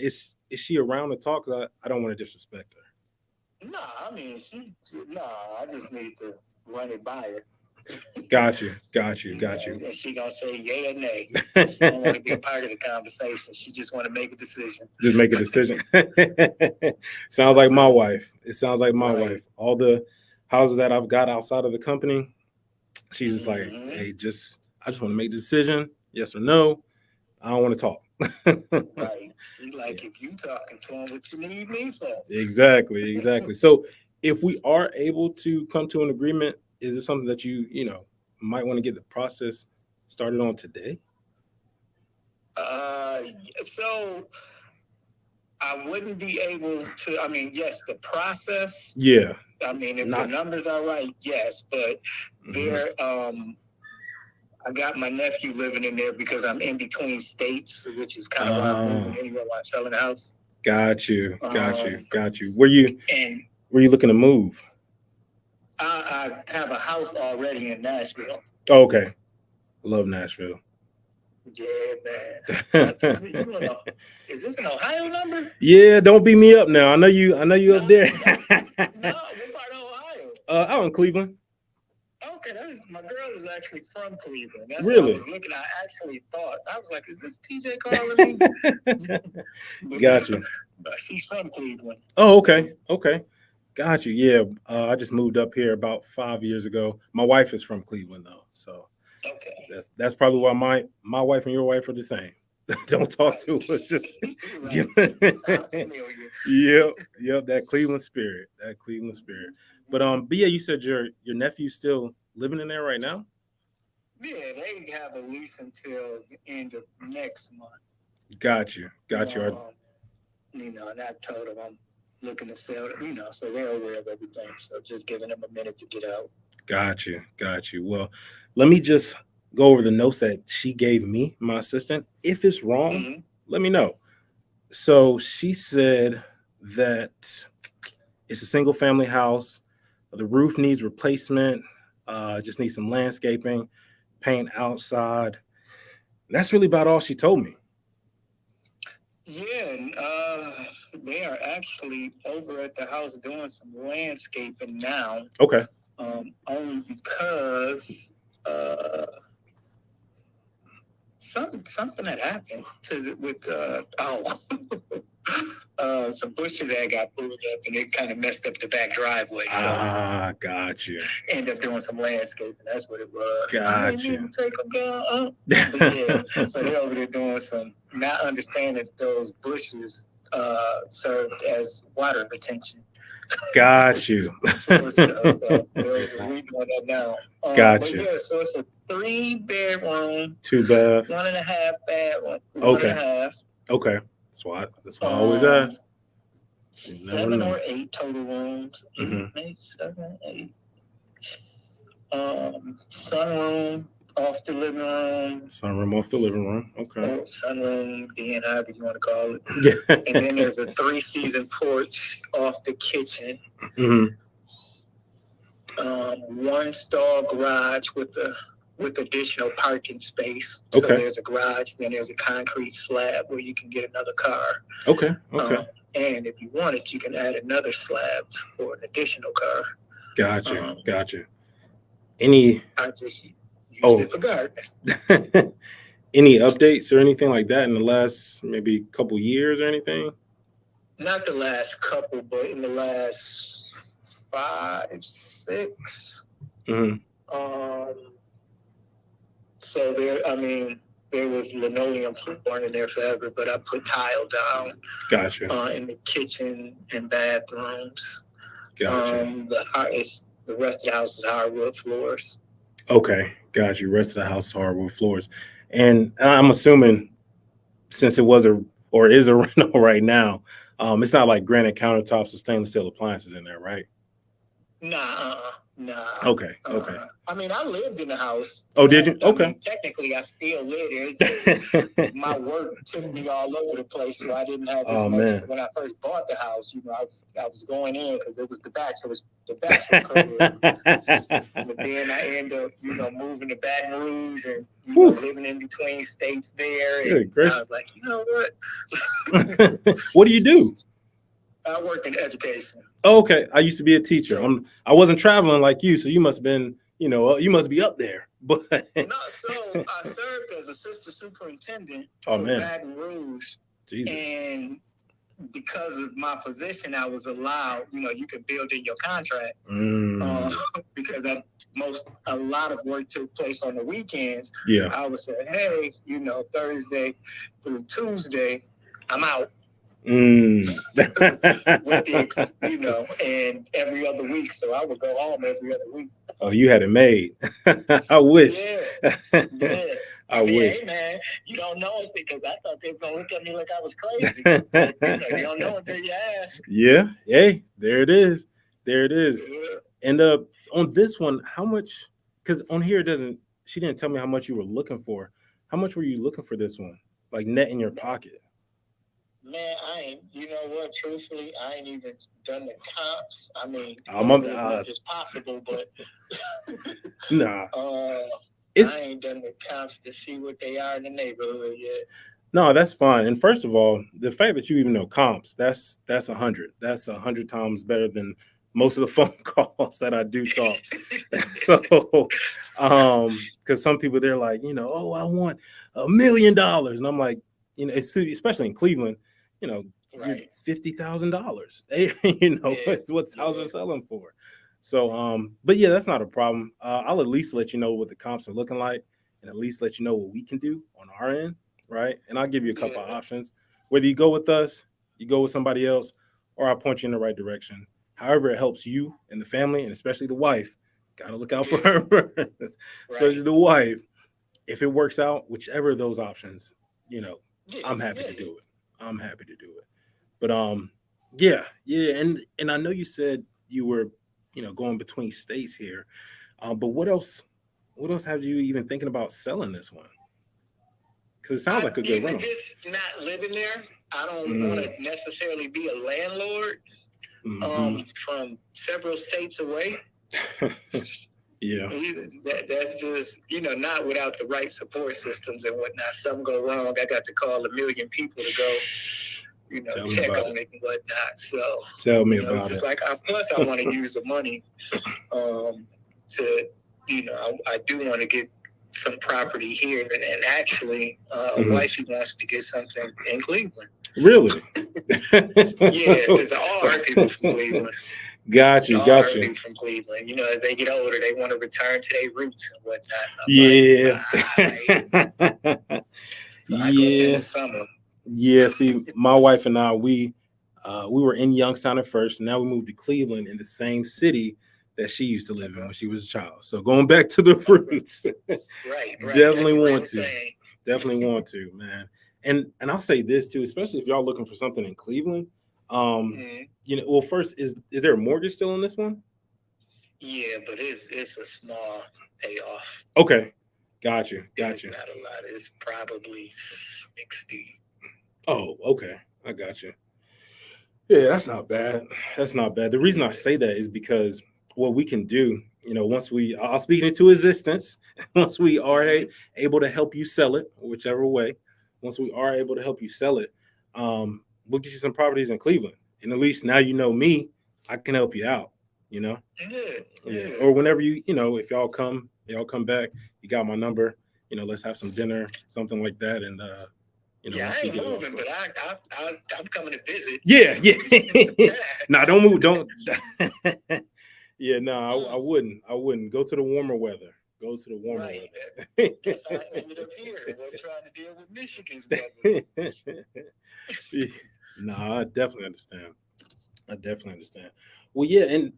Is she around to talk? 'Cause I don't want to disrespect her. No, I mean, I just need to run it by her. Got you. And she gonna say yay or nay. She don't want to be a part of the conversation. She just want to make a decision. Just make a decision. Sounds like my wife. It sounds like my wife. All the houses that I've got outside of the company, she's just like, hey, I just want to make the decision, yes or no. I don't want to talk. Right. She like, if you talking to him, what you need me for? Exactly. So if we are able to come to an agreement, is it something that you might want to get the process started on today? So I wouldn't be able to. I mean, yes, the process. Yeah. I mean, if the numbers are right, yes, but there. I got my nephew living in there because I'm in between states, which is kind of why I'm moving anywhere while I'm selling the house. Got you. Were you looking to move? I have a house already in Nashville. Oh, okay. Love Nashville. Yeah, man. Is this an Ohio number? Yeah, don't beat me up now. I know you up there. No, what part of Ohio? Out in Cleveland. Okay, my girl is actually from Cleveland. That's Really? What I was looking. I actually thought, I was like, is this TJ calling me? Got you. But she's from Cleveland. Oh, okay. Got you. Yeah, I just moved up here about 5 years ago. My wife is from Cleveland though, so that's probably why my wife and your wife are the same. Don't talk to us. Just yep. That Cleveland spirit. But yeah, you said your nephew's still living in there right now. Yeah, they have a lease until the end of next month. Got you. And I told them I'm looking to sell it, so they're aware of everything. So just giving them a minute to get out. Got you. Well, let me just go over the notes that she gave me, my assistant. If it's wrong, let me know. So she said that it's a single family house. The roof needs replacement. Just needs some landscaping, paint outside. That's really about all she told me. Yeah, they are actually over at the house doing some landscaping now. Okay. Only because something had happened with some bushes that got pulled up and it kind of messed up the back driveway. So Got you. end up doing some landscaping. That's what it was. I Got didn't you. even take them down. But yeah, so they're over there doing some, not understanding that those bushes served as water retention. Got you. So we're redoing that now. Got but you. yeah, so it's a 3-bedroom, 2 bath. 1.5 bath, one Okay. and a half. Okay. That's why I always ask. You never 7 know. or 8 total rooms. Mhm. 8, 7, 8. Sunroom off the living room. Sunroom off the living room. Okay. Or sunroom, den, however you want to call it. Yeah. And then there's a 3-season porch off the kitchen. Mm-hmm. 1-stall garage with additional parking space. So Okay. there's a garage, then there's a concrete slab where you can get another car. Okay. Okay. And if you want it, you can add another slab for an additional car. Got you. Got you. Any I just used it for gardening. any updates or anything like that in the last maybe couple years or anything? Not the last couple, but in the last 5, 6. Mm-hmm. So there was linoleum flooring in there forever, but I put tile down. Gotcha. In the kitchen and bathrooms. Gotcha. The rest of the house is hardwood floors. Okay. Got you. Rest of the house hardwood floors. And I'm assuming since it was is a rental right now, it's not like granite countertops or stainless steel appliances in there, right? Nah. Okay. Okay. I mean, I lived in the house. Oh, did you? I Okay. mean, technically, I still live there. It's just my work took me all over the place, so I didn't have as much. Man. When I first bought the house, I was going in because it was the bachelor cover. But then I ended up, moving to Baton Rouge and living in between states there. Good And I was like, you know what? What do you do? I work in education. Oh, okay. I used to be a teacher. I wasn't traveling like you, so you must have been, you must be up there. But So I served as assistant superintendent Oh, for man. Baton Rouge. Jesus. And because of my position, I was allowed, you could build in your contract. Because a lot of work took place on the weekends. Yeah. I would say, hey, Thursday through Tuesday, I'm out. With and every other week. So I would go home every other week. Oh, you had it made. I wish. Yeah. I wish. Hey, man, you don't know it because I thought they was going to look at me like I was crazy. You don't know until you ask. Yeah. Hey, there it is. There it is. Yeah. And on this one, how much? Because on here she didn't tell me how much you were looking for. How much were you looking for this one? Like net in your pocket? Man, you know what? Truthfully, I ain't even done the comps. I mean, I'm as much as possible, but nah. I ain't done the comps to see what they are in the neighborhood yet. No, that's fine. And first of all, the fact that you even know comps, that's 100. That's 100 times better than most of the phone calls that I do talk. So, because some people they're like, oh, I want $1 million, and I'm like, especially in Cleveland, right. $50,000. It's what houses are selling for. So, but yeah, that's not a problem. I'll at least let you know what the comps are looking like, and at least let you know what we can do on our end, right? And I'll give you a couple of options. Whether you go with us, you go with somebody else, or I'll point you in the right direction. However, it helps you and the family, and especially the wife. Gotta look out for her, especially the wife. If it works out, whichever of those options, I'm happy to do it. I'm happy to do it. But yeah. And I know you said you were, going between states here. But what else have you even thinking about selling this one? Because it sounds like a good rental. Just not living there. I don't want to necessarily be a landlord from several states away. Yeah. That's just, not without the right support systems and whatnot. Something go wrong, I got to call 1 million people to go, check on it and whatnot. So tell me it's about just it. like, plus I want to use the money to, I do want to get some property here, and actually, wifey wants to get something in Cleveland. Really? Yeah, because all her people from Cleveland. Got you. From Cleveland, as they get older, they want to return to their roots and whatnot. Yeah. Yeah. See, my wife and I, we were in Youngstown at first. Now we moved to Cleveland in the same city that she used to live in when she was a child. So going back to the roots, right. Definitely want to, man. And I'll say this too, especially if y'all looking for something in Cleveland. Well, first, is there a mortgage still on this one? Yeah, but it's a small payoff. Okay, got you. It's not a lot. It's probably 60. Oh, okay, I got you. Yeah, that's not bad. The reason I say that is because what we can do, once I'll speak it into existence, once we are able to help you sell it, whichever way, once we are able to help you sell it, we'll get you some properties in Cleveland. And at least now me, I can help you out, Yeah. Or whenever if y'all come back, you got my number, let's have some dinner, something like that. And, I ain't moving, but I'm coming to visit. Yeah. Nah, don't move. Don't. Yeah, no, I wouldn't. Go to the warmer weather. Weather. That's how I ended up here. We're trying to deal with Michigan's weather. No, I definitely understand. Well, yeah, and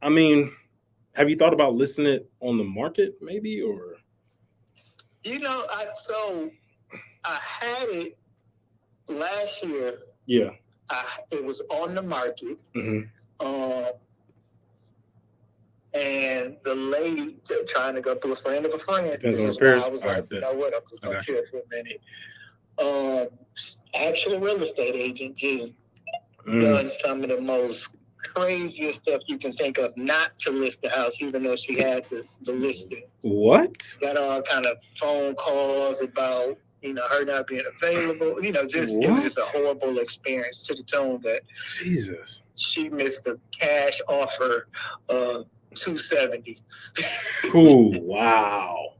I mean, have you thought about listing it on the market, maybe, or? I had it last year. Yeah. It was on the market. And the lady trying to go through a friend of a friend. Depends this on is the pairs. why I was like, you know what? I'm just gonna chill for a minute. Actual real estate agent just done some of the most craziest stuff you can think of, not to list the house, even though she had the listing. What? Got all kind of phone calls about her not being available. It was just a horrible experience to the tone that Jesus, she missed a cash offer of $270. Oh, wow.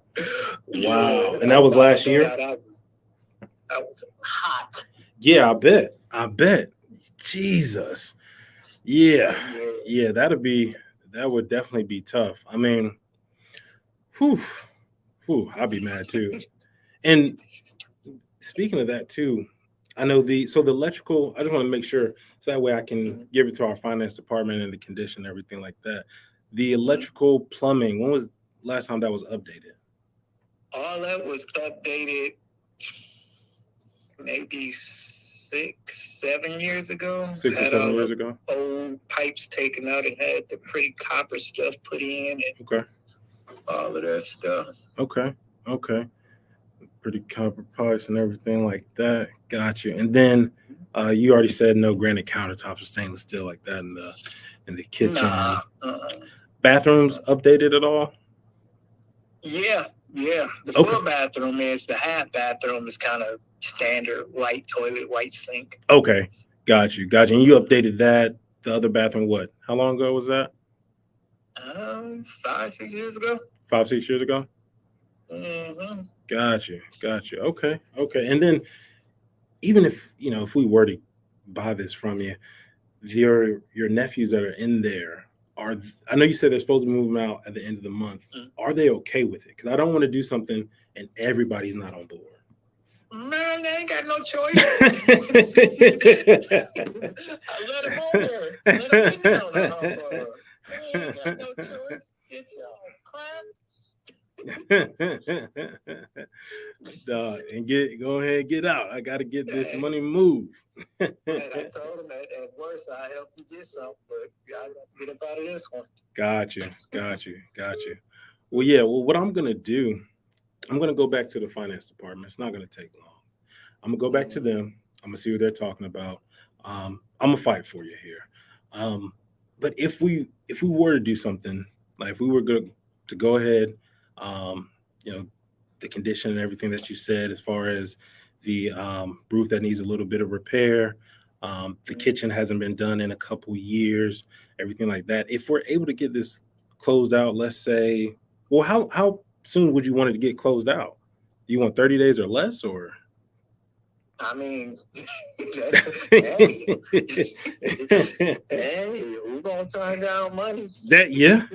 And that was last year? That was hot. Yeah, I bet. Jesus. Yeah. That would definitely be tough. I mean, I'd be mad too. And speaking of that too, I know the electrical, I just want to make sure so that way I can give it to our finance department and the condition, everything like that. The electrical plumbing, when was last time that was updated? All that was updated maybe 6-7 years ago. 6 or 7 years ago. Old pipes taken out and had the pretty copper stuff put in and all of that stuff. Okay. Pretty copper pipes and everything like that. Gotcha. And then you already said no granite countertops or stainless steel like that in the kitchen. Nah, Bathrooms updated at all? Yeah. The full bathroom is, the half bathroom is kind of standard white toilet, white sink. Okay. Got you. And you updated that. The other bathroom, what? How long ago was that? 5-6 years ago. 5-6 years ago? Mm-hmm. Got you. Okay. And then even if we were to buy this from you, your nephews that are in there, I know you said they're supposed to move them out at the end of the month. Are they okay with it? Because I don't want to do something and everybody's not on board. Man, they ain't got no choice. I let them on there. Let them in there on the humble. They ain't got no choice. Get y'all crap. And go ahead and get out. I gotta get this money moved. And I told him at worst I help you get some, but I got to get up out of this one. Got you. Well, yeah. Well, what I'm gonna do, I'm gonna go back to the finance department. It's not gonna take long. I'm gonna go back to them. I'm gonna see what they're talking about. I'm gonna fight for you here. But if we were to do something, like if we were good to go ahead, you know, the condition and everything that you said, as far as the roof that needs a little bit of repair, the kitchen hasn't been done in a couple years, everything like that. If we're able to get this closed out, let's say, well, how soon would you want it to get closed out? Do you want 30 days or less, or? I mean, hey, we're gonna turn down money. That yeah.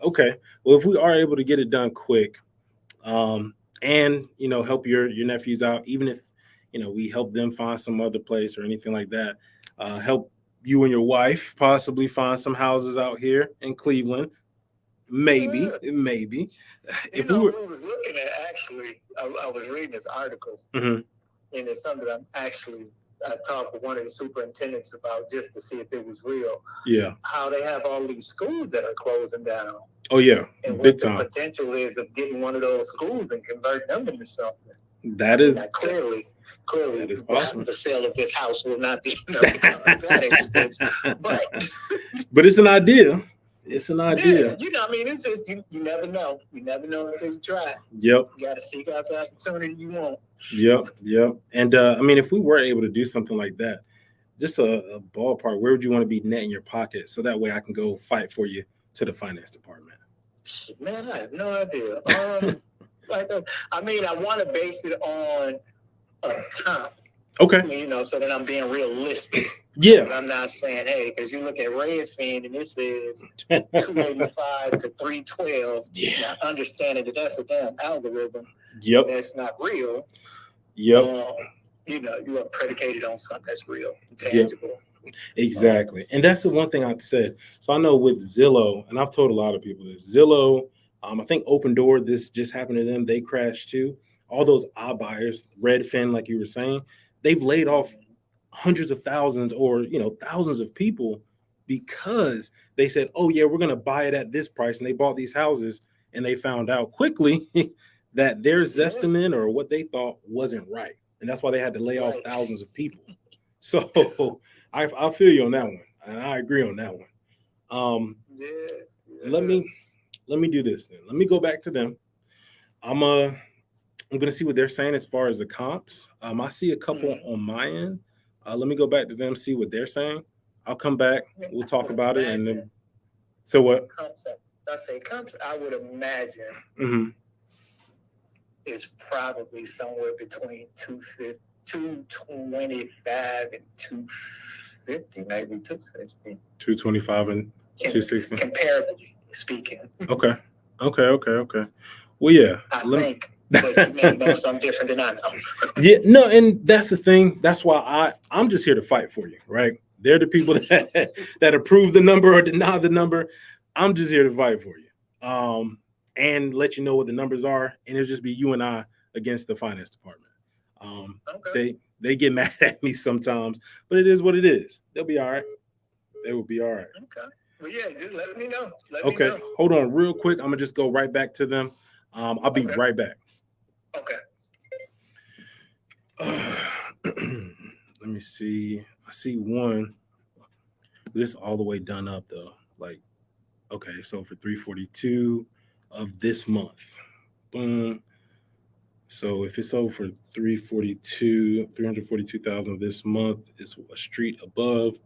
Okay. Well, if we are able to get it done quick, and help your nephews out, even if we help them find some other place or anything like that, help you and your wife possibly find some houses out here in Cleveland. Maybe. If we were, we was looking at, actually, I was reading this article, Mhm. and it's something I talked with one of the superintendents about, just to see if it was real. Yeah. How they have all these schools that are closing down, Oh yeah, and big what the time. potential is of getting one of those schools and converting them into something. That is Now, clearly, that is possible. the sale of this house will not be that expensive, But it's an idea. It's an idea. yeah, I mean, it's just you never know. You never know until you try. Yep. You got to seek out the opportunity you want. Yep. And I mean, if we were able to do something like that, just a ballpark, where would you want to be net in your pocket, so that way I can go fight for you to the finance department? Man, I have no idea. I mean, I want to base it on a comp. Okay. So that I'm being realistic. Yeah. But I'm not saying, hey, because you look at Redfin and this is 285 to 312. Yeah. Now, understanding that that's a damn algorithm. Yep. That's not real. Yep. You are predicated on something that's real, tangible. Yep. Exactly. And that's the one thing I've said. So I know with Zillow, and I've told a lot of people this, Zillow, I think Open Door, this just happened to them. They crashed too. All those iBuyers, Redfin, like you were saying, they've laid off hundreds of thousands or thousands of people because they said, oh yeah, we're going to buy it at this price. And they bought these houses and they found out quickly that their estimate or what they thought wasn't right. And that's why they had to lay off thousands of people. So I feel you on that one. And I agree on that one. Let me do this then. Let me go back to them. I'm going to see what they're saying as far as the comps. I see a couple on my end. Let me go back to them, see what they're saying. I'll come back. We'll talk about it. And then, so what? Comps, I would imagine is probably somewhere between 225 and 250, maybe 260. 225 and 260. Comparably speaking. Okay. Well, yeah. I think. But you may know something different than I know. Yeah, no, and that's the thing. That's why I'm just here to fight for you, right? They're the people that approve the number or deny the number. I'm just here to fight for you, and let you know what the numbers are, and it'll just be you and I against the finance department. They get mad at me sometimes, but it is what it is. They'll be all right. They will be all right. Okay. Well, yeah, just let me know. Okay, hold on real quick. I'm gonna just go right back to them. I'll be right back. Okay. Let me see. I see one. This all the way done up though. Like, okay, so for 342 of this month. Boom. So if it's over for 342,000 this month, it's a street above.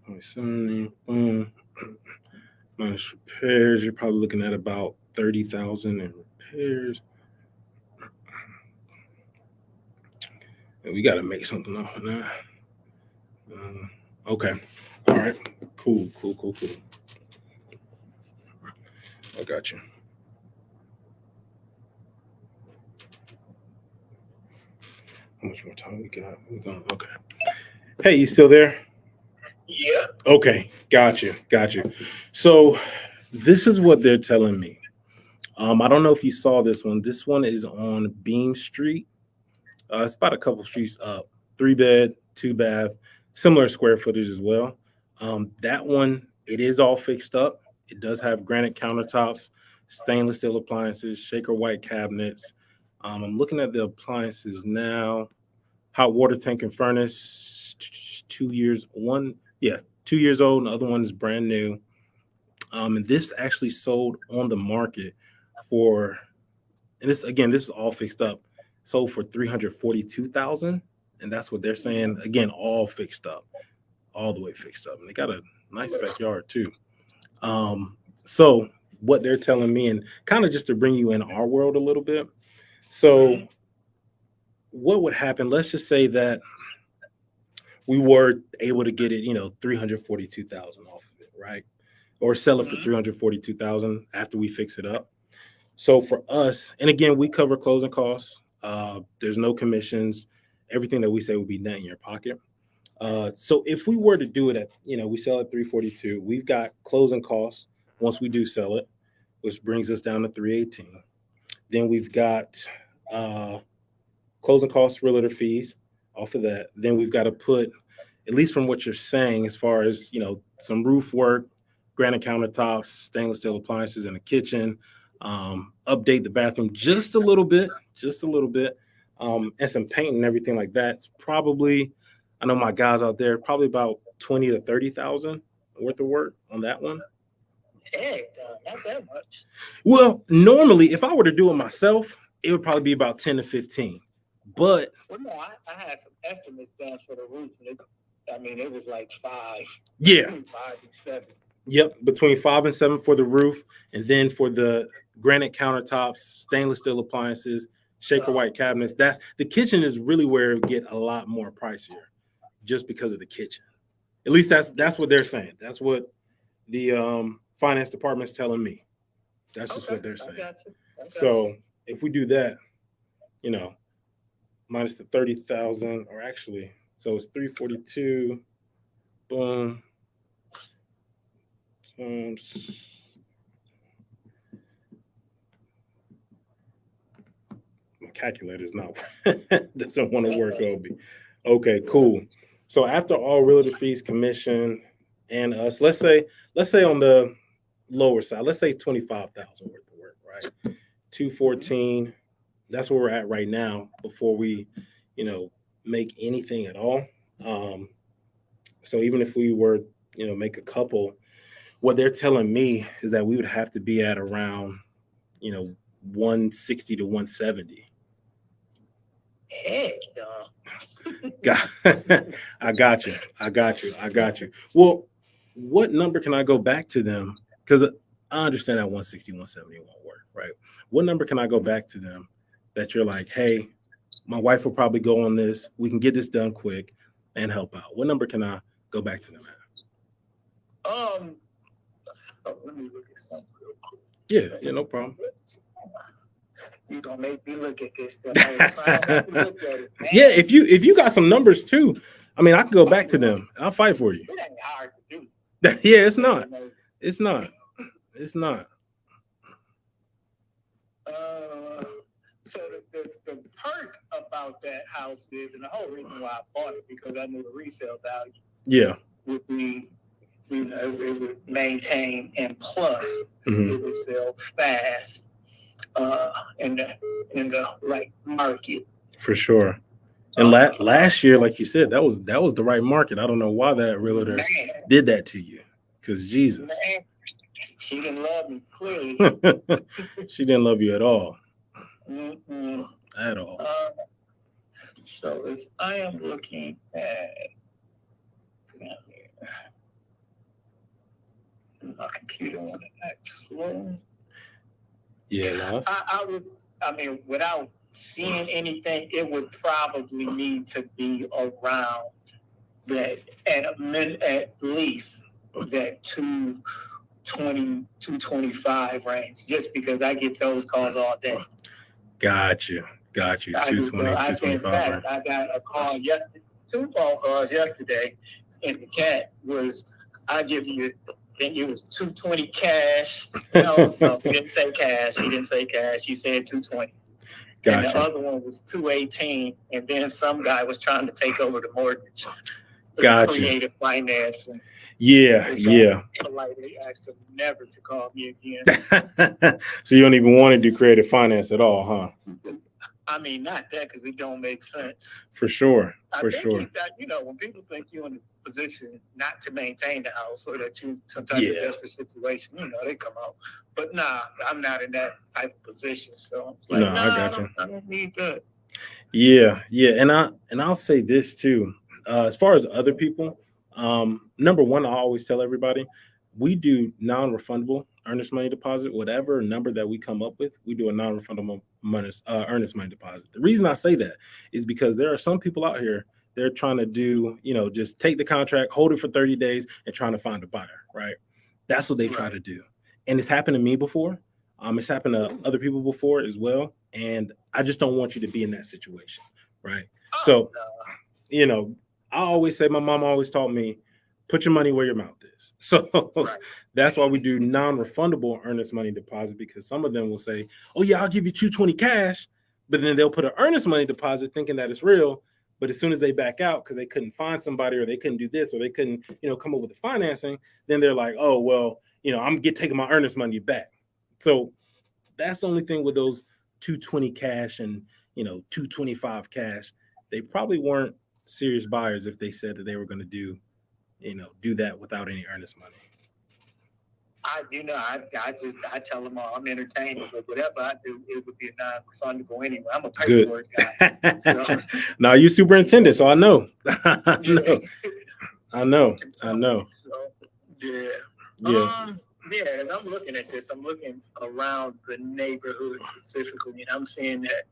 1.70. Boom. Minus repairs, you're probably looking at about 30,000 in repairs. And we got to make something off of that. Okay. All right. Cool. I got you. How much more time we got? Okay. Hey, you still there? Yeah. Okay. Got you. So this is what they're telling me. I don't know if you saw this one. This one is on Beam Street. It's about a couple streets up. 3-bed, 2-bath, similar square footage as well. That one, it is all fixed up. It does have granite countertops, stainless steel appliances, shaker white cabinets. I'm looking at the appliances now. hot water tank and furnace, 2 years. 2 years old. And the other one is brand new. And this actually sold on the market for, and this is all fixed up, sold for $342,000, and that's what they're saying. Again, all fixed up, all the way fixed up, and they got a nice backyard too. So what they're telling me, and kind of just to bring you in our world a little bit. So what would happen? Let's just say that we were able to get it, $342,000 off of it, right? Or sell it for $342,000 after we fix it up. So for us, and again, we cover closing costs. There's no commissions. Everything that we say will be net in your pocket. So if we were to do it at, we sell at $342,000, we've got closing costs once we do sell it, which brings us down to $318,000. Then we've got closing costs, realtor fees off of that. Then we've got to put, at least from what you're saying, as far as, some roof work, granite countertops, stainless steel appliances in the kitchen, update the bathroom just a little bit, and some paint and everything like that. It's probably, I know my guys out there, probably about $20,000 to $30,000 worth of work on that one. Heck, not that much. Well, normally, if I were to do it myself, it would probably be about 10 to 15. But no, I had some estimates done for the roof. And it was like 5. Yeah. 5 and 7. Yep, between 5 and 7 for the roof, and then for the granite countertops, stainless steel appliances, shaker white cabinets. That's the kitchen is really where it get a lot more pricier, just because of the kitchen. At least that's what they're saying. That's what the finance department's telling me. That's just what they're saying. So if we do that, minus the 30,000, or actually, so it's 342. Boom. My calculator's not doesn't want to work, Obi. Okay, cool. So after all realtor fees, commission, and us, let's say on the lower side, let's say 25,000 worth of work, right? 214. That's where we're at right now before we, make anything at all. So even if we were, make a couple, what they're telling me is that we would have to be at around, 160 to 170. Heck, I got you. Well, what number can I go back to them? Because I understand that 160, 170 won't work, right? What number can I go back to them that you're like, hey, my wife will probably go on this. We can get this done quick and help out. What number can I go back to them at? Let me look at something real quick. Yeah, no problem. You're gonna make me look at this stuff. Look at it, Yeah, if you got some numbers too, I can go back to them. I'll fight for you. It ain't hard to do. Yeah, it's not. It's not. So the perk about that house is, and the whole reason why I bought it, because I knew the resale value. Yeah. Would be, it would maintain, and plus it would sell fast in the right market. For sure. And last year, like you said, that was the right market. I don't know why that realtor did that to you, because Jesus. Man, she didn't love me, clearly. She didn't love you at all. At all. So if I am looking at my computer want to act slow. Yeah, nice. I would. Without seeing anything, it would probably need to be around that at least that 220, 225 range, just because I get those calls all day. Got you. 220, 225 range. I got a call yesterday, 2 phone calls yesterday, and the cat was, I give you, then it was 220 cash. No, he didn't say cash. He said 220. Gotcha. And the other one was 218, and then some guy was trying to take over the mortgage. Gotcha. Creative finance. And yeah. Politely asked him never to call me again. So you don't even want to do creative finance at all, huh? I mean, not that, because it don't make sense. For sure. I For think sure. that, when people think you're in a position not to maintain the house or that you some type of desperate situation, they come out. But nah, I'm not in that type of position. So I'm like, I got you. I don't need that. Yeah. And I'll say this too. As far as other people, number one, I always tell everybody, we do non-refundable earnest money deposit. Whatever number that we come up with, we do a non-refundable earnest money deposit. The reason I say that is because there are some people out here, they're trying to do, just take the contract, hold it for 30 days and trying to find a buyer, right? That's what they try to do. And it's happened to me before. It's happened to other people before as well. And I just don't want you to be in that situation, right? So, I always say, my mom always taught me, put your money where your mouth is. So that's why we do non-refundable earnest money deposit, because some of them will say, oh yeah, I'll give you $220 cash, but then they'll put an earnest money deposit thinking that it's real. But as soon as they back out because they couldn't find somebody or they couldn't do this or they couldn't, come up with the financing, then they're like, oh, well, I'm taking my earnest money back. So that's the only thing with those $220 cash and, $225 cash. They probably weren't serious buyers if they said that they were going to do that without any earnest money. I tell them all I'm entertaining, but whatever I do, it would be a non-refundable anyway. I'm a paperwork guy. So. Now you superintendent, so I know. I know. So, yeah. As I'm looking at this, I'm looking around the neighborhood specifically, and I'm seeing that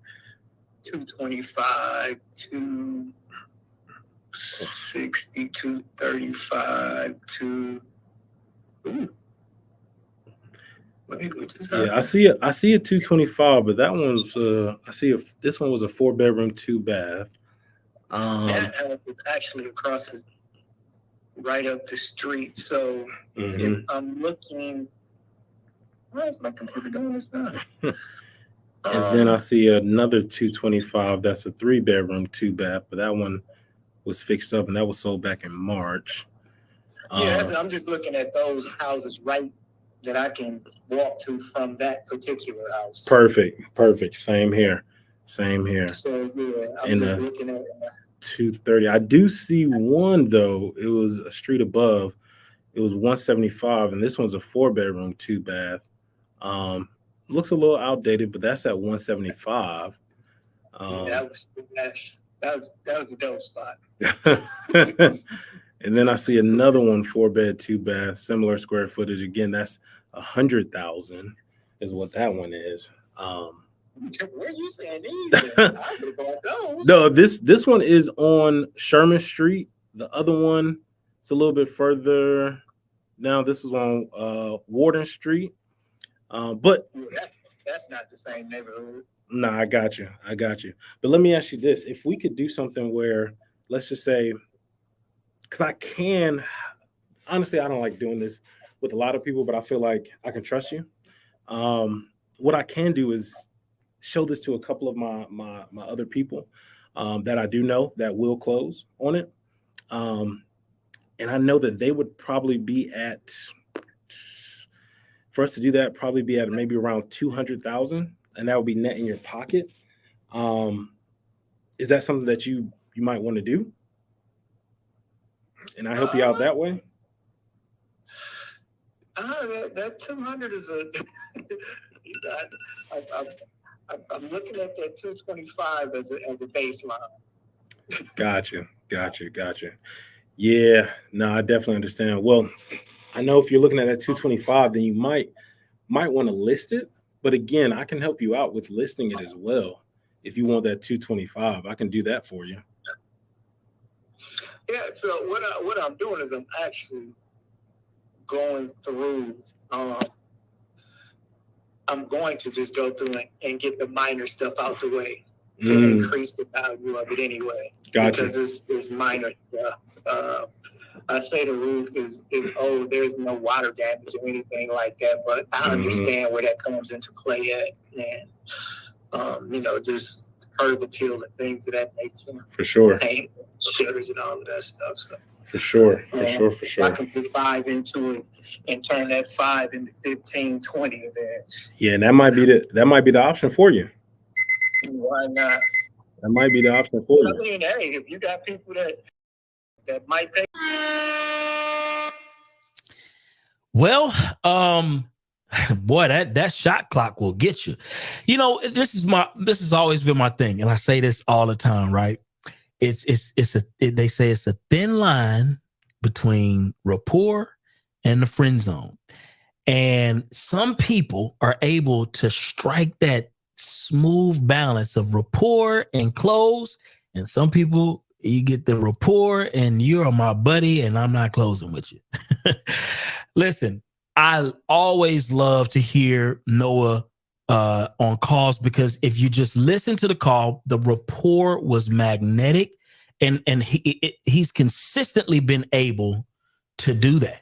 225, 260, 235, I see a 225, but that one's this one was a 4-bedroom, 2-bath. That house is actually across right up the street. So if I'm looking, why is my computer doing this now? And then I see another 225. That's a 3-bedroom, 2-bath, but that one was fixed up and that was sold back in March. I'm just looking at those houses right that I can walk to from that particular house. Perfect. Same here. So I'm just looking at 230. I do see one though. It was a street above. It was 175, and this one's a 4-bedroom, 2-bath. Looks a little outdated, but that's at 175. That was a dope spot. And then I see another one, 4-bed, 2-bath, similar square footage. Again, that's 100,000 is what that one is. Where are you saying these? I would have bought those. No, this one is on Sherman Street. The other one, it's a little bit further. Now this is on Warden Street. But that's not the same neighborhood. No, I got you. But let me ask you this. If we could do something where, let's just say, because honestly, I don't like doing this with a lot of people, but I feel like I can trust you. What I can do is show this to a couple of my other people that I do know that will close on it. And I know that they would probably be for us to do that, probably be at maybe around 200,000, and that would be net in your pocket. Is that something that you might want to do? And I help you out that way? That 200 is I'm looking at that 225 as a baseline. Gotcha. Yeah, no, I definitely understand. Well, I know if you're looking at that 225, then you might want to list it. But again, I can help you out with listing it as well. If you want that 225, I can do that for you. Yeah, so what I'm doing is I'm actually going through, I'm going to just go through and get the minor stuff out the way to increase the value of it anyway. Gotcha. Because it's minor stuff. I say the roof is old. There's no water damage or anything like that, but I understand where that comes into play at, and just curb appeal and things of that nature. For sure. Paint, shutters, and all of that stuff. So. For sure. I can put 5 into it and turn that 5 into 15, 20 of that. Yeah, and that might be the option for you. Why not? That might be the option for I you. mean, hey, if you got people that might take. Well, boy, that shot clock will get you. You know, this has always been my thing, and I say this all the time, right? They say it's a thin line between rapport and the friend zone. And some people are able to strike that smooth balance of rapport and close. And some people, you get the rapport and you're my buddy and I'm not closing with you. Listen, I always love to hear Noah on calls, because if you just listen to the call, the rapport was magnetic, and he's consistently been able to do that.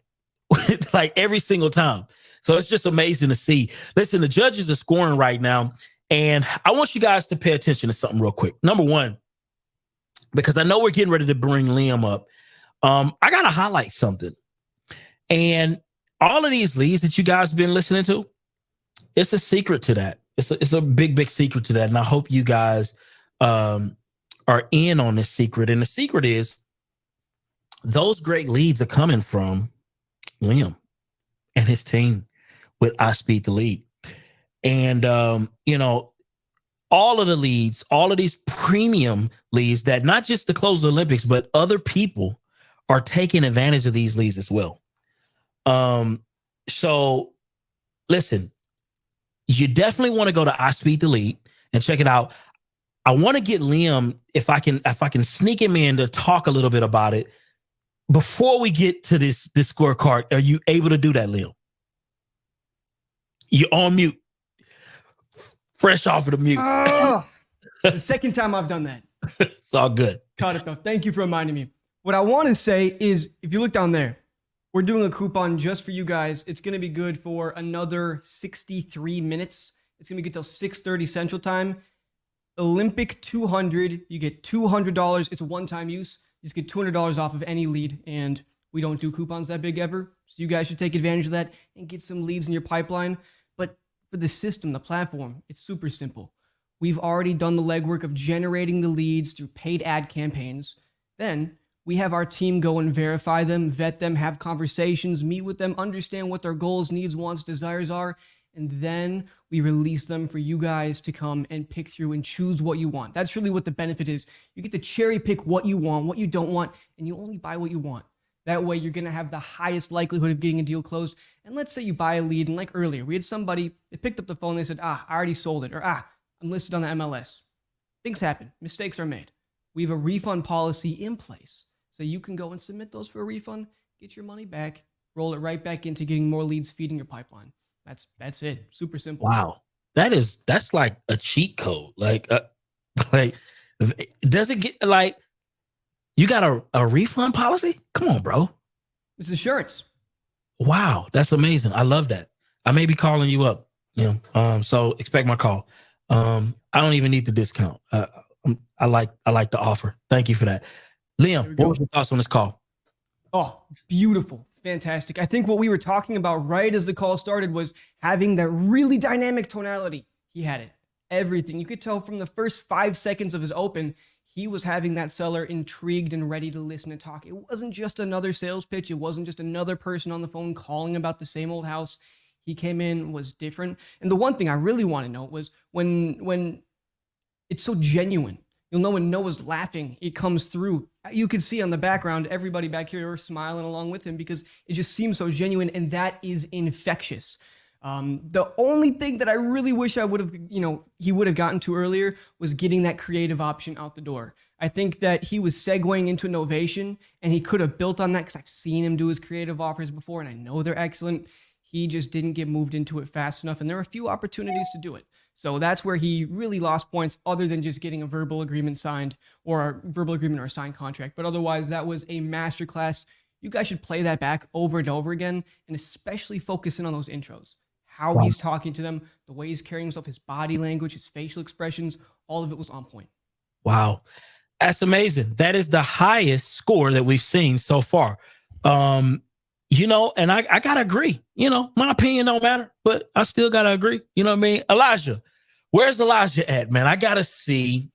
Like every single time. So it's just amazing to see. Listen, the judges are scoring right now, and I want you guys to pay attention to something real quick. Number one, because I know we're getting ready to bring Liam up, I got to highlight something. And all of these leads that you guys have been listening to, it's a secret to that. It's a big, big secret to that. And I hope you guys are in on this secret. And the secret is those great leads are coming from Liam and his team with I Speed the Lead. And, you know, all of the leads, all of these premium leads that not just the Close the Olympics, but other people are taking advantage of these leads as well. So listen, you definitely want to go to I Speed the Lead and check it out. I want to get Liam, if I can sneak him in to talk a little bit about it before we get to this scorecard. Are you able to do that, Liam? You're on mute. Fresh off of the mute. Oh, the second time I've done that. It's all good. Caught it though. Thank you for reminding me. What I want to say is, if you look down there, we're doing a coupon just for you guys. It's going to be good for another 63 minutes. It's going to be good till 6:30 Central Time. Olympic 200. You get $200. It's a one-time use. You just get $200 off of any lead, and we don't do coupons that big ever. So you guys should take advantage of that and get some leads in your pipeline. But for the system, the platform, it's super simple. We've already done the legwork of generating the leads through paid ad campaigns. Then we have our team go and verify them, vet them, have conversations, meet with them, understand what their goals, needs, wants, desires are, and then we release them for you guys to come and pick through and choose what you want. That's really what the benefit is. You get to cherry pick what you want, what you don't want, and you only buy what you want. That way you're going to have the highest likelihood of getting a deal closed. And let's say you buy a lead, and like earlier, we had somebody, they picked up the phone, they said, I already sold it, or I'm listed on the MLS. Things happen. Mistakes are made. We have a refund policy in place. So you can go and submit those for a refund, get your money back, roll it right back into getting more leads feeding your pipeline. That's it. Super simple. Wow. That's like a cheat code. Like does it get like, you got a refund policy? Come on, bro. It's insurance. Wow. That's amazing. I love that. I may be calling you up. So expect my call. I don't even need the discount. I like the offer. Thank you for that. Liam, what was your thoughts on this call? Oh, beautiful. Fantastic. I think what we were talking about right as the call started was having that really dynamic tonality. He had it. Everything. You could tell from the first 5 seconds of his open, he was having that seller intrigued and ready to listen and talk. It wasn't just another sales pitch. It wasn't just another person on the phone calling about the same old house. He came in, was different. And the one thing I really want to note was when it's so genuine. You'll know when Noah's laughing, it comes through. You can see on the background, everybody back here are smiling along with him because it just seems so genuine, and that is infectious. The only thing that I really wish I would have, he would have gotten to earlier was getting that creative option out the door. I think that he was segueing into an ovation, and he could have built on that because I've seen him do his creative offers before, and I know they're excellent. He just didn't get moved into it fast enough, and there were a few opportunities to do it. So that's where he really lost points, other than just getting a verbal agreement signed, or a signed contract. But otherwise, that was a masterclass. You guys should play that back over and over again, and especially focus in on those intros. How he's talking to them, the way he's carrying himself, his body language, his facial expressions, all of it was on point. Wow. That's amazing. That is the highest score that we've seen so far. And I gotta agree. My opinion don't matter, but I still gotta agree. You know what I mean? Elijah, Where's Elijah at, man? I got to see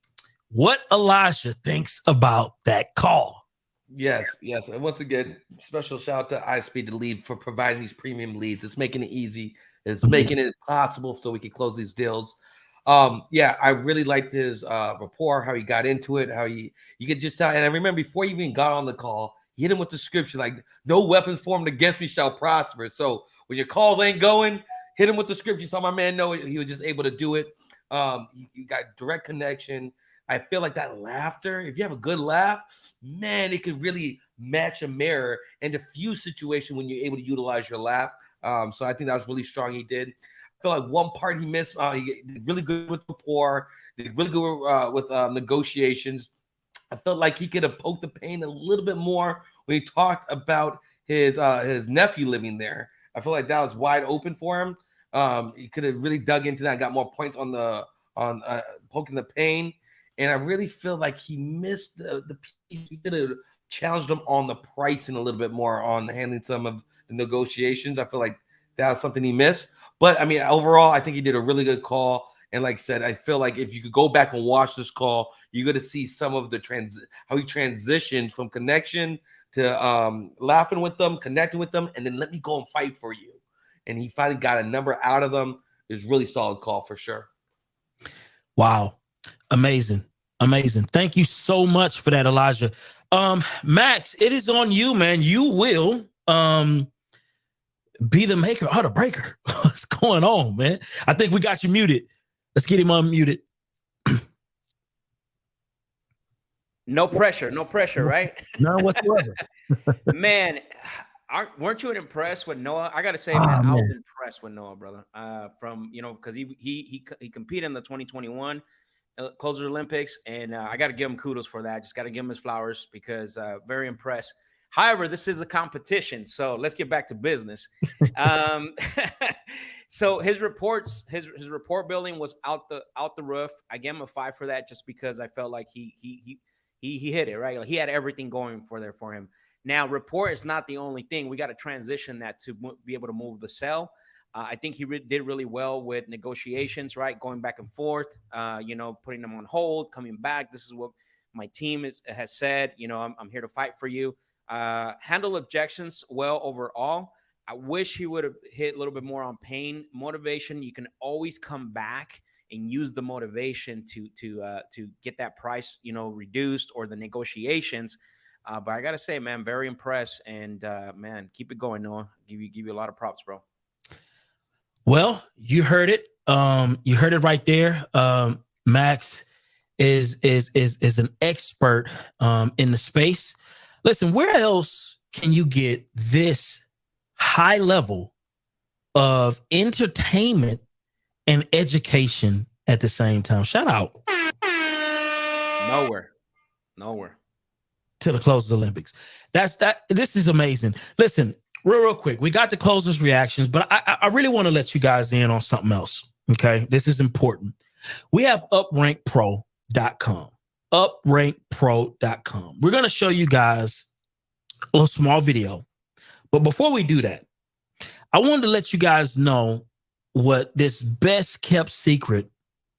what Elijah thinks about that call. Yes. And once again, special shout out to iSpeed to Lead for providing these premium leads. It's making it easy. It's making it possible so we can close these deals. I really liked his rapport, how he got into it, how you could just tell. And I remember before he even got on the call, he hit him with the scripture, like, no weapons formed against me shall prosper. So when your calls ain't going, hit him with the scripture. So my man know he was just able to do it. You got direct connection. I feel like that laughter, if you have a good laugh, man, it could really match a mirror and diffuse situation when you're able to utilize your laugh. So I think that was really strong. He did. I feel like one part he missed. He did really good with rapport. Did really good with negotiations. I felt like he could have poked the pain a little bit more when he talked about his nephew living there. I feel like that was wide open for him. He could have really dug into that and got more points on poking the pain. And I really feel like he missed the piece. He could have challenged him on the pricing a little bit more on handling some of the negotiations. I feel like that was something he missed. But, I mean, overall, I think he did a really good call. And like I said, I feel like if you could go back and watch this call, you're going to see some of the how he transitioned from connection to laughing with them, connecting with them, and then let me go and fight for you. And he finally got a number out of them. It was a really solid call for sure. Wow. Amazing. Thank you so much for that, Elijah. Max, it is on you, man. You will be the maker or the breaker. What's going on, man? I think we got you muted. Let's get him unmuted. No pressure, right? None whatsoever. Man, weren't you impressed with Noah? I gotta say, man, I was impressed with Noah, brother. Because he competed in the 2021 Closer Olympics, and I got to give him kudos for that. Just got to give him his flowers because very impressed. However, this is a competition, so let's get back to business. So his report building was out the roof. I gave him a 5 for that, just because I felt like he hit it right. Like, he had everything going for him. Now, rapport is not the only thing. We got to transition that to be able to move the sell. I think he did really well with negotiations, right? Going back and forth, putting them on hold, coming back. This is what my team has said. I'm here to fight for you. Handle objections well overall. I wish he would have hit a little bit more on pain. Motivation, you can always come back and use the motivation to get that price, reduced, or the negotiations. But I gotta say, man, very impressed, and man, keep it going, Noah. Give you a lot of props, bro. Well, you heard it. You heard it right there. Max is an expert in the space. Listen, where else can you get this high level of entertainment and education at the same time? Shout out. Nowhere. To the Closers Olympics. This is amazing. Listen, real quick, we got the closers reactions, but I really want to let you guys in on something else. Okay, this is important. We have uprankpro.com. Uprankpro.com. We're going to show you guys a little small video. But before we do that, I wanted to let you guys know what this best kept secret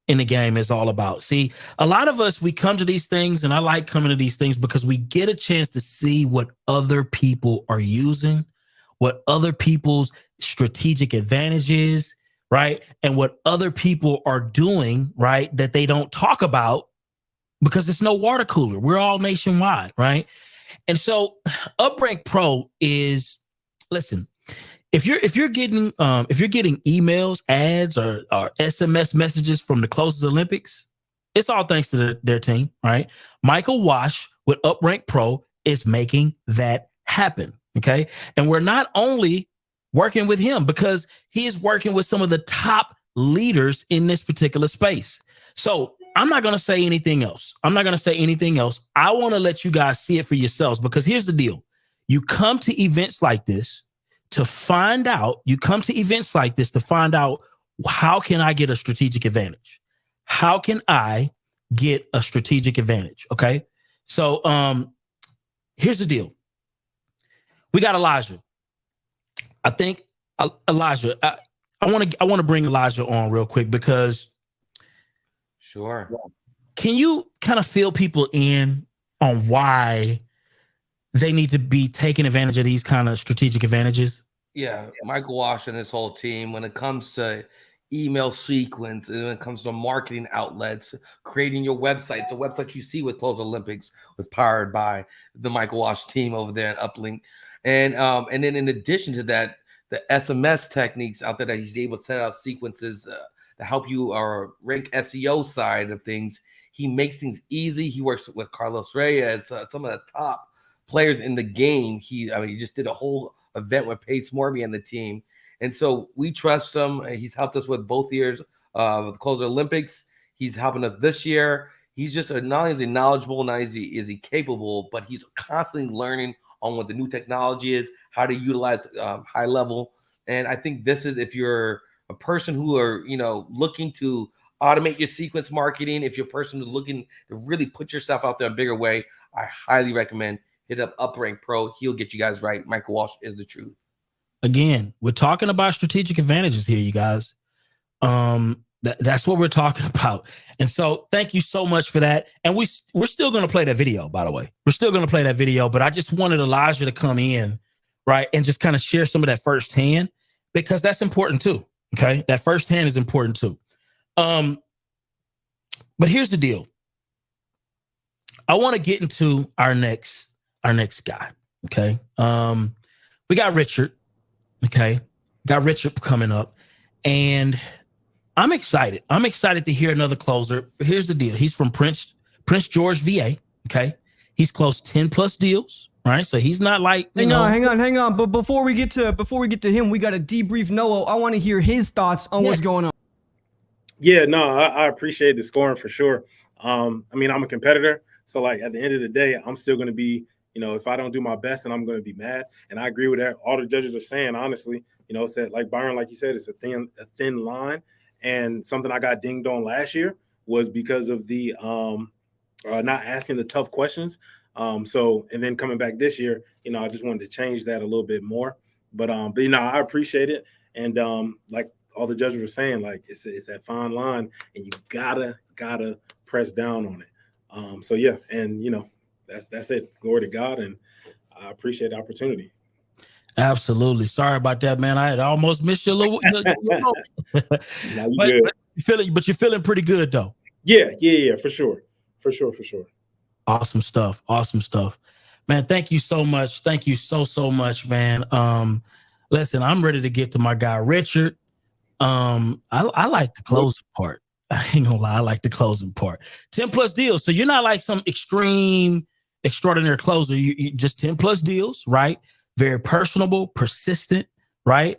in the game is all about. See, a lot of us, we come to these things, and I like coming to these things because we get a chance to see what other people are using, what other people's strategic advantage is, right? And what other people are doing, right, that they don't talk about because it's no water cooler. We're all nationwide, right? And so Uprank Pro is, listen, if you're getting emails, ads, or SMS messages from the Closers Olympics, it's all thanks to their team, right? Michael Wash with Uprank Pro is making that happen. Okay. And we're not only working with him because he is working with some of the top leaders in this particular space. So I'm not going to say anything else. I want to let you guys see it for yourselves, because here's the deal. You come to events like this to find out, how can I get a strategic advantage? How can I get a strategic advantage? Okay. So here's the deal. We got Elijah. I think Elijah, I want to bring Elijah on real quick because Sure. Can you kind of fill people in on why they need to be taking advantage of these kind of strategic advantages? Yeah, Michael Walsh and his whole team, when it comes to email sequence, and when it comes to marketing outlets, creating your website, the website you see with Close Olympics was powered by the Michael Walsh team over there at Uplink. And then in addition to that, the SMS techniques out there that he's able to set out sequences to help you rank SEO side of things. He makes things easy. He works with Carlos Reyes, some of the top players in the game. He just did a whole event with Pace Morby and the team. And so we trust him. He's helped us with both years of the Closer Olympics. He's helping us this year. He's just not only is he knowledgeable, not only is he capable, but he's constantly learning on what the new technology is, how to utilize high level. And I think this is, if you're a person who are, looking to automate your sequence marketing, if you're a person who's looking to really put yourself out there in a bigger way, I highly recommend hit up Uprank Pro. He'll get you guys right. Michael Walsh is the truth. Again, We're talking about strategic advantages here, you guys. That's what we're talking about. And so thank you so much for that. And we're still going to play that video, by the way. We're still going to play that video, but I just wanted Elijah to come in, right, and just kind of share some of that firsthand, because that's important too. Okay. That firsthand is important too. But here's the deal. I want to get into our next guy. Okay. We got Richard. Okay. Got Richard coming up, and I'm excited. I'm excited to hear another closer. Here's the deal. He's from Prince George, VA. Okay. He's closed 10 plus deals. Right. So he's not like, hang on. But before we get to him, we got to debrief Noah. I want to hear his thoughts on what's going on. Yeah, no, I appreciate the scoring for sure. I'm a competitor. So like at the end of the day, I'm still going to be, if I don't do my best, then I'm going to be mad. And I agree with that. All the judges are saying, honestly, it's that, like Byron, like you said, it's a thin line. And something I got dinged on last year was because of the not asking the tough questions. And then coming back this year, I just wanted to change that a little bit more. But I appreciate it. And like all the judges were saying, like it's that fine line, and you gotta press down on it. So yeah, and that's it. Glory to God, and I appreciate the opportunity. Absolutely. Sorry about that, man. I had almost missed your little but you're feeling pretty good though. Yeah, for sure. Awesome stuff. Man, thank you so much. Thank you so much, man. Listen, I'm ready to get to my guy Richard. I like the closing part. I ain't gonna lie, I like the closing part. 10 plus deals. So you're not like some extraordinary closer. You just 10 plus deals, right? Very personable, persistent, right?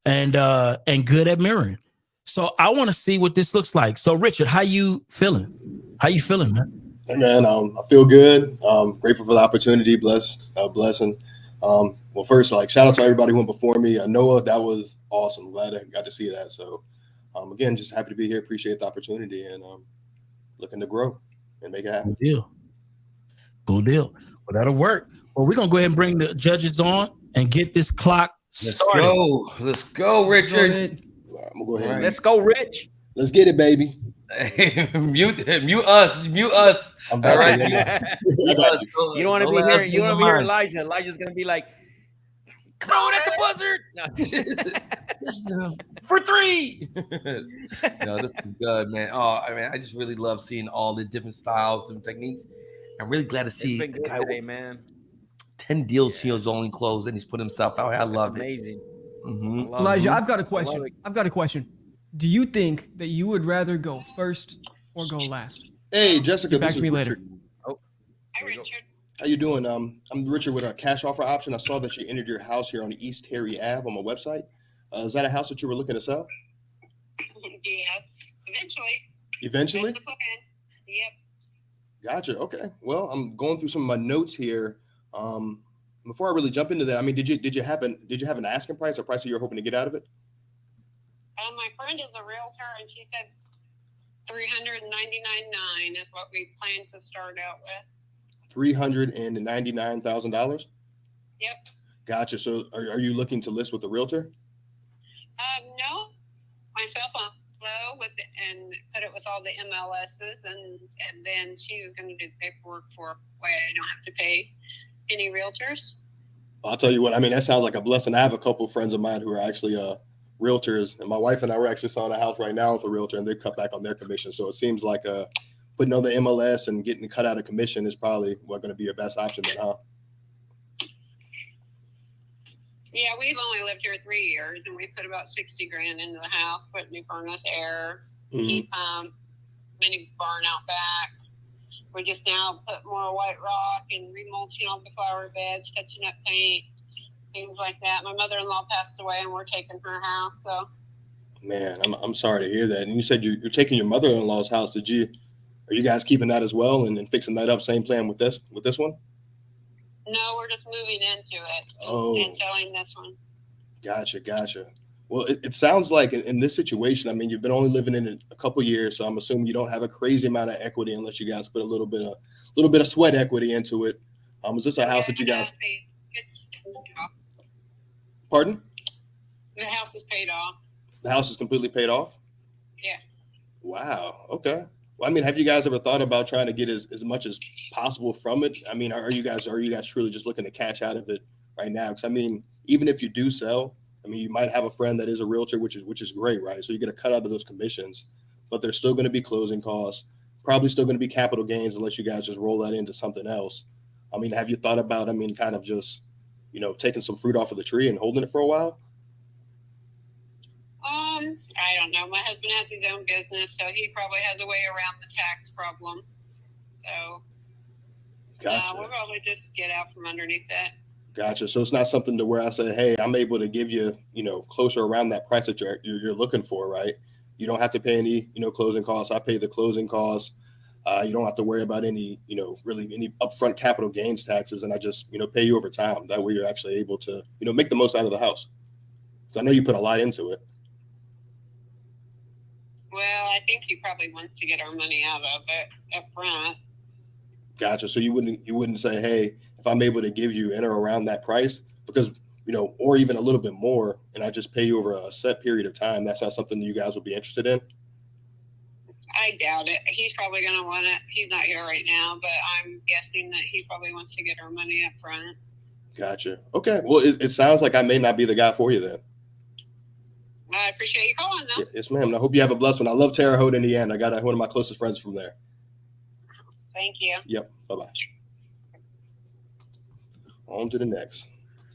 And good at mirroring. So I want to see what this looks like. So Richard, how you feeling, man? Hey man, I feel good. Grateful for the opportunity. Blessing. Well, first, shout out to everybody who went before me. Noah, that was awesome. Glad I got to see that. So, again, just happy to be here. Appreciate the opportunity, and looking to grow and make it happen. Cool deal. Well, that'll work. Well, we're gonna go ahead and bring the judges on and get this clock started. Let's go, Richard. I'm gonna go ahead. Let's go, Rich. Let's get it, baby. Mute us. I'm all right. You don't want to be here. You don't want to hear Elijah. Elijah's gonna be like, throw it at the buzzer for 3. No, this is good, man. I just really love seeing all the different styles, different techniques. I'm really glad to see a guy today, man. 10 deals he was only closed, and he's put himself out. I love it. Amazing. Mm-hmm. Elijah, I've got a question. Do you think that you would rather go first or go last? Hey, Jessica, Get back to me later. Hi, Richard. How you doing? I'm Richard with a cash offer option. I saw that you entered your house here on East Harry Ave on my website. Is that a house that you were looking to sell? Yes, eventually. Eventually? Yep. Gotcha. Okay. Well, I'm going through some of my notes here. Before I really jump into that, I mean, did you have an asking price, a price that you're hoping to get out of it? My friend is a realtor, and she said $399.9 is what we plan to start out with. $399,000. Yep. Gotcha. So, are you looking to list with a realtor? No, myself. I'm memo and put it with all the MLSs, and then she's going to do the paperwork for why I don't have to pay any realtors. I'll tell you what, I mean, that sounds like a blessing. I have a couple of friends of mine who are actually realtors, and my wife and I were actually selling a house right now with a realtor, and they cut back on their commission. So it seems like putting on the MLS and getting cut out of commission is probably going to be your best option then, huh? Yeah, we've only lived here 3 years, and we put about 60 grand into the house, put new furnace, air, heat pump, mini barn out back. We just now put more white rock and remulching all the flower beds, touching up paint, things like that. My mother-in-law passed away, and we're taking her house. So, Man, I'm sorry to hear that. And you said you're taking your mother-in-law's house. Are you guys keeping that as well and fixing that up? Same plan with this one? no, we're just moving into it and selling this one. Gotcha. Well, it sounds like in this situation, I mean, you've been only living in it a couple years, so I'm assuming you don't have a crazy amount of equity unless you guys put a little bit of sweat equity into it. Is this a house that you guys? It's Pardon? the house is paid off. The house is completely paid off? Yeah. Wow. Okay. Well, I mean, have you guys ever thought about trying to get as much as possible from it? I mean, are you guys truly just looking to cash out of it right now? Because I mean, even if you do sell, I mean, you might have a friend that is a realtor, which is great, right? So you get a cut out of those commissions, but there's still going to be closing costs, probably still going to be capital gains unless you guys just roll that into something else. I mean, have you thought about, kind of just, taking some fruit off of the tree and holding it for a while? I don't know. My husband has his own business, so he probably has a way around the tax problem. So, Gotcha. we'll probably just get out from underneath that. Gotcha. So it's not something to where I say, hey, I'm able to give you, closer around that price that you're looking for, right? You don't have to pay any, closing costs. I pay the closing costs. You don't have to worry about any, really any upfront capital gains taxes. And I just, pay you over time. That way you're actually able to, make the most out of the house. So I know you put a lot into it. Well, I think he probably wants to get our money out of it up front. Gotcha. So you wouldn't say, hey, if I'm able to give you in or around that price, because, or even a little bit more, and I just pay you over a set period of time, that's not something you guys would be interested in? I doubt it. He's probably going to want it. He's not here right now, but I'm guessing that he probably wants to get our money up front. Gotcha. Okay. Well, it sounds like I may not be the guy for you then. I appreciate you calling, though. Yes, ma'am. I hope you have a blessed one. I love Terre Haute, Indiana. I got one of my closest friends from there. Thank you. Yep. Bye-bye. On to the next.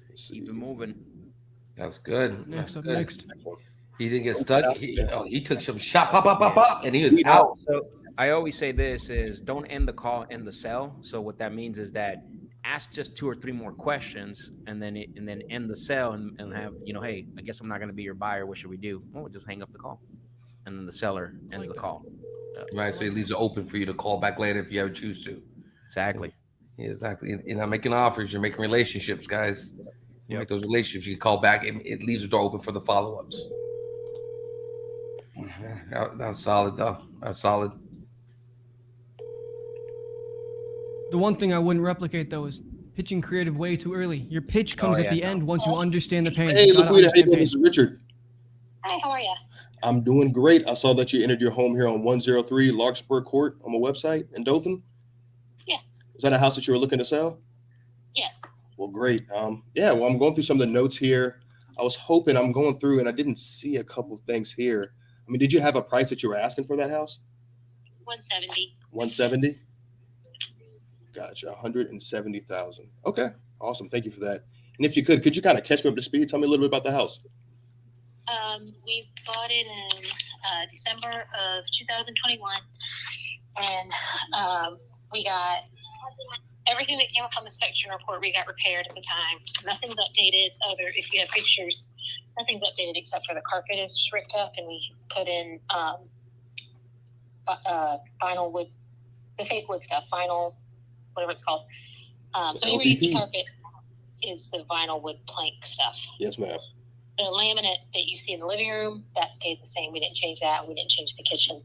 Let's see. Keep it moving. That's good. Next That's up, good. next. He didn't get stuck. He took some shot, pop, and he was out. So I always say this is don't end the call, end the sell. So what that means is that ask just 2 or 3 more questions and then end the sell and have, hey, I guess I'm not going to be your buyer. What should we do? Well, we'll just hang up the call. And then the seller ends the call. Right. So it leaves it open for you to call back later if you ever choose to. Exactly. Yeah, exactly. You're not making offers. You're making relationships, guys. You make those relationships. You can call back. It leaves the door open for the follow-ups. That's solid, though. That's solid. The one thing I wouldn't replicate, though, is pitching creative way too early. Your pitch comes at the end once you understand the pain. Hey, Laquita, how you doing? This is Richard. Hi, how are you? I'm doing great. I saw that you entered your home here on 103 Larkspur Court on my website in Dothan. Yes. Is that a house that you were looking to sell? Yes. Well, great. I'm going through some of the notes here. I'm going through and I didn't see a couple things here. I mean, did you have a price that you were asking for that house? 170. 170? Gotcha. 170,000. Okay. Awesome. Thank you for that. And if you could you kind of catch me up to speed? Tell me a little bit about the house. We bought it in December of 2021, and we got everything that came up on the inspection report. We got repaired at the time. Nothing's updated. If you have pictures, nothing's updated except for the carpet is ripped up, and we put in vinyl wood, the fake wood stuff, vinyl, whatever it's called. So your easy carpet is the vinyl wood plank stuff. Yes, ma'am. The laminate that you see in the living room, that stayed the same. We didn't change that. We didn't change the kitchen.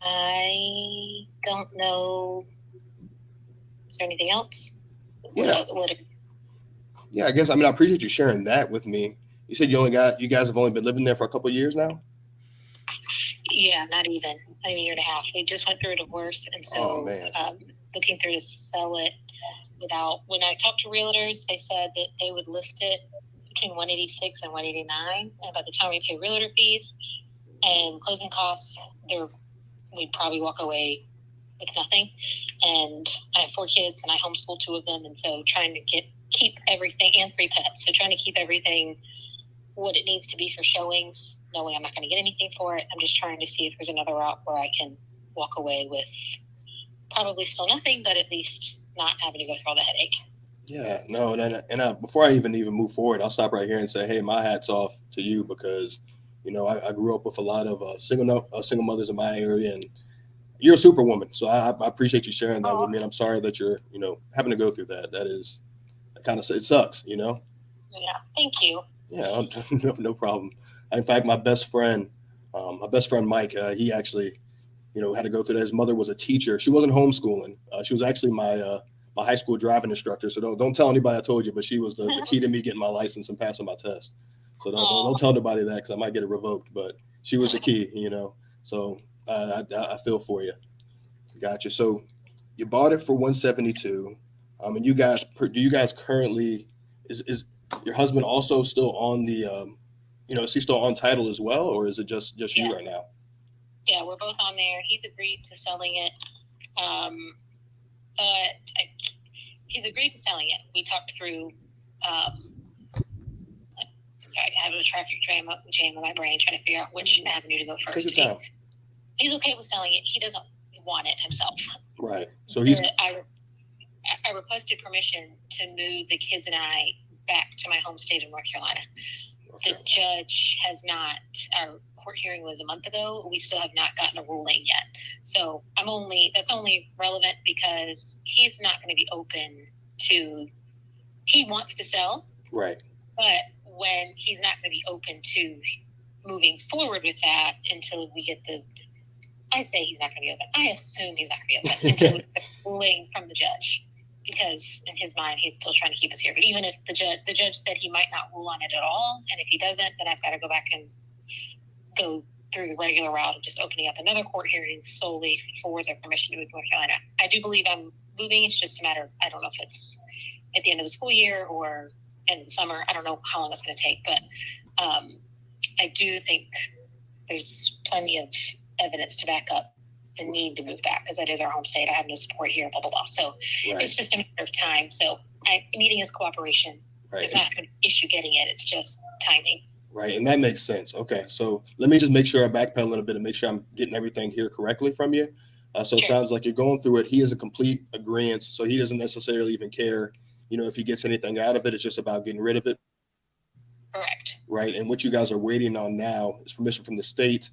I don't know. Is there anything else? Yeah. Yeah, I guess, I appreciate you sharing that with me. You said you guys have only been living there for a couple of years now? Yeah, not even a year and a half. We just went through a divorce, and so looking through to sell it without. When I talked to realtors, they said that they would list it between 186 and 189, and by the time we pay realtor fees and closing costs, we'd probably walk away with nothing. And I have 4 kids, and I homeschool 2 of them, and so trying to keep everything, and 3 pets. So trying to keep everything what it needs to be for showings, knowing I'm not going to get anything for it. I'm just trying to see if there's another route where I can walk away with probably still nothing, but at least not having to go through all the headache. Yeah, no, and before I even move forward, I'll stop right here and say, hey, my hat's off to you because, I grew up with a lot of single mothers in my area, and you're a superwoman. So I appreciate you sharing that with me, and I'm sorry that you're, having to go through that. It sucks, Yeah, thank you. Yeah, no problem. In fact, my best friend Mike, he actually, had to go through that. His mother was a teacher. She wasn't homeschooling. She was actually my high school driving instructor. So don't tell anybody I told you, but she was the key to me getting my license and passing my test. So don't tell nobody that because I might get it revoked. But she was the key, So I feel for you. Gotcha. So you bought it for 172, and do you guys currently is your husband also still on the is he still on title as well, or is it just you right now? Yeah, we're both on there. He's agreed to selling it. He's agreed to selling it. We talked through sorry, I have a traffic jam in my brain trying to figure out which avenue to go first. Take your time. He's okay with selling it. He doesn't want it himself. Right. So he's I requested permission to move the kids and I back to my home state of North Carolina. Okay. The judge has not. Our court hearing was a month ago. We still have not gotten a ruling yet. So that's only relevant because he's not going to be open to. He wants to sell. Right. But when he's not going to be open to moving forward with that until we get I say he's not going to be open. I assume he's not going to be open until we get the ruling from the judge. Because in his mind, he's still trying to keep us here. But even if the judge said he might not rule on it at all, and if he doesn't, then I've got to go back and go through the regular route of just opening up another court hearing solely for their permission to move to North Carolina. I do believe I'm moving. It's just a matter, I don't know if it's at the end of the school year or in the summer. I don't know how long it's going to take. But I do think there's plenty of evidence to back up the need to move back because that is our home state. I have no support here, blah, blah, blah. So It's just a matter of time. So needing his cooperation. Right. It's not an issue getting it. It's just timing. Right. And that makes sense. Okay. So let me just make sure I backpedal a little bit and make sure I'm getting everything here correctly from you. So It sounds like you're going through it. He is a complete agreement. So he doesn't necessarily even care, if he gets anything out of it. It's just about getting rid of it. Correct. Right. And what you guys are waiting on now is permission from the state.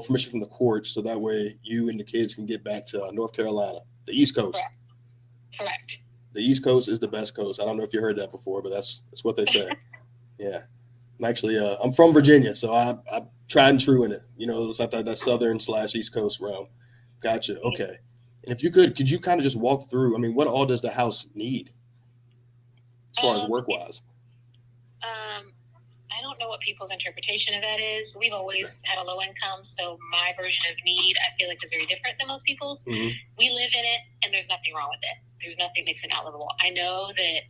Permission from the court, so that way you and the kids can get back to North Carolina, the East Coast. Correct. The East Coast is the best coast. I don't know if you heard that before, but that's what they say. Yeah, I'm actually I'm from Virginia, so I'm tried and true in it. It's like that southern / East Coast realm. Gotcha. Okay. And if you could you kind of just walk through? I mean, what all does the house need as far as work wise? I don't know what people's interpretation of that is. We've always had a low income, so my version of need, I feel like, is very different than most people's. Mm-hmm. We live in it, and there's nothing wrong with it. There's nothing that makes it not livable. I know that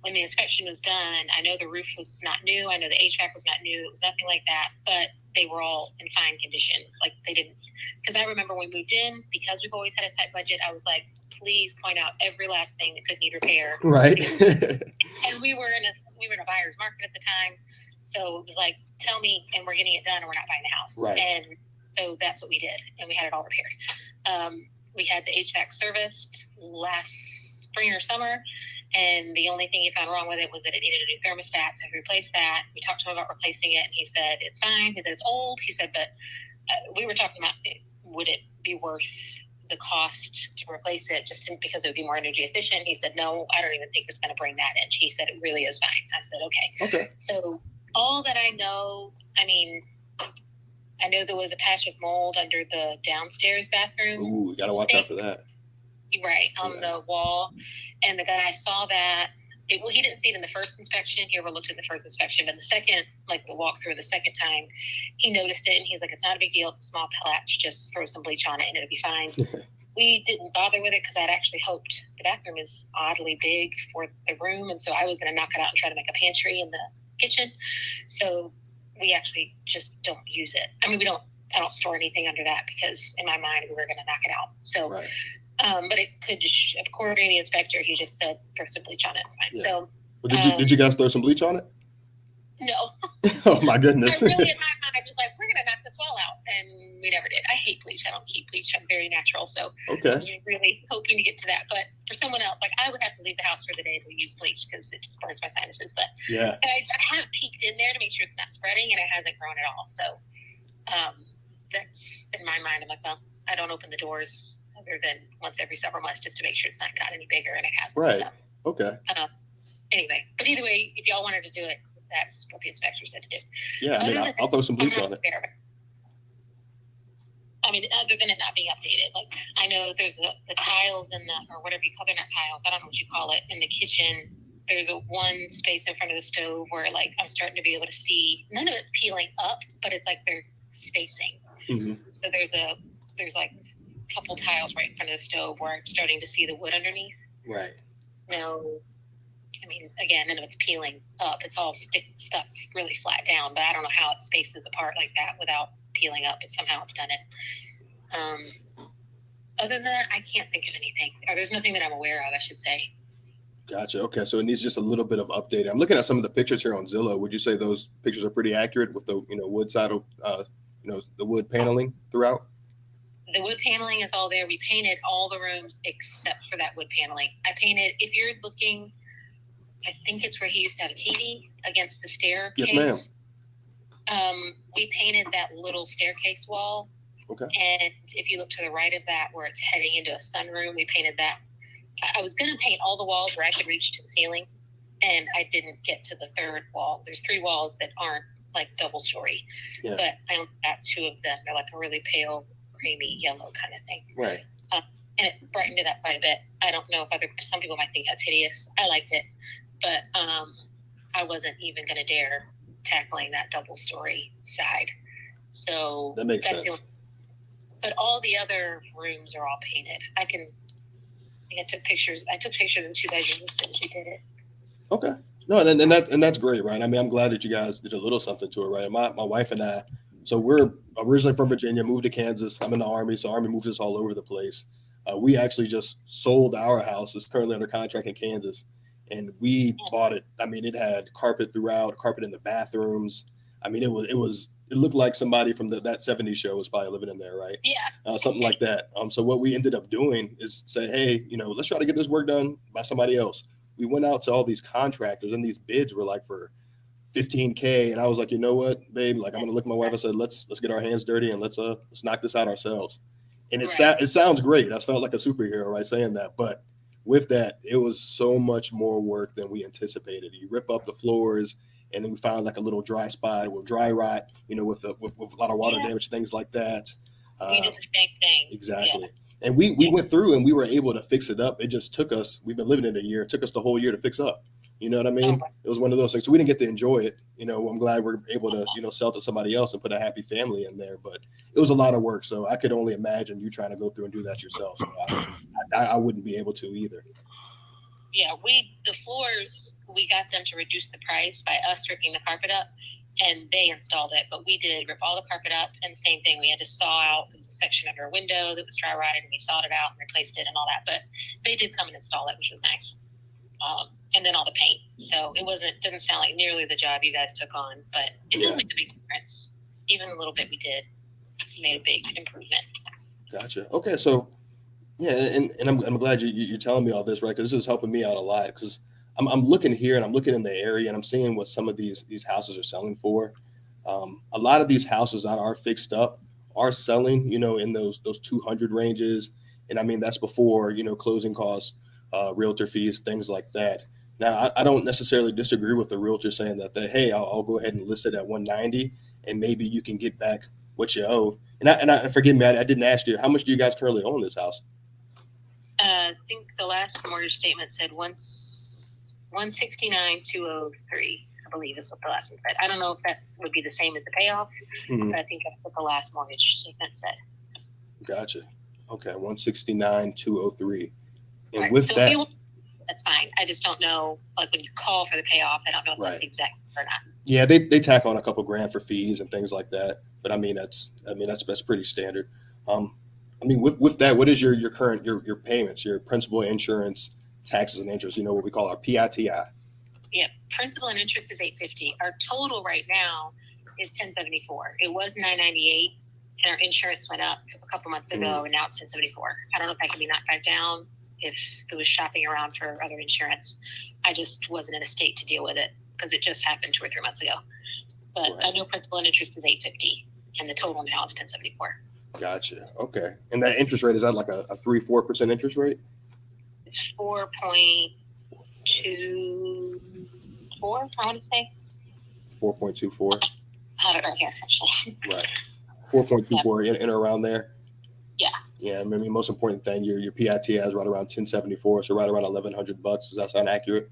when the inspection was done, I know the roof was not new. I know the HVAC was not new. It was nothing like that, but they were all in fine condition. Like they didn't, because I remember when we moved in, because we've always had a tight budget, I was like, please point out every last thing that could need repair. Right. And we were in a buyer's market at the time. So it was like, tell me, and we're getting it done, and we're not buying the house. Right. And so that's what we did, and we had it all repaired. We had the HVAC serviced last spring or summer, and the only thing he found wrong with it was that it needed a new thermostat, so we replaced that. We talked to him about replacing it, and he said, it's fine. He said, it's old. He said, but we were talking about, would it be worth the cost to replace it just because it would be more energy efficient? He said, no, I don't even think it's going to bring that in. He said, it really is fine. I said, okay. Okay. So all that I know, I know there was a patch of mold under the downstairs bathroom. Ooh, you got to watch out for that. Right, on the wall. And the guy saw that. Well, he didn't see it in the first inspection. He overlooked it in the first inspection, but the second, like the walkthrough the second time, he noticed it and he's like, "It's not a big deal. It's a small patch. Just throw some bleach on it and it'll be fine." We didn't bother with it because I'd actually hoped the bathroom is oddly big for the room, and so I was going to knock it out and try to make a pantry in the kitchen. So we actually just don't use it. I mean, I don't store anything under that because in my mind we were going to knock it out. So. Right. But it could, according to the inspector, he just said throw some bleach on it. It's fine. Yeah. So, Well, did you guys throw some bleach on it? no. Oh my goodness. I really, in my mind, I was like, we're gonna knock this wall out, and we never did. I hate bleach. I don't keep bleach. I'm very natural, so Okay. I was really hoping to get to that. But for someone else, like I would have to leave the house for the day to use bleach because it just burns my sinuses. But Yeah. I have peeked in there to make sure it's not spreading, and it hasn't grown at all. So that's in my mind. I'm like, well, I don't open the doors other than once every several months just to make sure it's not got any bigger, and it hasn't. Right. So, Okay. anyway, but either way, if y'all wanted to do it, that's what the inspector said to do. Yeah, I mean, I'll throw some bleach on it. I mean, other than it not being updated, like I know there's the tiles in the, or whatever you call it, not tiles, I don't know what you call it, in the kitchen. There's a one space in front of the stove where like I'm starting to be able to see, none of it's peeling up, but it's like they're spacing. Mm-hmm. So there's like a couple tiles right in front of the stove where I'm starting to see the wood underneath. Right. No, I mean, again, none of it's peeling up. It's all stuck really flat down, but I don't know how it spaces apart like that without peeling up, but somehow it's done it. Other than that, I can't think of anything. Or there's nothing that I'm aware of, I should say. Gotcha. Okay, so it needs just a little bit of updating. I'm looking at some of the pictures here on Zillow. Would you say those pictures are pretty accurate with the wood side of the wood paneling throughout? The wood paneling is all there. We painted all the rooms except for that wood paneling. I painted, if you're looking, I think it's where he used to have a TV against the staircase. Yes, ma'am. We painted that little staircase wall. Okay. And if you look to the right of that, where it's heading into a sunroom, we painted that. I was going to paint all the walls where I could reach to the ceiling, and I didn't get to the third wall. There's 3 walls that aren't like double story, Yeah. but I only got 2 of them. They're like a really pale, creamy yellow kind of thing. Right. And it brightened it up quite a bit. I don't know if some people might think that's hideous. I liked it, but I wasn't even going to dare tackling that double story side. So That makes that's sense. but all the other rooms are all painted. I took pictures. I took pictures in 2 bedrooms as soon as we did it. Okay. No, and that's great, right? I mean, I'm glad that you guys did a little something to it, right? My wife and I, so we're originally from Virginia, moved to Kansas. I'm in the Army, so Army moves us all over the place. We actually just sold our house. It's currently under contract in Kansas, and we bought it. I mean, it had carpet throughout, carpet in the bathrooms. I mean, it looked like somebody from that 70s show was probably living in there, right? Yeah. Something like that. So what we ended up doing is say, hey, let's try to get this work done by somebody else. We went out to all these contractors, and these bids were like for $15K. And I was like, you know what, babe? Like, I'm gonna look at my wife. I said, let's get our hands dirty and let's knock this out ourselves. And it sounds great. I felt like a superhero, right, saying that. But with that, it was so much more work than we anticipated. You rip up the floors, and then we found like a little dry spot with dry rot, with a lot of water damage, things like that. We did the same thing. Exactly. Yeah. And we went through and we were able to fix it up. It just took us, we've been living in a year. It took us the whole year to fix up. You know what I mean? It was one of those things. So we didn't get to enjoy it. I'm glad we're able to, sell to somebody else and put a happy family in there. But it was a lot of work. So I could only imagine you trying to go through and do that yourself. So I wouldn't be able to either. Yeah, the floors, we got them to reduce the price by us ripping the carpet up, and they installed it. But we did rip all the carpet up, and the same thing, we had to saw out the section under a window that was dry rotted, and we sawed it out and replaced it and all that. But they did come and install it, which was nice. And then all the paint. So it didn't sound like nearly the job you guys took on, but it does make a big difference. Even the little bit we did made a big improvement. Gotcha. Okay, so yeah, and I'm glad you're telling me all this, right? Because this is helping me out a lot. Because I'm looking here and I'm looking in the area and I'm seeing what some of these houses are selling for. A lot of these houses that are fixed up are selling, in those 200 ranges, and I mean that's before closing costs, realtor fees, things like that. Now I don't necessarily disagree with the realtor saying that hey, I'll go ahead and list it at 190, and maybe you can get back what you owe. And forgive me, I didn't ask you, how much do you guys currently own this house? I think the last mortgage statement said 160 $169,203, I believe is what the last one said. I don't know if that would be the same as the payoff, but I think that's what the last mortgage statement said. Gotcha. Okay, 169,203. And Right. with So that, if you, that's fine. I just don't know, like when you call for the payoff, I don't know if that's the exact or not. yeah, they tack on a couple grand for fees and things like that. But I mean that's pretty standard. I mean with that, what is your current your payments, your principal, insurance, taxes, and interest? You know what we call our PITI. Yeah, principal and interest is $850. Our total right now is $1,074. It was $998, and our insurance went up a couple months ago, and now it's $1,074. I don't know if that can be knocked back down if there was shopping around for other insurance. I just wasn't in a state to deal with it because it just happened 2 or 3 months ago. But I know principal and interest is $850, and the total now is $1,074. Gotcha. Okay. And that interest rate, is that like a 3-4% interest rate? It's 4.24, I want to say. 4.24. I have it right here, actually. Right. 4.24 in or around there. Yeah. Yeah. I mean, most important thing, your PITI is right around 1074, so right around $1,100. Does that sound accurate?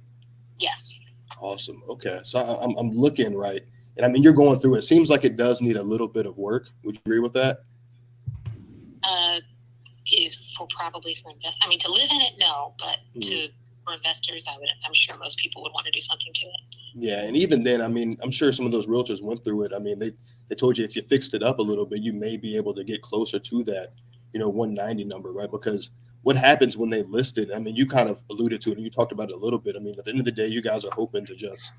Yes. Awesome. Okay. So I'm looking right, and I mean, you're going through it. Seems like it does need a little bit of work. Would you agree with that? If for probably for invest, I mean, to live in it, no, but for investors, I'm sure most people would want to do something to it. Yeah, and even then, I mean, I'm sure some of those realtors went through it. I mean, they told you if you fixed it up a little bit, you may be able to get closer to that, 190 number, right? Because what happens when they list it? I mean, you kind of alluded to it, and you talked about it a little bit. I mean, at the end of the day, you guys are hoping to just,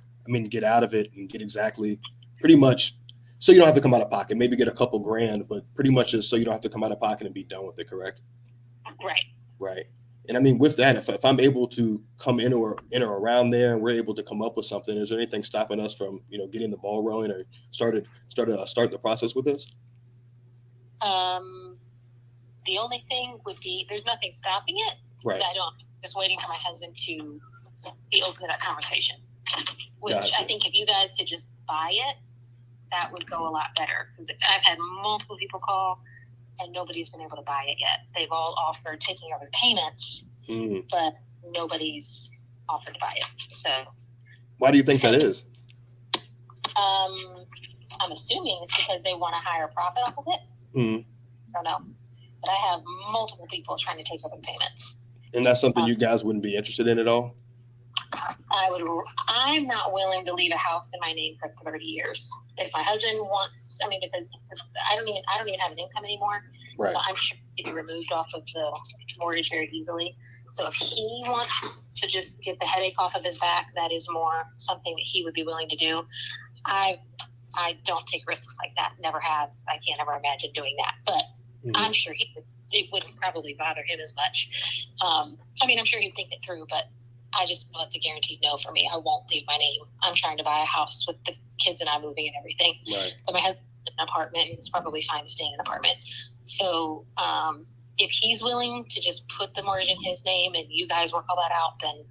get out of it and get exactly, pretty much, so you don't have to come out of pocket. Maybe get a couple grand, but pretty much just so you don't have to come out of pocket and be done with it. Correct? Right. Right. And I mean, with that, if I'm able to come in or around there, and we're able to come up with something, is there anything stopping us from, getting the ball rolling or start the process with this? The only thing would be there's nothing stopping it. Right. Just waiting for my husband to be open to that conversation. Which Gotcha. I think if you guys could just buy it, that would go a lot better. Because I've had multiple people call, and nobody's been able to buy it yet. They've all offered taking over payments, but nobody's offered to buy it. So why do you think that is? I'm assuming it's because they want a higher profit off of it. I don't know. But I have multiple people trying to take over the payments. And that's something you guys wouldn't be interested in at all? I'm not willing to leave a house in my name for 30 years. If my husband wants, because I don't even have an income anymore. Right. So I'm sure he'd be removed off of the mortgage very easily. So if he wants to just get the headache off of his back, that is more something that he would be willing to do. I don't take risks like that. Never have. I can't ever imagine doing that. But I'm sure it wouldn't probably bother him as much. I'm sure he'd think it through, but I just know it's a guaranteed no for me. I won't leave my name. I'm trying to buy a house with the kids and I'm moving and everything. Right. But my husband's in an apartment, and it's probably fine to stay in an apartment. So if he's willing to just put the mortgage in his name and you guys work all that out, then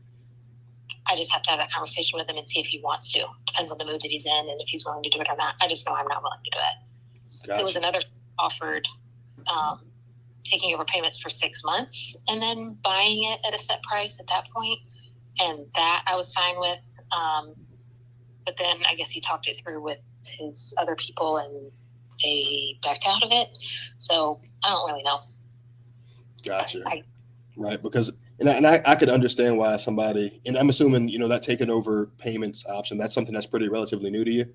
I just have to have that conversation with him and see if he wants to. Depends on the mood that he's in and if he's willing to do it or not. I just know I'm not willing to do it. Gotcha. There was another offered taking over payments for 6 months and then buying it at a set price at that point. And that I was fine with. But then I guess he talked it through with his other people and they backed out of it. So I don't really know. Gotcha. Right. Because, and I could understand why somebody, and I'm assuming, that taking over payments option, that's something that's pretty relatively new to you.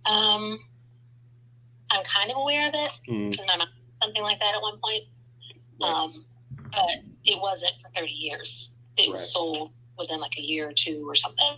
I'm kind of aware of it. Because my mom did something like that at one point. But it wasn't for 30 years. It was sold within like a year or two or something.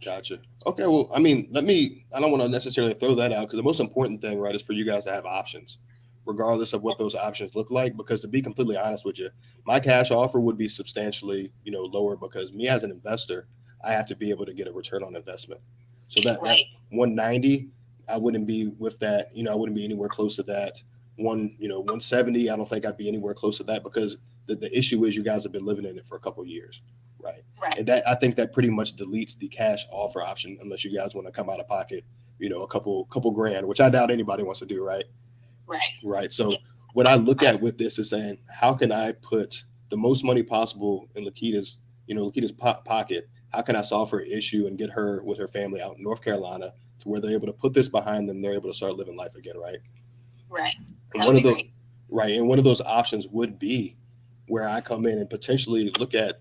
Gotcha. Okay. Well, I don't want to necessarily throw that out because the most important thing, right, is for you guys to have options, regardless of what those options look like. Because to be completely honest with you, my cash offer would be substantially, lower because me as an investor, I have to be able to get a return on investment. So that 190, I wouldn't be with that. I wouldn't be anywhere close to that. 170, I don't think I'd be anywhere close to that because the issue is you guys have been living in it for a couple of years, right? And that I think that pretty much deletes the cash offer option unless you guys want to come out of pocket, a couple grand, which I doubt anybody wants to do, right? Right. So what I look at with this is saying, how can I put the most money possible in Lakita's Lakita's pocket. How can I solve her issue and get her with her family out in North Carolina to where they're able to put this behind them? They're able to start living life again, right? Right. And one of those options would be where I come in and potentially look at,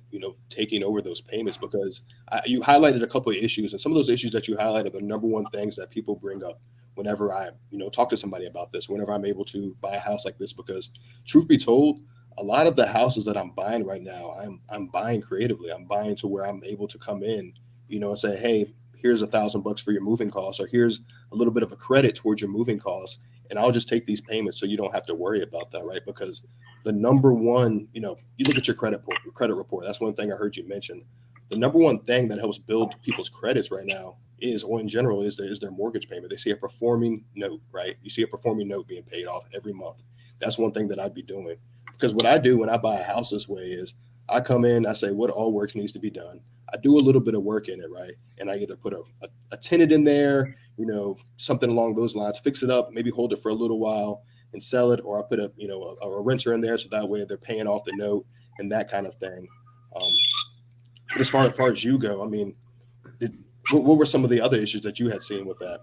taking over those payments, because you highlighted a couple of issues, and some of those issues that you highlighted are the number one things that people bring up whenever I, talk to somebody about this, whenever I'm able to buy a house like this, because truth be told, a lot of the houses that I'm buying right now, I'm buying creatively. I'm buying to where I'm able to come in, and say, hey, here's $1,000 for your moving costs, or here's a little bit of a credit towards your moving costs, and I'll just take these payments so you don't have to worry about that, right? Because the number one, you look at your credit report. That's one thing I heard you mention. The number one thing that helps build people's credits right now or in general, is their mortgage payment. They see a performing note, right? You see a performing note being paid off every month. That's one thing that I'd be doing. Because what I do when I buy a house this way is I come in, I say what all work needs to be done. I do a little bit of work in it, right? And I either put a tenant in there, something along those lines, fix it up, maybe hold it for a little while and sell it, or I put a renter in there so that way they're paying off the note and that kind of thing. As far as you go, I mean, what were some of the other issues that you had seen with that?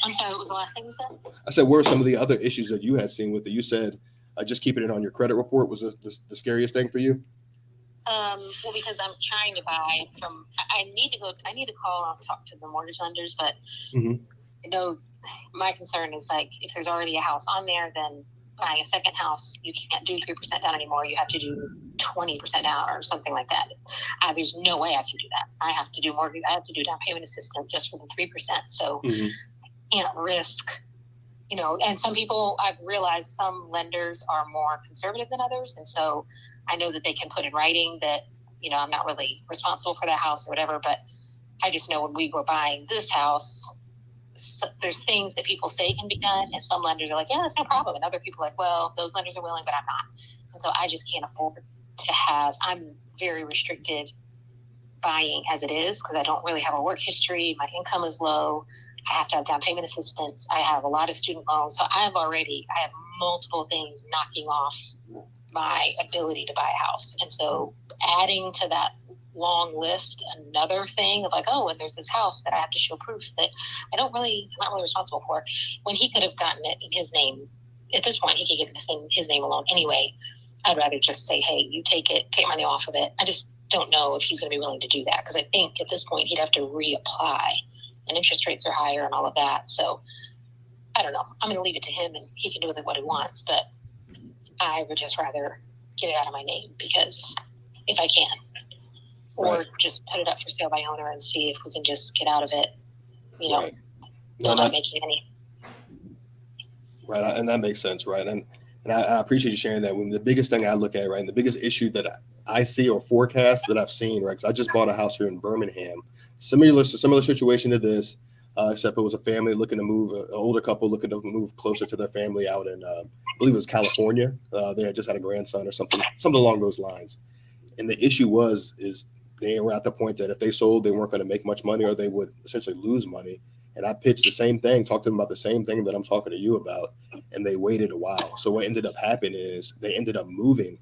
I'm sorry, what was the last thing you said? I said, what were some of the other issues that you had seen with it? You said just keeping it on your credit report was the scariest thing for you? Well, because I'm trying to buy from, I need to call and talk to the mortgage lenders, but my concern is like, if there's already a house on there, then buying a second house, you can't do 3% down anymore. You have to do 20% down or something like that. There's no way I can do that. I have to do mortgage. I have to do down payment assistance just for the 3%. So I can't risk, and some people, I've realized some lenders are more conservative than others. And so I know that they can put in writing that, I'm not really responsible for that house or whatever, but I just know when we were buying this house, there's things that people say can be done, and some lenders are like, yeah, that's no problem, and other people are like, well, those lenders are willing, but I'm not. And so I just can't afford to I'm very restricted buying as it is, because I don't really have a work history. My income is low. I have to have down payment assistance. I have a lot of student loans. So I have multiple things knocking off my ability to buy a house. And so adding to that long list another thing of like, oh, and there's this house that I have to show proof that I'm not really responsible for, when he could have gotten it in his name. At this point, he could get it in his name alone anyway. I'd rather just say, hey, you take money off of it. I just don't know if he's going to be willing to do that, because I think at this point he'd have to reapply, and interest rates are higher and all of that. So I don't know. I'm going to leave it to him, and he can do with it what he wants. But I would just rather get it out of my name, because if I can, or just put it up for sale by owner and see if we can just get out of it, not making any. Right, and that makes sense, right? And I appreciate you sharing that. When the biggest thing I look at, right, and the biggest issue that I see or forecast that I've seen, right, because I just bought a house here in Birmingham, similar situation to this, except it was a family looking to move, an older couple looking to move closer to their family out in, I believe it was California. They had just had a grandson or something along those lines. And the issue is they were at the point that if they sold, they weren't going to make much money, or they would essentially lose money. And I pitched the same thing, talked to them about the same thing that I'm talking to you about, and they waited a while. So what ended up happening is they ended up moving,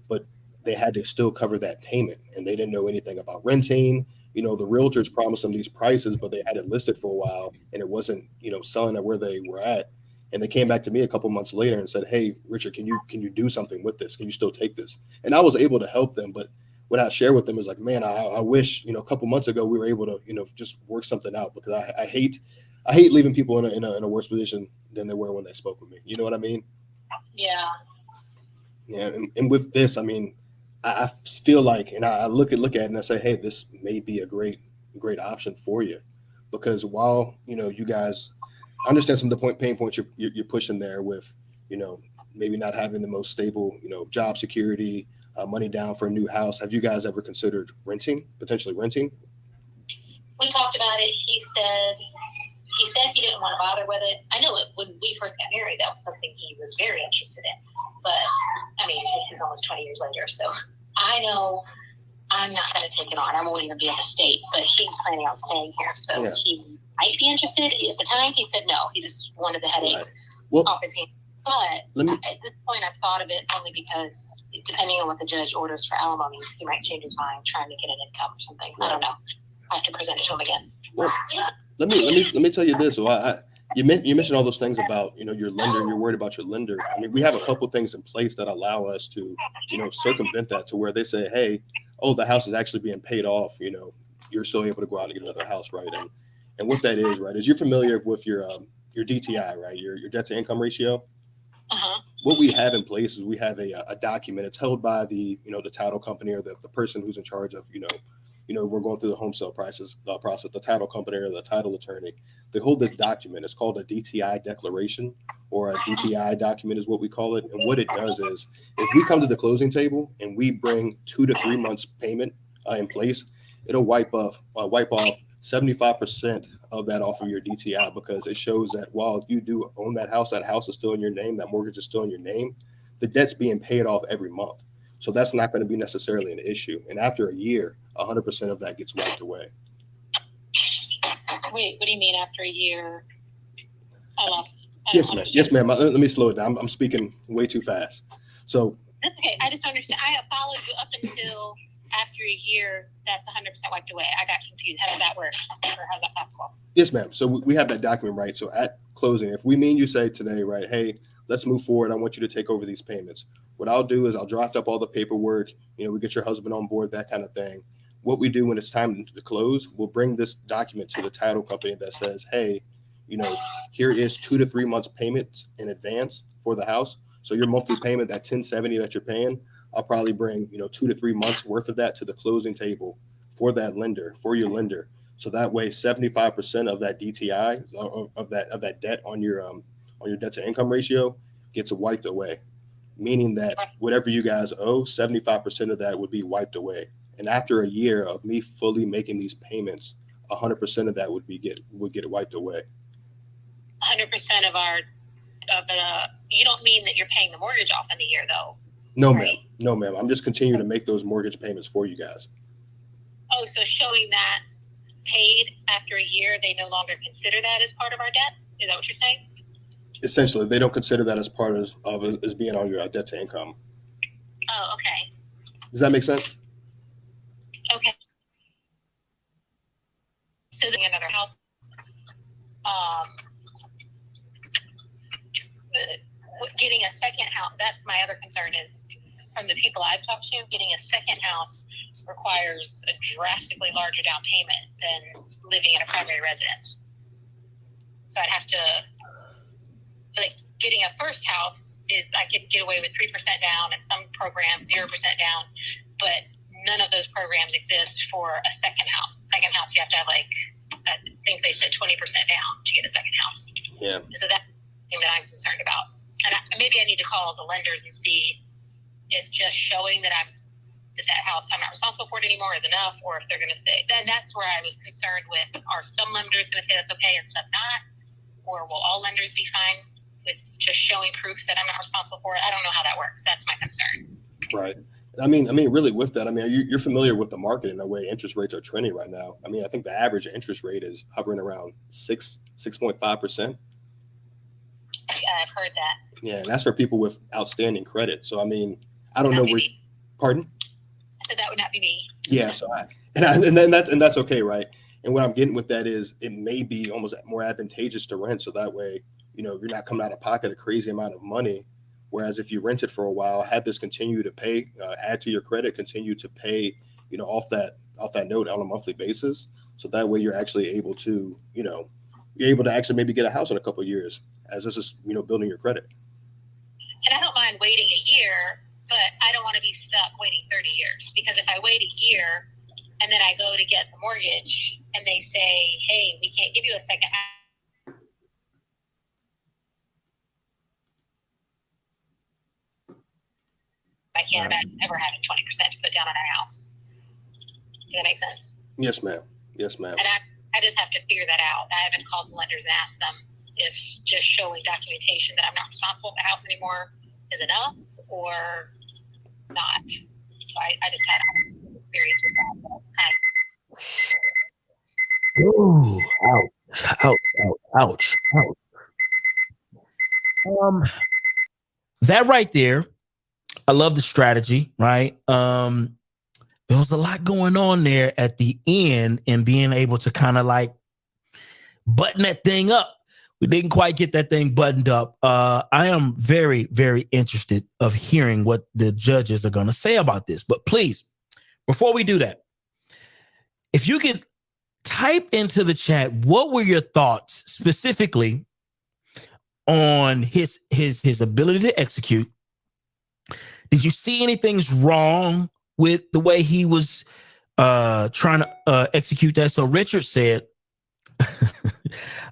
but they had to still cover that payment, and they didn't know anything about renting. The realtors promised them these prices, but they had it listed for a while, and it wasn't, selling at where they were at. And they came back to me a couple months later and said, hey, Richard, can you do something with this? Can you still take this? And I was able to help them, but what I share with them is like, man, I wish, a couple months ago we were able to, just work something out, because I hate leaving people in a worse position than they were when they spoke with me. You know what I mean? Yeah. Yeah. And with this, I mean, I feel like, and I look at it and I say, hey, this may be a great option for you, because while, you guys understand some of the pain points you're pushing there with, maybe not having the most stable, job security, money down for a new house. Have you guys ever considered potentially renting? We talked about it. He said he didn't want to bother with it. I know when we first got married, that was something he was very interested in. But I mean, this is almost 20 years later, so I know I'm not going to take it on. I won't even be in the States, but he's planning on staying here, so yeah. He might be interested. At the time, he said no. He just wanted the headache off his hands. But at this point, I've thought of it only because depending on what the judge orders for alimony, he might change his mind trying to get an income or something. I don't know. I have to present it to him again. Well, let me tell you this. So you mentioned all those things about, you know, your lender, and you're worried about your lender. I mean, we have a couple things in place that allow us to, you know, circumvent that, to where they say, hey, oh, the house is actually being paid off. You know, you're still able to go out and get another house, right? And what that is, right, is you're familiar with your DTI, right? Your debt to income ratio. What we have in place is we have a document. It's held by the, you know, the title company, or the person who's in charge of, you know, we're going through the home sale process, the title company or the title attorney. They hold this document. It's called a DTI declaration, or a DTI document is what we call it. And what it does is, if we come to the closing table and we bring 2 to 3 months payment in place, it'll wipe off 75% of that off of your DTI, because it shows that while you do own that house is still in your name, that mortgage is still in your name, the debt's being paid off every month. So that's not going to be necessarily an issue. And after a year, 100% of that gets wiped away. Wait, what do you mean after a year? Yes, ma'am. Yes, ma'am. Let me slow it down. I'm speaking way too fast. So That's okay. I just don't understand. I followed you up until after a year, that's 100% wiped away. I got confused. How does that work? Or how's that possible? yes, ma'am. So we have that document, right? So at closing, if we mean you say today, right, hey, let's move forward, I want you to take over these payments. What I'll do is I'll draft up all the paperwork. You know, we get your husband on board, that kind of thing. What we do when it's time to close, we'll bring this document to the title company that says, hey, you know, here is 2 to 3 months payments in advance for the house. So your monthly payment, that $1,070 that you're paying, I'll probably bring, 2 to 3 months worth of that to the closing table for that lender, for your lender. So that way, 75% of that DTI, of that debt on your debt to income ratio gets wiped away, meaning that whatever you guys owe, 75% of that would be wiped away. And after a year of me fully making these payments, 100% of that would get wiped away. 100% of you don't mean that you're paying the mortgage off in a year, though? No, ma'am. No, ma'am. I'm just continuing to make those mortgage payments for you guys. Oh, so showing that paid after a year, they no longer consider that as part of our debt? Is that what you're saying? Essentially, they don't consider that as part of as being on your debt to income. Oh, okay. Does that make sense? Okay. So then another house. Getting a second house, that's my other concern, is from the people I've talked to, getting a second house requires a drastically larger down payment than living in a primary residence. So I'd have to, getting a first house is, I could get away with 3% down, and some programs 0% down, but none of those programs exist for a second house. Second house, you have to have I think they said 20% down to get a second house. Yeah. So that's the thing that I'm concerned about. And maybe I need to call the lenders and see if just showing that that house I'm not responsible for it anymore is enough, or if they're going to say, then that's where I was concerned with, are some lenders going to say that's okay and some not? Or will all lenders be fine with just showing proof that I'm not responsible for it? I don't know how that works. That's my concern. Right. I mean, really with that, you're familiar with the market and the way interest rates are trending right now. I mean, I think the average interest rate is hovering around 6.5%. Yeah, I've heard that. Yeah, and that's for people with outstanding credit. So, I mean, I don't know where. Pardon? I said that would not be me. Yeah. So, and that's okay, right? And what I'm getting with that is, it may be almost more advantageous to rent, so that way, you're not coming out of pocket a crazy amount of money. Whereas if you rent it for a while, have this continue to pay, add to your credit, continue to pay, off that note on a monthly basis. So that way you're actually able to, you're able to actually maybe get a house in a couple of years, as this is, building your credit. And I don't mind waiting a year, but I don't want to be stuck waiting 30 years, because if I wait a year and then I go to get the mortgage and they say, hey, we can't give you a second house. I can't imagine ever having 20% to put down on our house. Does that make sense? Yes, ma'am. Yes, ma'am. And I just have to figure that out. I haven't called the lenders and asked them if just showing documentation that I'm not responsible for the house anymore is enough or not. So I just had a experience with that. Ooh, ouch. That right there, I love the strategy, right? There was a lot going on there at the end and being able to kind of like button that thing up. We didn't quite get that thing buttoned up. I am very, very interested of hearing what the judges are going to say about this. But please, before we do that, if you can type into the chat, what were your thoughts specifically on his ability to execute? Did you see anything wrong with the way he was trying to execute that? So Richard said,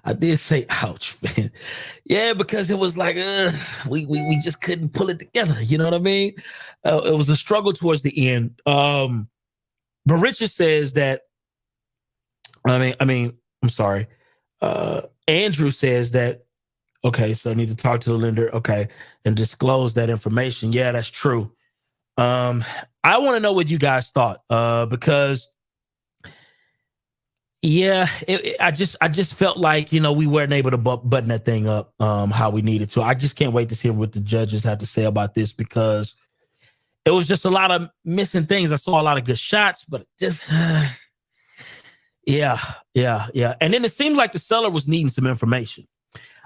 I did say, ouch, man. Yeah, because it was like, we just couldn't pull it together. You know what I mean? It was a struggle towards the end. But Richard says that, I'm sorry. Andrew says that, okay, so I need to talk to the lender, okay, and disclose that information. Yeah, that's true. I want to know what you guys thought, because yeah, I just felt like, we weren't able to button that thing up how we needed to. I just can't wait to see what the judges have to say about this, because it was just a lot of missing things. I saw a lot of good shots, but just yeah. And then it seems like the seller was needing some information.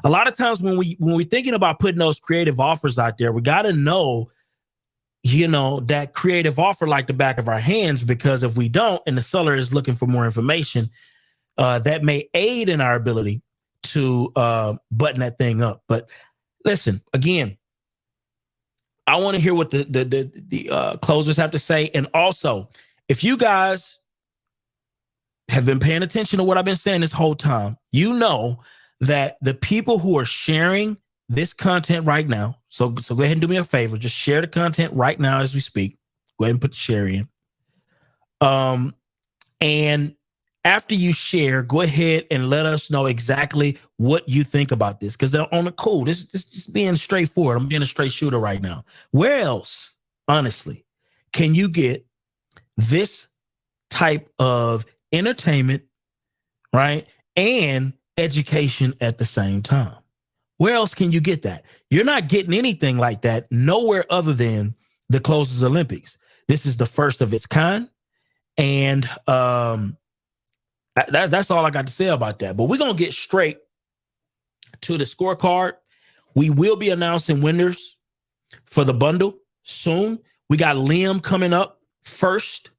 A lot of times when we're thinking about putting those creative offers out there, we got to know, that creative offer like the back of our hands, because if we don't, and the seller is looking for more information, that may aid in our ability to button that thing up. But listen, again, I want to hear what the closers have to say. And also, if you guys have been paying attention to what I've been saying this whole time, you know that the people who are sharing this content right now, so go ahead and do me a favor, just share the content right now as we speak. Go ahead and put the share in. And after you share, go ahead and let us know exactly what you think about this, because they're on the cool. This is just being straightforward. I'm being a straight shooter right now. Where else, honestly, can you get this type of entertainment, right, and education at the same time? Where else can you get that? You're not getting anything like that nowhere other than the Closers Olympics. This is the first of its kind. And that's all I got to say about that. But we're going to get straight to the scorecard. We will be announcing winners for the bundle soon. We got Liam coming up first.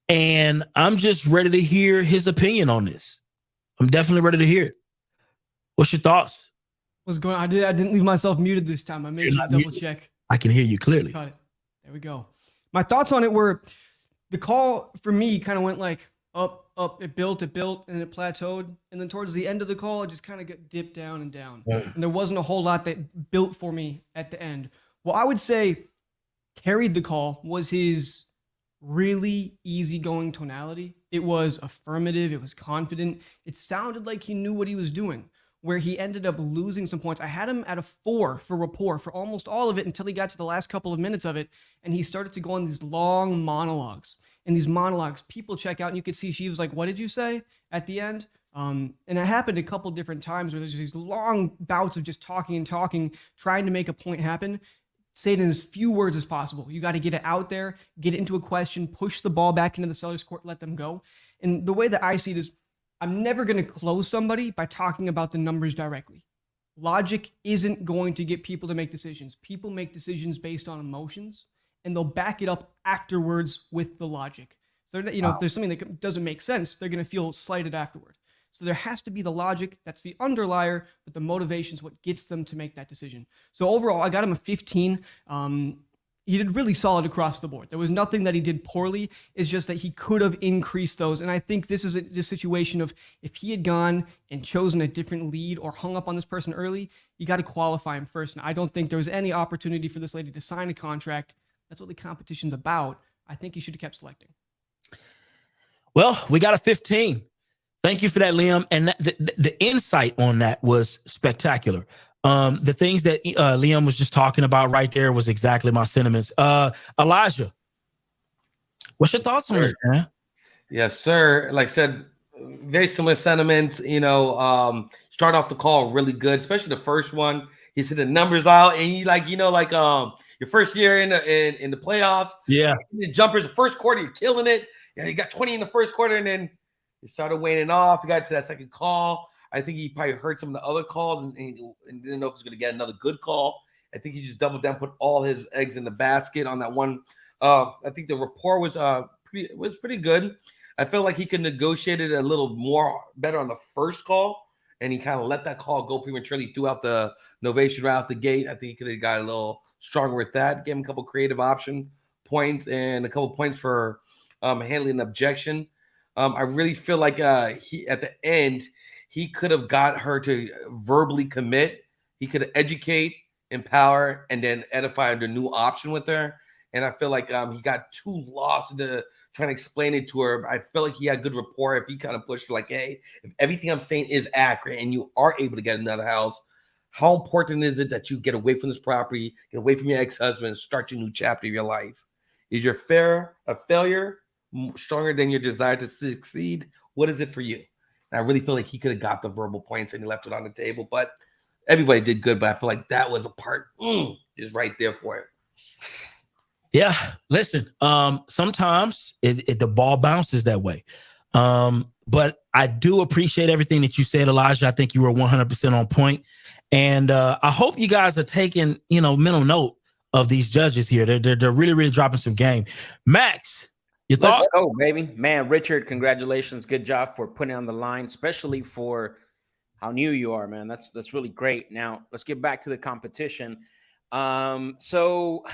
And I'm just ready to hear his opinion on this. I'm definitely ready to hear it. What's your thoughts? What's going on? I didn't leave myself muted this time. I made sure to double check. I can hear you clearly. Got it. There we go. My thoughts on it were, the call for me kind of went like up. It built, and it plateaued. And then towards the end of the call, it just kind of got dipped down and down. And there wasn't a whole lot that built for me at the end. Well, I would say carried the call was his really easygoing tonality. It was affirmative. It was confident. It sounded like he knew what he was doing. Where he ended up losing some points. I had him at a 4 for rapport for almost all of it until he got to the last couple of minutes of it, and he started to go on these long monologues. And these monologues, people check out, and you could see she was like, "What did you say?" at the end. And it happened a couple different times where there's these long bouts of just talking, trying to make a point happen. Say it in as few words as possible. You got to get it out there, get it into a question, push the ball back into the seller's court, let them go. And the way that I see it is, I'm never going to close somebody by talking about the numbers directly. Logic isn't going to get people to make decisions. People make decisions based on emotions, and they'll back it up afterwards with the logic. So, if there's something that doesn't make sense, they're going to feel slighted afterward. So there has to be the logic, that's the underlier, but the motivation is what gets them to make that decision. So overall, I got him a 15. He did really solid across the board. There was nothing that he did poorly. It's just that he could have increased those. And I think this is a situation of, if he had gone and chosen a different lead or hung up on this person early, you got to qualify him first. And I don't think there was any opportunity for this lady to sign a contract. That's what the competition's about. I think he should have kept selecting. Well, we got a 15. Thank you for that, Liam. And the insight on that was spectacular. The things that Liam was just talking about right there was exactly my sentiments. Elijah, what's your thoughts on this, man? Yes, sir. Like I said, very similar sentiments. Start off the call really good, especially the first one. He's hit the numbers out, and you like your first year in the playoffs. Yeah, the jumpers, the first quarter, you're killing it. Yeah, you got 20 in the first quarter, and then it started waning off. You got to that second call. I think he probably heard some of the other calls and didn't know if he was going to get another good call. I think he just doubled down, put all his eggs in the basket on that one. I think the rapport was pretty good. I felt like he could negotiate it a little more better on the first call, and he kind of let that call go prematurely throughout the novation right out the gate. I think he could have got a little stronger with that. Gave him a couple creative option points and a couple points for handling an objection. I really feel like he at the end he could have got her to verbally commit. He could educate, empower, and then edify the new option with her. And I feel like he got too lost into trying to explain it to her. I feel like he had good rapport if he kind of pushed her like, hey, if everything I'm saying is accurate and you are able to get another house, how important is it that you get away from this property, get away from your ex-husband, and start your new chapter of your life? Is your failure stronger than your desire to succeed? What is it for you? And I really feel like he could have got the verbal points and he left it on the table, but everybody did good. But I feel like that was a part is right there for it. Yeah, listen. Sometimes the ball bounces that way, but I do appreciate everything that you said, Elijah. I think you were 100% on point, and I hope you guys are taking mental note of these judges here. They're really dropping some game. Max, your thoughts? Let's go, baby. Man, Richard, congratulations. Good job for putting on the line, especially for how new you are, man. That's really great. Now, let's get back to the competition. So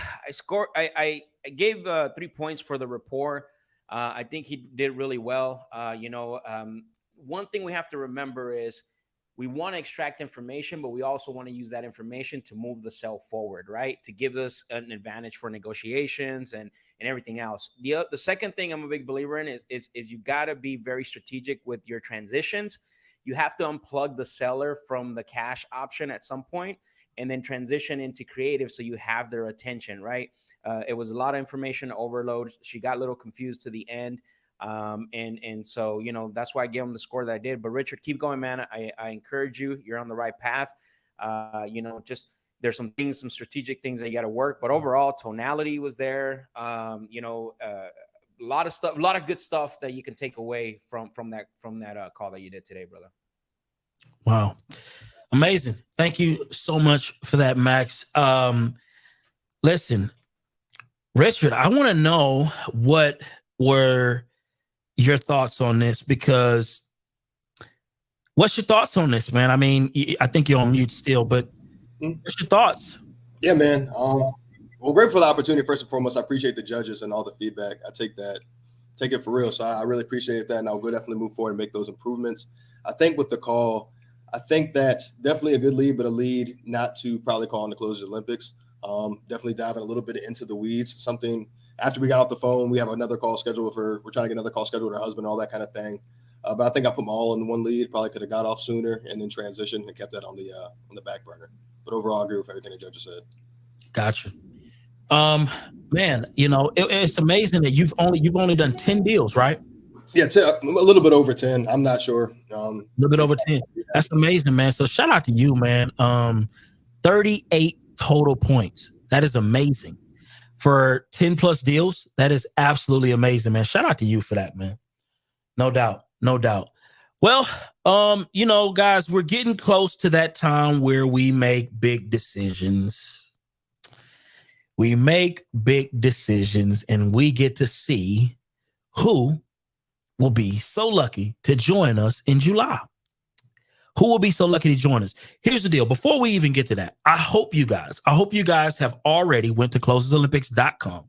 I gave 3 points for the rapport. I think he did really well. One thing we have to remember is we want to extract information, but we also want to use that information to move the cell forward, right? To give us an advantage for negotiations and everything else. The second thing I'm a big believer in is you got to be very strategic with your transitions. You have to unplug the seller from the cash option at some point and then transition into creative so you have their attention, right? It was a lot of information overload. She got a little confused to the end. And so, that's why I gave him the score that I did. But Richard, keep going, man. I encourage you. You're on the right path. Just there's some strategic things that you got to work. But overall, tonality was there. A lot of stuff, a lot of good stuff that you can take away from that call that you did today, brother. Wow. Amazing. Thank you so much for that, Max. Listen, Richard, I want to know what were your thoughts on this, because what's your thoughts on this, man? I mean, I think you're on mute still, but what's your thoughts? Yeah, man. Well, grateful for the opportunity. First and foremost, I appreciate the judges and all the feedback. I take it for real. So I really appreciate that. And I'll definitely move forward and make those improvements. I think with the call, I think that's definitely a good lead, but a lead not to probably call on the close of the Olympics. Definitely diving a little bit into the weeds. Something after we got off the phone, we have another call scheduled with her. We're trying to get another call scheduled with her husband, all that kind of thing. But I think I put my all in one lead. Probably could have got off sooner and then transitioned and kept that on the back burner. But overall, I agree with everything the judges said. Gotcha. Man, it's amazing that you've only done 10 deals, right? Yeah, a little bit over 10. I'm not sure. A little bit over 10. That's amazing, man. So shout out to you, man. 38 total points. That is amazing. For 10 plus deals, that is absolutely amazing, man. Shout out to you for that, man. No doubt. Well, guys, we're getting close to that time where we make big decisions. We make big decisions and we get to see who will be so lucky to join us in July. Who will be so lucky to join us? Here's the deal. Before we even get to that, I hope you guys have already went to closesolympics.com,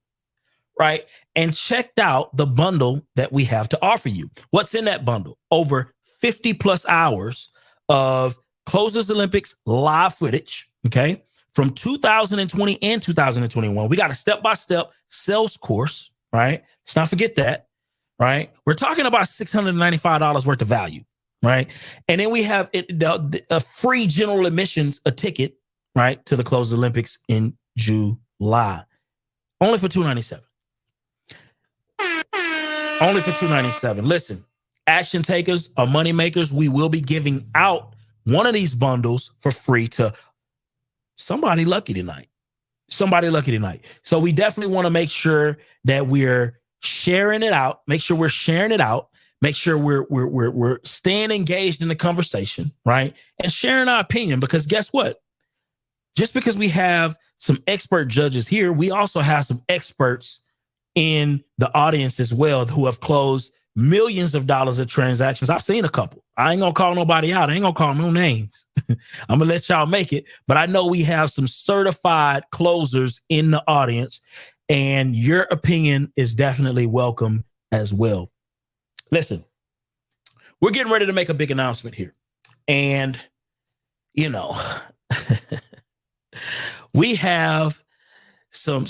right? And checked out the bundle that we have to offer you. What's in that bundle? Over 50 plus hours of Closers Olympics live footage, okay? From 2020 and 2021. We got a step-by-step sales course, right? Let's not forget that, right? We're talking about $695 worth of value. Right. And then we have a free general admissions, a ticket, right, to the Closers Olympics in July. Only for $297. Only for $297. Listen, action takers or money makers, we will be giving out one of these bundles for free to somebody lucky tonight. Somebody lucky tonight. So we definitely want to make sure that we're sharing it out. Make sure we're sharing it out. Make sure we're staying engaged in the conversation, right? And sharing our opinion, because guess what? Just because we have some expert judges here, we also have some experts in the audience as well who have closed millions of dollars of transactions. I've seen a couple. I ain't gonna call nobody out. I ain't gonna call no names. I'm gonna let y'all make it. But I know we have some certified closers in the audience, and your opinion is definitely welcome as well. Listen, we're getting ready to make a big announcement here. And, you know, we have some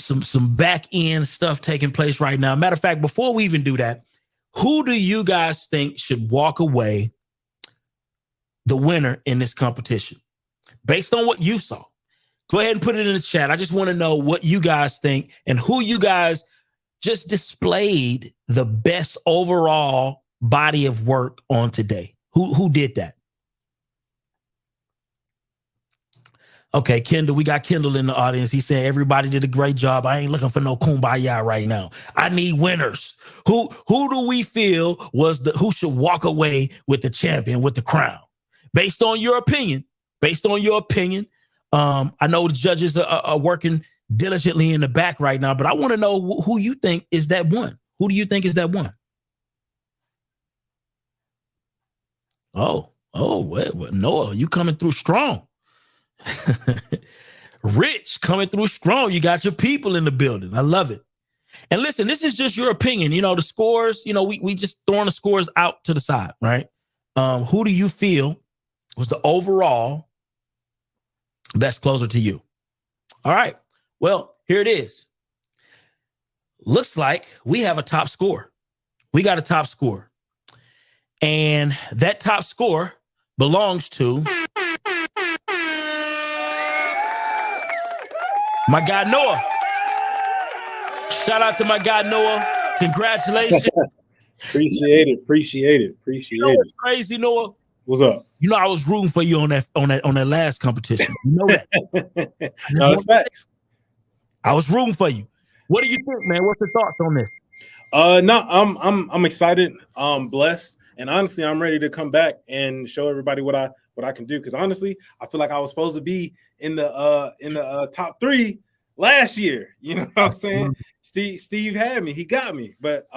back end stuff taking place right now. Matter of fact, before we even do that, who do you guys think should walk away the winner in this competition? Based on what you saw, go ahead and put it in the chat. I just want to know what you guys think and who you guys just displayed the best overall body of work on today. Who did that? Okay, Kendall, we got Kendall in the audience. He said everybody did a great job. I ain't looking for no kumbaya right now. I need winners. Who do we feel was who should walk away with the champion, with the crown? Based on your opinion. I know the judges are working diligently in the back right now, but I want to know who you think is that one. Who do you think is that one? Oh, well, Noah, you coming through strong. Rich coming through strong. You got your people in the building. I love it. And listen, this is just your opinion. You know, the scores, you know, we just throwing the scores out to the side, right? Who do you feel was the overall best closer to you? All right. Well, here it is. Looks like we have a top score. We got a top score. And that top score belongs to my guy, Noah. Shout out to my guy, Noah. Congratulations. Appreciate it. You know what's crazy, Noah? What's up? You know, I was rooting for you on that last competition. You know that. No, it's facts. I was rooting for you. What do you think, man? What's your thoughts on this? No, I'm excited. I'm blessed, and honestly, I'm ready to come back and show everybody what I can do. Because honestly, I feel like I was supposed to be in the top 3 last year. You know what I'm saying? Steve had me. He got me. But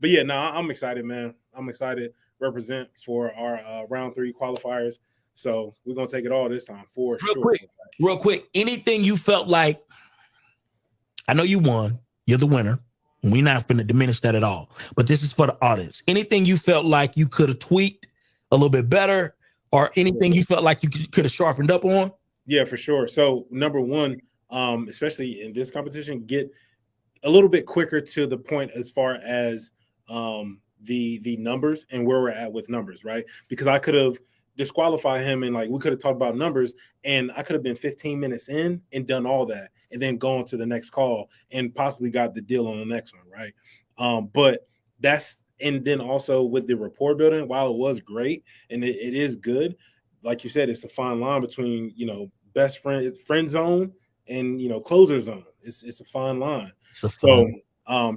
yeah, no, I'm excited, man. I'm excited to represent for our round 3 qualifiers. So we're gonna take it all this time for sure. Real quick. Anything you felt like? I know you won. You're the winner. We're not going to diminish that at all. But this is for the audience. Anything you felt like you could have tweaked a little bit better, or anything you felt like you could have sharpened up on? Yeah, for sure. So number one, especially in this competition, get a little bit quicker to the point as far as the numbers and where we're at with numbers, right? Because I could have disqualified him and like we could have talked about numbers, and I could have been 15 minutes in and done all that, and then going to the next call and possibly got the deal on the next one, right? But that's, and then also with the rapport building, while it was great and it is good, like you said, it's a fine line between, you know, best friend zone and, you know, closer zone. It's a fine line. So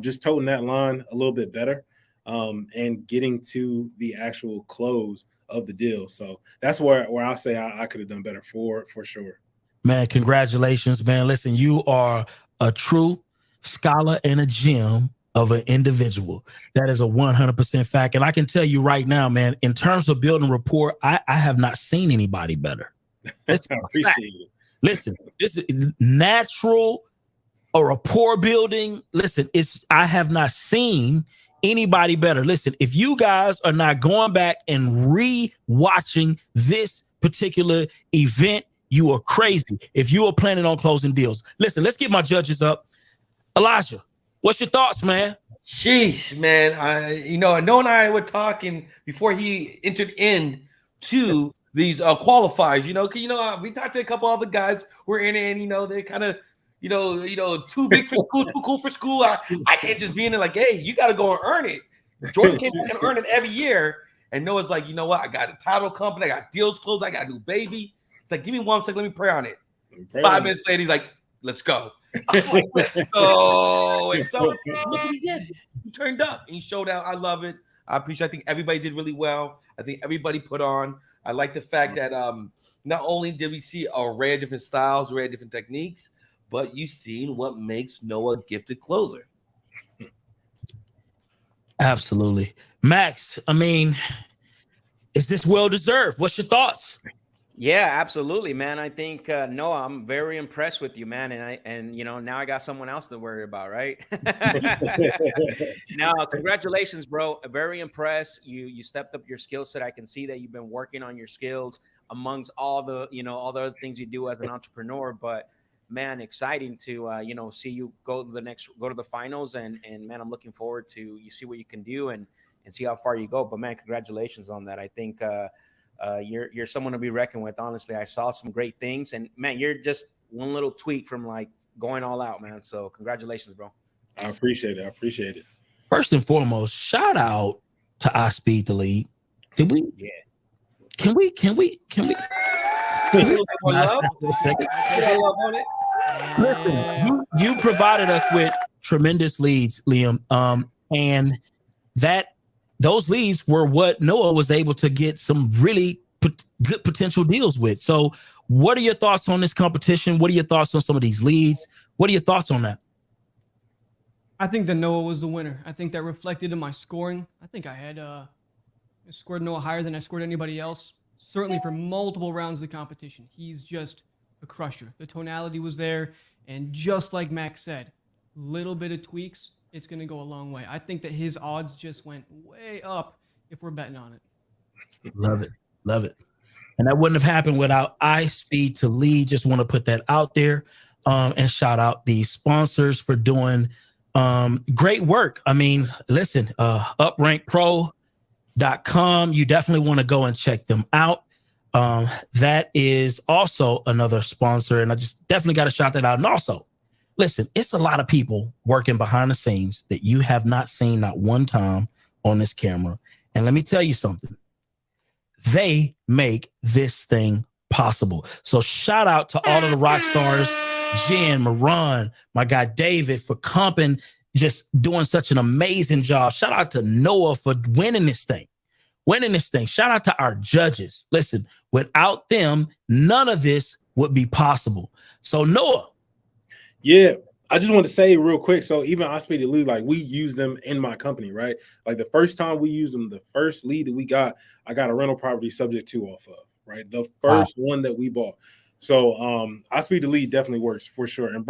just toting that line a little bit better and getting to the actual close of the deal. So that's where I say I could have done better for sure. Man, congratulations, man. Listen, you are a true scholar and a gem of an individual. That is a 100% fact. And I can tell you right now, man, in terms of building rapport, I have not seen anybody better. Listen, listen, this is natural, a rapport building. Listen, I have not seen anybody better. Listen, if you guys are not going back and re-watching this particular event, you are crazy if you are planning on closing deals. Listen, let's get my judges up. Elijah, what's your thoughts, man? Sheesh, man. Noah and I were talking before he entered into these qualifiers. We talked to a couple other guys who are in it, and they're kind of, too big for school, too cool for school. I can't just be in it like, hey, you got to go and earn it. Jordan came back and earn it every year, and Noah's like, you know what? I got a title company, I got deals closed, I got a new baby. It's like, give me 1 second, let me pray on it. 5 minutes later, he's like, let's go. I'm like, let's go. And so look what he did. He turned up and he showed out. I love it. I think everybody did really well. I think everybody put on. I like the fact that not only did we see an array of different styles, array of different techniques, but you seen what makes Noah a gifted closer. Absolutely. Max, I mean, is this well-deserved? What's your thoughts? Yeah, absolutely, man. I think Noah, I'm very impressed with you, man. And now I got someone else to worry about, right? Now, congratulations, bro. Very impressed. You stepped up your skill set. I can see that you've been working on your skills amongst all the other things you do as an entrepreneur. But man, exciting to see you go to the finals, and man, I'm looking forward to you see what you can do and see how far you go. But man, congratulations on that. I think you're someone to be reckoned with. Honestly, I saw some great things, and man, you're just one little tweak from like going all out, man. So congratulations, bro. I appreciate it. First and foremost, shout out to I Speed the Lead. Did we? Yeah. Can we? Listen, you provided us with tremendous leads, Liam, and those leads were what Noah was able to get some really good potential deals with. So what are your thoughts on this competition? What are your thoughts on some of these leads? What are your thoughts on that? I think that Noah was the winner. I think that reflected in my scoring. I think I had scored Noah higher than I scored anybody else, certainly for multiple rounds of the competition. He's just a crusher. The tonality was there, and just like Max said, little bit of tweaks, it's going to go a long way. I think that his odds just went way up if we're betting on it. Love it. And that wouldn't have happened without I Speed to Lead. Just want to put that out there, and shout out the sponsors for doing great work. I mean, listen, uprankpro.com. You definitely want to go and check them out. That is also another sponsor, and I just definitely got to shout that out. And also, listen, it's a lot of people working behind the scenes that you have not seen not one time on this camera. And let me tell you something. They make this thing possible. So shout out to all of the rock stars, Jen, Maran, my guy David for comping, just doing such an amazing job. Shout out to Noah for winning this thing. Shout out to our judges. Listen, without them, none of this would be possible. So Noah. Yeah, I just want to say real quick. So even I Speed the Lead, like we use them in my company, right? Like the first time we used them, the first lead that we got, I got a rental property subject to off of, right? The first one that we bought. So I Speed the Lead definitely works for sure. And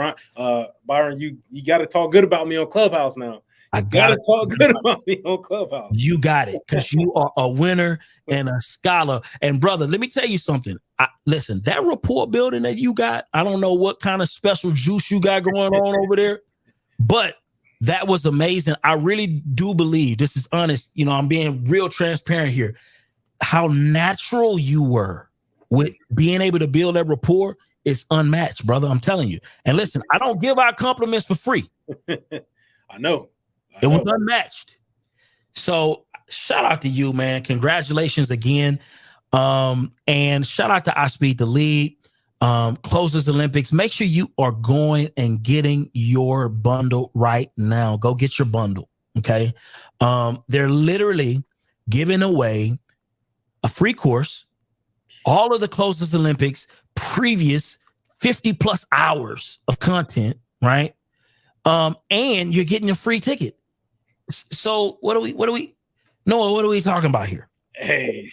Byron, you got to talk good about me on Clubhouse now. I gotta talk good about me on Clubhouse. You got it, because you are a winner and a scholar. And brother, let me tell you something. Listen, that rapport building that you got, I don't know what kind of special juice you got going on over there, but that was amazing. I really do believe, this is honest, I'm being real transparent here, how natural you were with being able to build that rapport is unmatched, brother. I'm telling you. And listen, I don't give out compliments for free. I know. It was unmatched. So shout out to you, man. Congratulations again. And shout out to I Speed the Lead, Closers Olympics. Make sure you are going and getting your bundle right now. Go get your bundle. Okay. They're literally giving away a free course, all of the Closers Olympics, previous 50 plus hours of content, right? And you're getting a free ticket. So what are we Noah, what are we talking about here? Hey,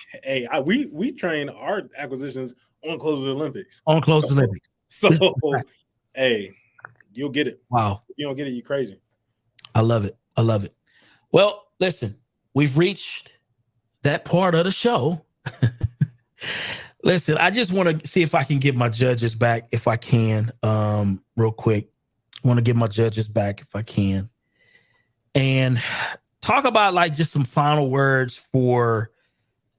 we train our acquisitions on Closers Olympics. On Closers Olympics. So hey, you'll get it. Wow. If you don't get it, you're crazy. I love it. Well, listen, we've reached that part of the show. Listen, I just want to see if I can get my judges back, if I can, real quick. I want to get my judges back if I can. And talk about like just some final words for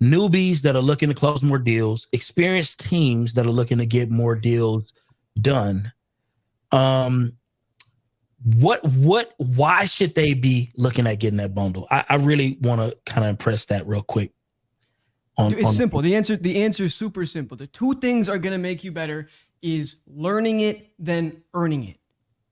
newbies that are looking to close more deals, experienced teams that are looking to get more deals done. Why should they be looking at getting that bundle? I really want to kind of impress that real quick. It's simple. The answer is super simple. The two things are going to make you better is learning it, then earning it.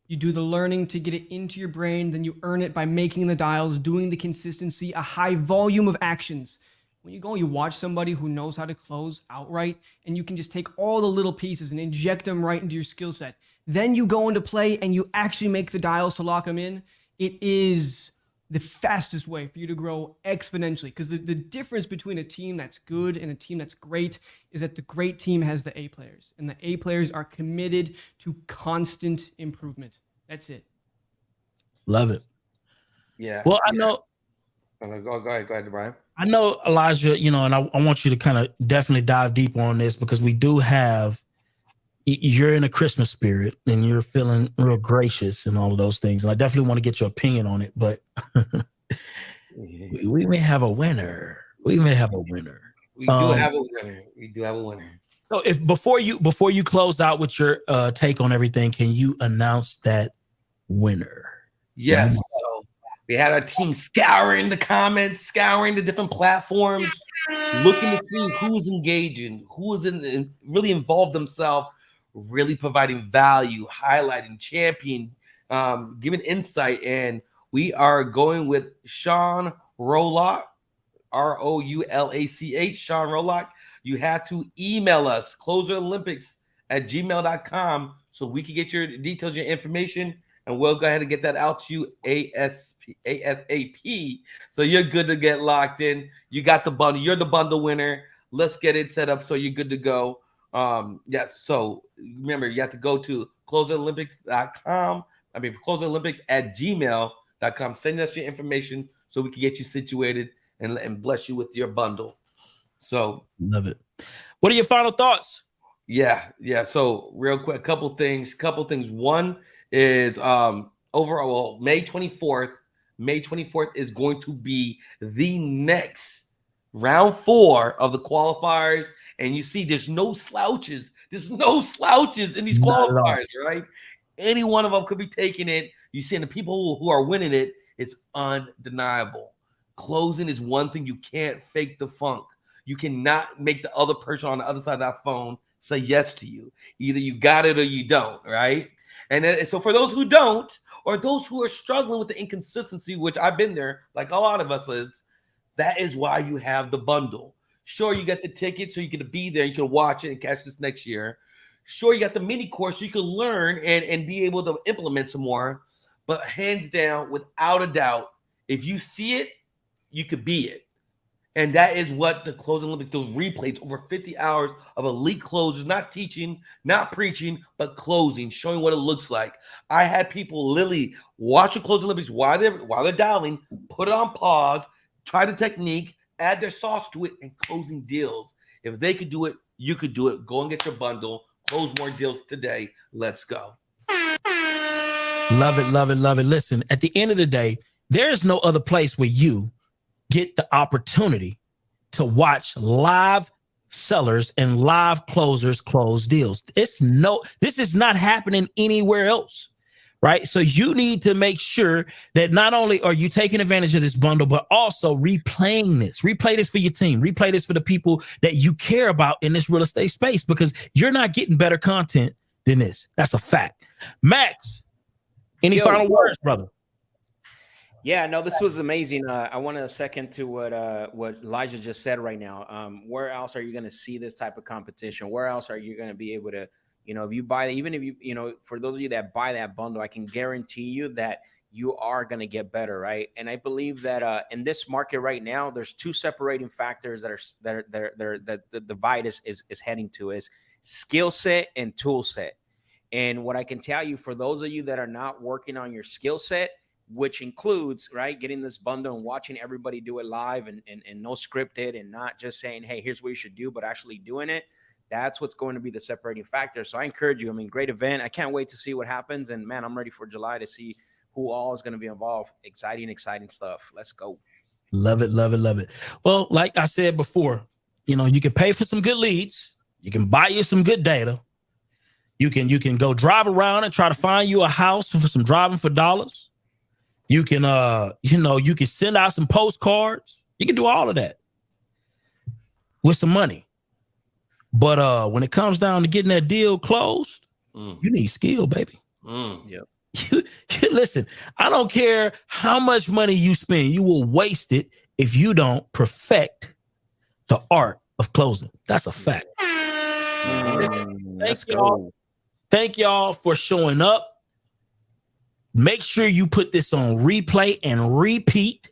You do the learning to get it into your brain, then you earn it by making the dials, doing the consistency, a high volume of actions. When you go and you watch somebody who knows how to close outright, and you can just take all the little pieces and inject them right into your skill set. Then you go into play and you actually make the dials to lock them in. It is the fastest way for you to grow exponentially, because the difference between a team that's good and a team that's great is that the great team has the A players, and the A players are committed to constant improvement. That's it. Love it. Yeah. Well, I know. Go ahead, Brian. I know, Elijah, you know, and I want you to kind of definitely dive deeper on this, because we do have, you're in a Christmas spirit and you're feeling real gracious and all of those things. And I definitely want to get your opinion on it, but we may have a winner. We may have a winner. We do have a winner. We do have a winner. So if before you close out with your take on everything, can you announce that winner? Yes. So we had our team scouring the comments, scouring the different platforms, looking to see who's engaging, who is really involved themselves, really providing value, highlighting, champion, giving insight. And we are going with Sean Rolock, Roulach, Sean Rolock. You have to email us, closerolympics@gmail.com, so we can get your details, your information, and we'll go ahead and get that out to you ASAP. So you're good to get locked in. You got the bundle. You're the bundle winner. Let's get it set up so you're good to go. Yes. So remember, you have to go to closerolympics.com. closerolympics@gmail.com. Send us your information so we can get you situated and bless you with your bundle. So love it. What are your final thoughts? Yeah. So real quick, a couple things. One is overall May 24th. May 24th is going to be the next round 4 of the qualifiers. And you see, there's no slouches. There's no slouches in these qualifiers, right? Any one of them could be taking it. You see, the people who are winning it, it's undeniable. Closing is one thing you can't fake the funk. You cannot make the other person on the other side of that phone say yes to you. Either you got it or you don't, right? And so for those who don't, or those who are struggling with the inconsistency, which I've been there, like a lot of us is, that is why you have the bundle. Sure, you get the ticket so you can be there, you can watch it and catch this next year. Sure, you got the mini course so you can learn and be able to implement some more. But hands down, without a doubt, if you see it, you could be it. And that is what the Closing Olympics, those replays, over 50 hours of elite closers, not teaching, not preaching, but closing, showing what it looks like. I had people literally watch the Closing Olympics while they're dialing, put it on pause, try the technique, add their sauce to it, and closing deals. If they could do it, you could do it. Go and get your bundle. Close more deals today. Let's go. Love it, love it, love it. Listen, at the end of the day, there is no other place where you get the opportunity to watch live sellers and live closers close deals. This is not happening anywhere else, right? So you need to make sure that not only are you taking advantage of this bundle, but also replaying this. Replay this for your team. Replay this for the people that you care about in this real estate space, because you're not getting better content than this. That's a fact. Max, any final words, brother? Yeah, no, this was amazing. I want to second to what Elijah just said right now. Where else are you going to see this type of competition? Where else are you going to be able to, if you buy, even if for those of you that buy that bundle, I can guarantee you that you are going to get better, right? And I believe that in this market right now, there's two separating factors that the divide is heading to, is skill set and tool set. And what I can tell you, for those of you that are not working on your skill set, which includes, right, getting this bundle and watching everybody do it live and no scripted, and not just saying, hey, here's what you should do, but actually doing it, that's what's going to be the separating factor. So I encourage you. I mean, great event. I can't wait to see what happens. And man, I'm ready for July to see who all is going to be involved. Exciting stuff. Let's go. Love it, love it, love it. Well, like I said before, you can pay for some good leads. You can buy you some good data. You can go drive around and try to find you a house for some driving for dollars. You can, you can send out some postcards. You can do all of that with some money. But when it comes down to getting that deal closed, you need skill, baby. Yep. Listen, I don't care how much money you spend, you will waste it if you don't perfect the art of closing. That's a fact. Let's go. Thank y'all for showing up. Make sure you put this on replay and repeat.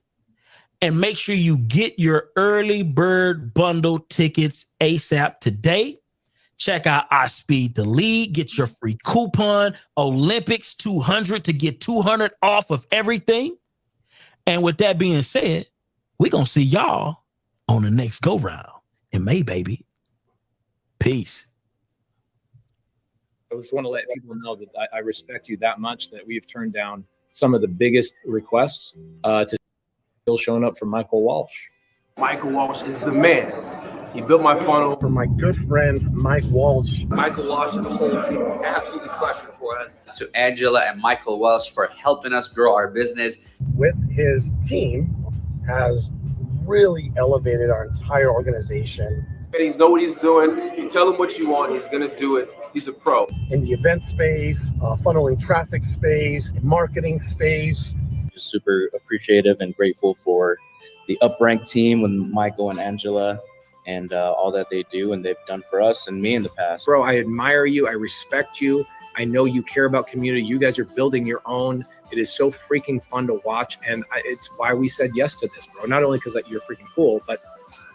And make sure you get your early bird bundle tickets ASAP today. Check out I Speed the Lead. Get your free coupon. Olympics 200 to get 200 off of everything. And with that being said, we're going to see y'all on the next go round in May, baby. Peace. I just want to let people know that I respect you that much that we've turned down some of the biggest requests to still showing up from Michael Walsh. Michael Walsh is the man. He built my funnel. For my good friend, Mike Walsh. Michael Walsh and the whole team absolutely crushed it for us. To Angela and Michael Welsh for helping us grow our business. With his team, has really elevated our entire organization. And he knows what he's doing. You tell him what you want, he's going to do it. He's a pro. In the event space, funneling traffic space, marketing space. Just super appreciative and grateful for the Uprank team with Michael and Angela and all that they do and they've done for us and me in the past. Bro, I admire you. I respect you. I know you care about community. You guys are building your own. It is so freaking fun to watch. And it's why we said yes to this, bro. Not only because you're freaking cool, but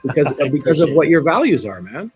because of what your values are, man.